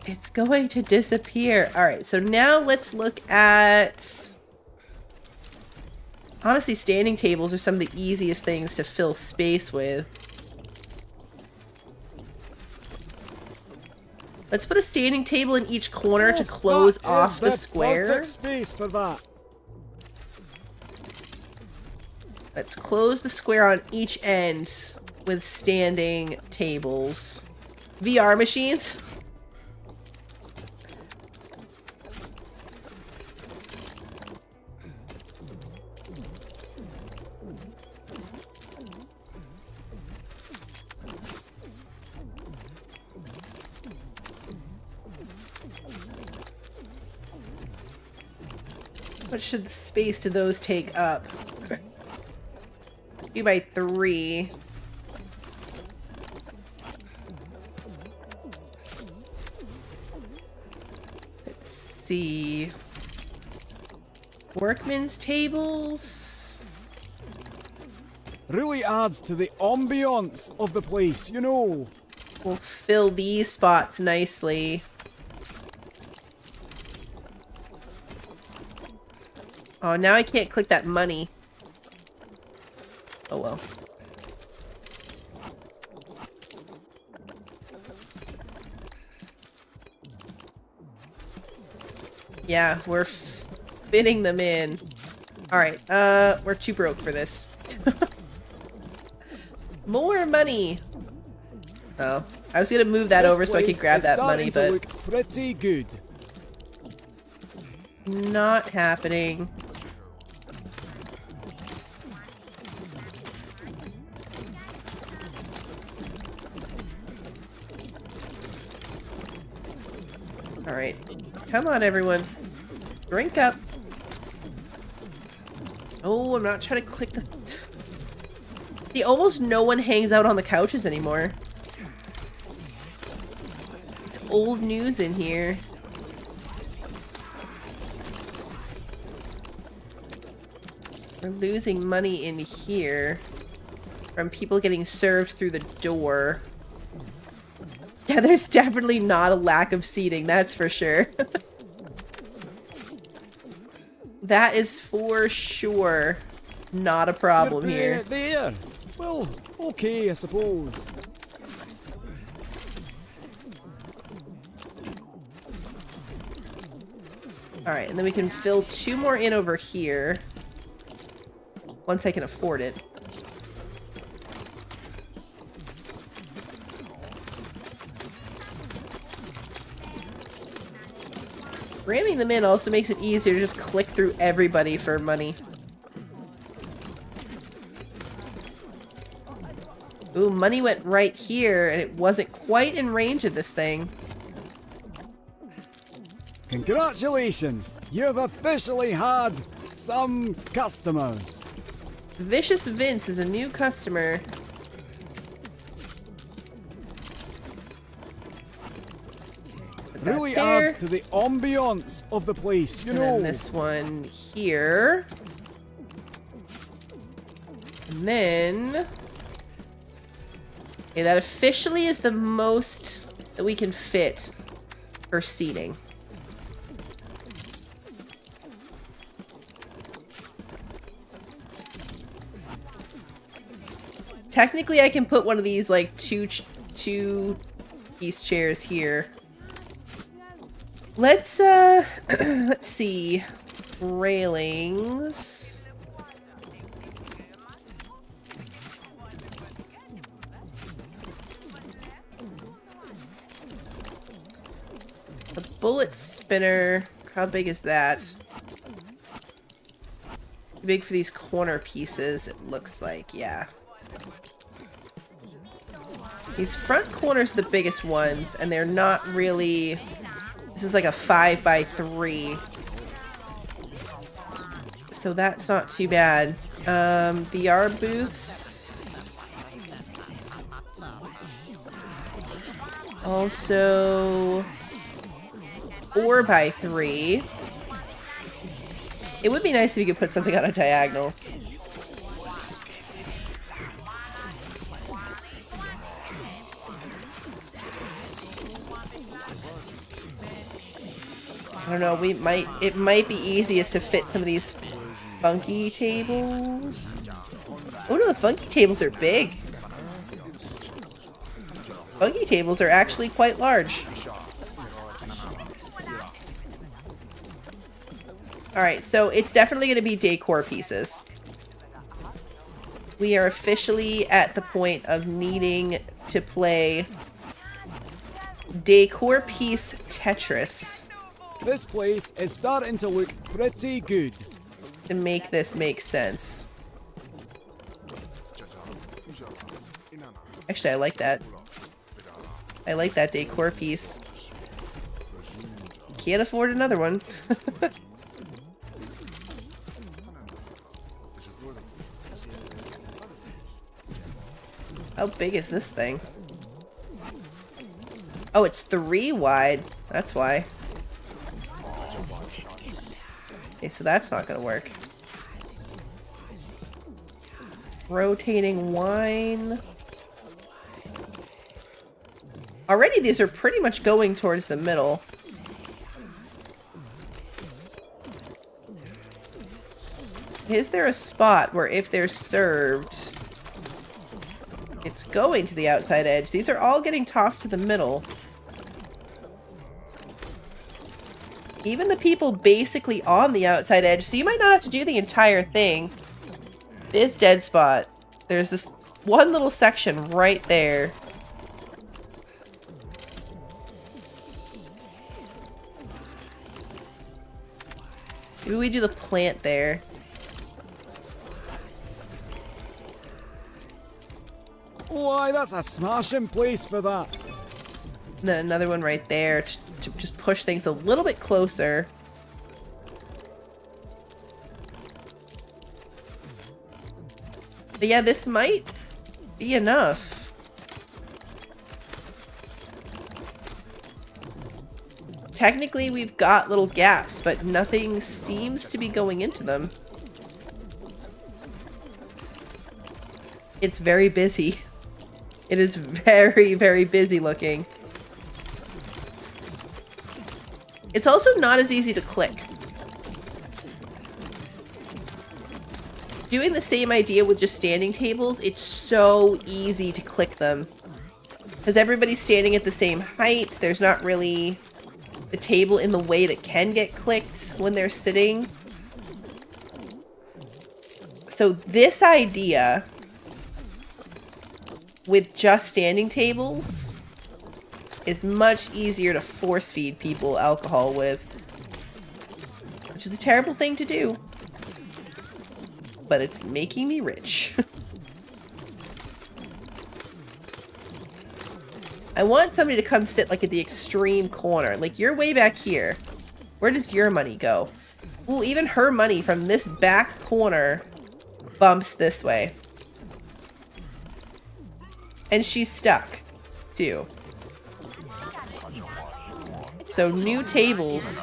It's going to disappear. All right, so now let's look at... Honestly, standing tables are some of the easiest things to fill space with. Let's put a standing table in each corner to close off the square. Perfect space for that. Let's close the square on each end with standing tables. VR machines. What should the space do those take up? 2 by 3. Let's see. Workmen's tables. Really adds to the ambiance of the place, you know. We'll fill these spots nicely. Oh, now I can't click that money. Oh well. Yeah, we're fitting them in. Alright, we're too broke for this. More money! Oh, I was gonna move that over so I could grab that money, but... Look pretty good. Not happening. Alright. Come on, everyone. Drink up. Oh, I'm not trying to click the... See, almost no one hangs out on the couches anymore. It's old news in here. We're losing money in here from people getting served through the door. Yeah, there's definitely not a lack of seating, that's for sure. That is for sure not a problem here. There. Well, okay, I suppose. Alright, and then we can fill 2 more in over here. Once I can afford it. Ramming them in also makes it easier to just click through everybody for money. Ooh, money went right here, and it wasn't quite in range of this thing. Congratulations! You've officially had some customers. Vicious Vince is a new customer. Really adds to the ambiance of the place, you know. And then this one here. And then... Okay, that officially is the most that we can fit for seating. Technically, I can put one of these, like, two-piece chairs here. Let's, let's see. Railings. The bullet spinner. How big is that? Too big for these corner pieces, it looks like, yeah. These front corners are the biggest ones, and they're not really... This is like a 5 by 3. So that's not too bad. VR booths. Also... 4 by 3. It would be nice if you could put something on a diagonal. I don't know, it might be easiest to fit some of these funky tables. Oh no, the funky tables are big. Funky tables are actually quite large. Alright, so it's definitely going to be decor pieces. We are officially at the point of needing to play decor piece Tetris This place is starting to look pretty good. to make this make sense. Actually, I like that. I like that decor piece. Can't afford another one. How big is this thing? Oh, it's 3 wide. That's why. Okay, so that's not gonna work. Rotating wine. Already these are pretty much going towards the middle. Is there a spot where if they're served, it's going to the outside edge? These are all getting tossed to the middle. Even the people basically on the outside edge, so you might not have to do the entire thing. This dead spot, there's this one little section right there. Maybe we do the plant there. Why, that's a smashing place for that. And then another one right there to just push things a little bit closer. But yeah, this might be enough. Technically, we've got little gaps, but nothing seems to be going into them. It's very busy. It is very, very busy looking. It's also not as easy to click. Doing the same idea with just standing tables, it's so easy to click them. Because everybody's standing at the same height, there's not really a table in the way that can get clicked when they're sitting. So this idea with just standing tables is much easier to force feed people alcohol with, which is a terrible thing to do, but it's making me rich. I want somebody to come sit like at the extreme corner. Like, you're way back here. Where does your money go? Ooh, even her money from this back corner bumps this way. And she's stuck, too. So new tables.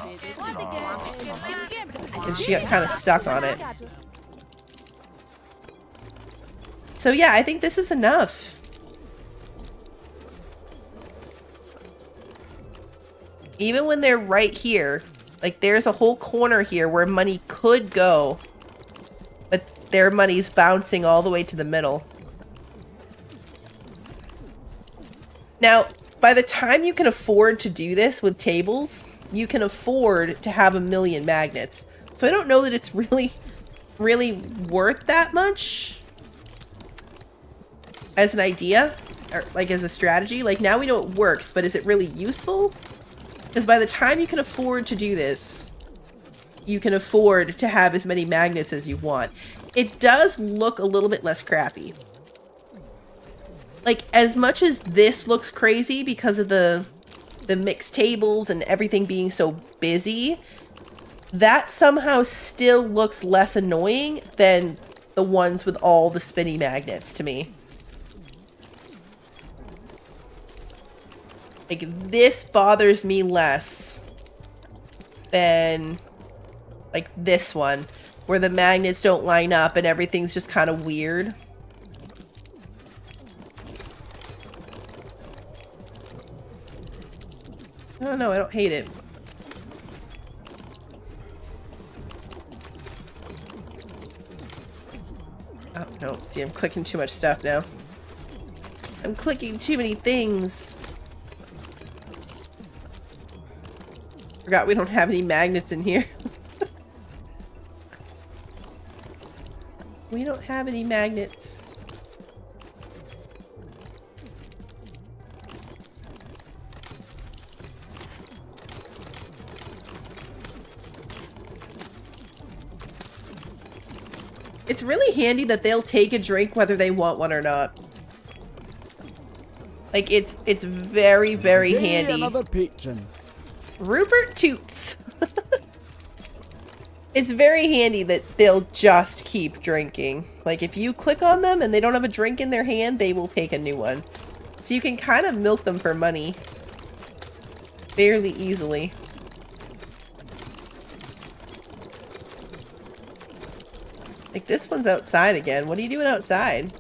And she got kind of stuck on it. So yeah, I think this is enough. Even when they're right here, like there's a whole corner here where money could go, but their money's bouncing all the way to the middle. Now, by the time you can afford to do this with tables, you can afford to have 1 million magnets. So I don't know that it's really worth that much as an idea, or like as a strategy. Like, now we know it works, but is it really useful? Because by the time you can afford to do this, you can afford to have as many magnets as you want. It does look a little bit less crappy. Like, as much as this looks crazy because of the mixed tables and everything being so busy, that somehow still looks less annoying than the ones with all the spinny magnets to me. Like, this bothers me less than, like, this one, where the magnets don't line up and everything's just kind of weird. I don't know, I don't hate it. No, see, I'm clicking too much stuff now. I'm clicking too many things. Forgot we don't have any magnets in here. We don't have any magnets. It's really handy that they'll take a drink whether they want one or not. Like, it's very, very handy. Another patron. Rupert Toots. It's very handy that they'll just keep drinking. Like, if you click on them and they don't have a drink in their hand, they will take a new one. So you can kind of milk them for money fairly easily. Like, this one's outside again. What are you doing outside?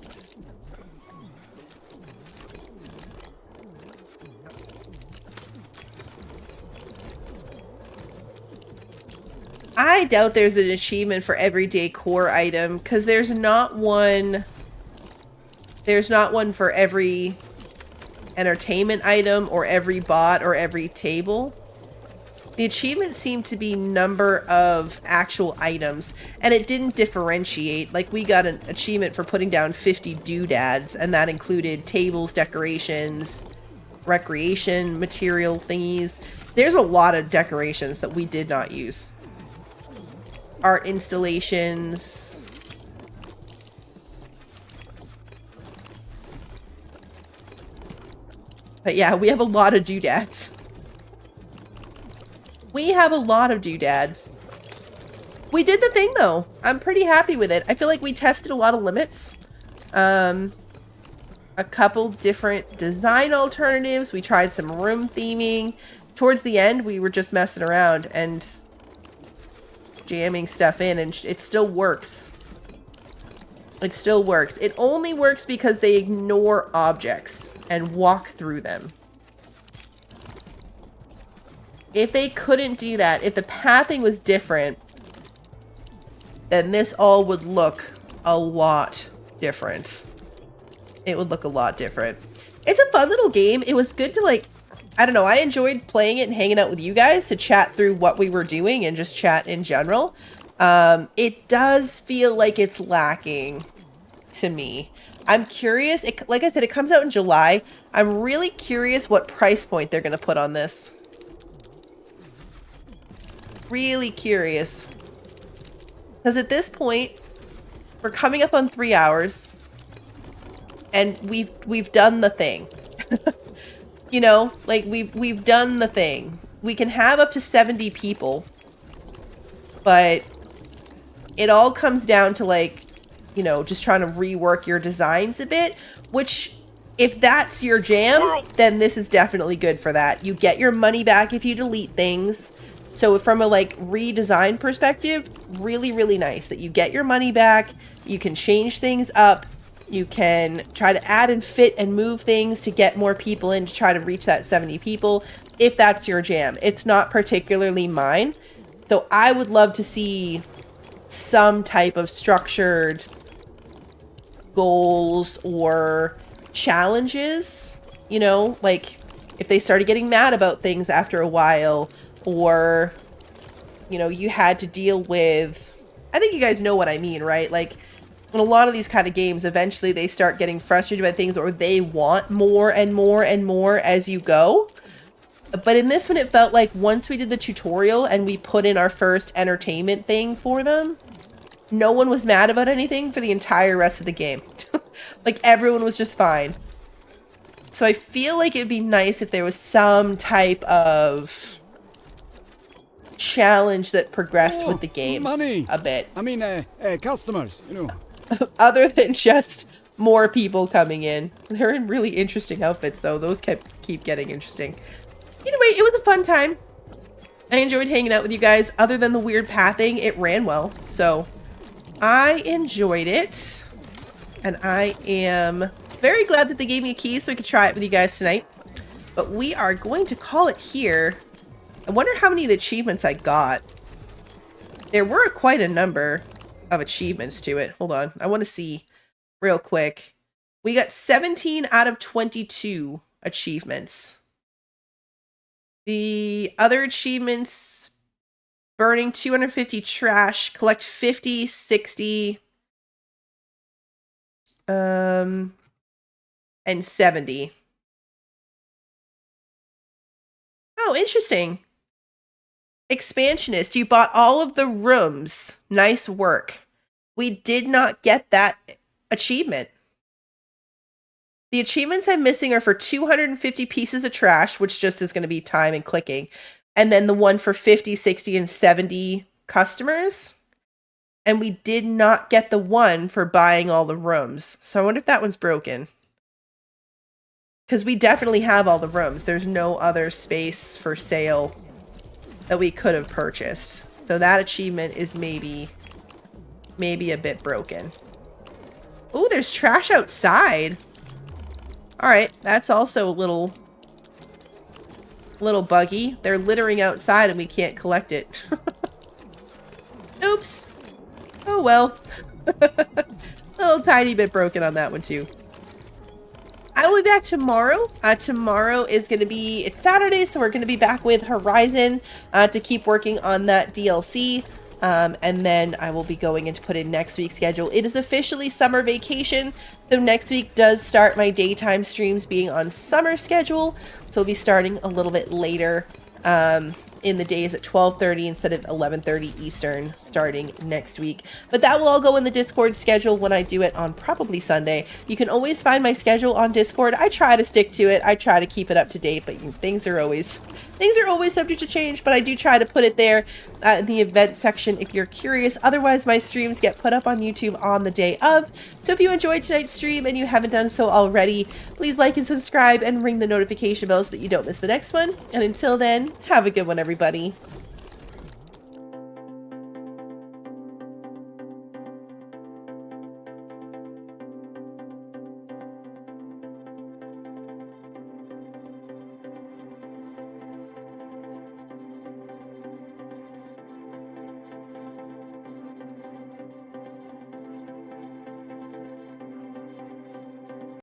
I doubt there's an achievement for every decor item, because there's not one for every entertainment item or every bot or every table. The achievements seem to be number of actual items, and it didn't differentiate. Like, we got an achievement for putting down 50 doodads, and that included tables, decorations, recreation material thingies. There's a lot of decorations that we did not use. Art installations. But yeah, we have a lot of doodads. We have a lot of doodads. We did the thing though. I'm pretty happy with it. I feel like we tested a lot of limits. A couple different design alternatives. We tried some room theming. Towards the end, we were just messing around and jamming stuff in, and it still works. It still works. It only works because they ignore objects and walk through them. If they couldn't do that, if the pathing was different, then this all would look a lot different. It would look a lot different. It's a fun little game. It was good to, like, I don't know, I enjoyed playing it and hanging out with you guys to chat through what we were doing and just chat in general. It does feel like it's lacking to me. I'm curious. Like I said, it comes out in July. I'm really curious what price point they're going to put on this. Really curious. Because at this point, we're coming up on 3 hours. And we've done the thing. You know, like we've done the thing. We can have up to 70 people, but it all comes down to, like, you know, just trying to rework your designs a bit, which, if that's your jam, then this is definitely good for that. You get your money back if you delete things. So from a, like, redesign perspective, really, really nice that you get your money back. You can change things up. You can try to add and fit and move things to get more people in to try to reach that 70 people, if that's your jam. It's not particularly mine, though I would love to see some type of structured goals or challenges, you know, like if they started getting mad about things after a while, or, you know, you had to deal with, I think you guys know what I mean, right? Like, in a lot of these kind of games, eventually they start getting frustrated by things, or they want more and more and more as you go. But in this one, it felt like once we did the tutorial and we put in our first entertainment thing for them, no one was mad about anything for the entire rest of the game. Like, everyone was just fine. So I feel like it'd be nice if there was some type of challenge that progressed with the game a bit. I mean, customers, you know. Other than just more people coming in. They're in really interesting outfits, though. Those keep getting interesting. Either way, it was a fun time. I enjoyed hanging out with you guys. Other than the weird pathing, it ran well. So I enjoyed it. And I am very glad that they gave me a key so I could try it with you guys tonight. But we are going to call it here. I wonder how many of the achievements I got. There were quite a number of achievements to it. Hold on. I want to see real quick. We got 17 out of 22 achievements. The other achievements, burning 250 trash, collect 50, 60, and 70. Oh, interesting. Expansionist, you bought all of the rooms. Nice work. We did not get that achievement. The achievements I'm missing are for 250 pieces of trash, which just is going to be time and clicking. And then the one for 50, 60, and 70 customers. And we did not get the one for buying all the rooms. So I wonder if that one's broken. Because we definitely have all the rooms. There's no other space for sale that we could have purchased. So that achievement is maybe a bit broken. Oh, there's trash outside. All right, that's also a little buggy. They're littering outside and we can't collect it. Oops. Oh well. A little tiny bit broken on that one too. I will be back tomorrow. Tomorrow is going to be, it's Saturday, so we're going to be back with Horizon to keep working on that DLC. And then I will be going in to put in next week's schedule. It is officially summer vacation, so next week does start my daytime streams being on summer schedule. So we'll be starting a little bit later in the days at 12:30 instead of 11:30 Eastern starting next week. But that will all go in the Discord schedule when I do it on probably Sunday. You can always find my schedule on Discord. I try to stick to it. I try to keep it up to date, but things are always subject to change, but I do try to put it there in the event section if you're curious. Otherwise, my streams get put up on YouTube on the day of. So if you enjoyed tonight's stream and you haven't done so already, please like and subscribe and ring the notification bell so that you don't miss the next one. And until then, have a good one, everybody.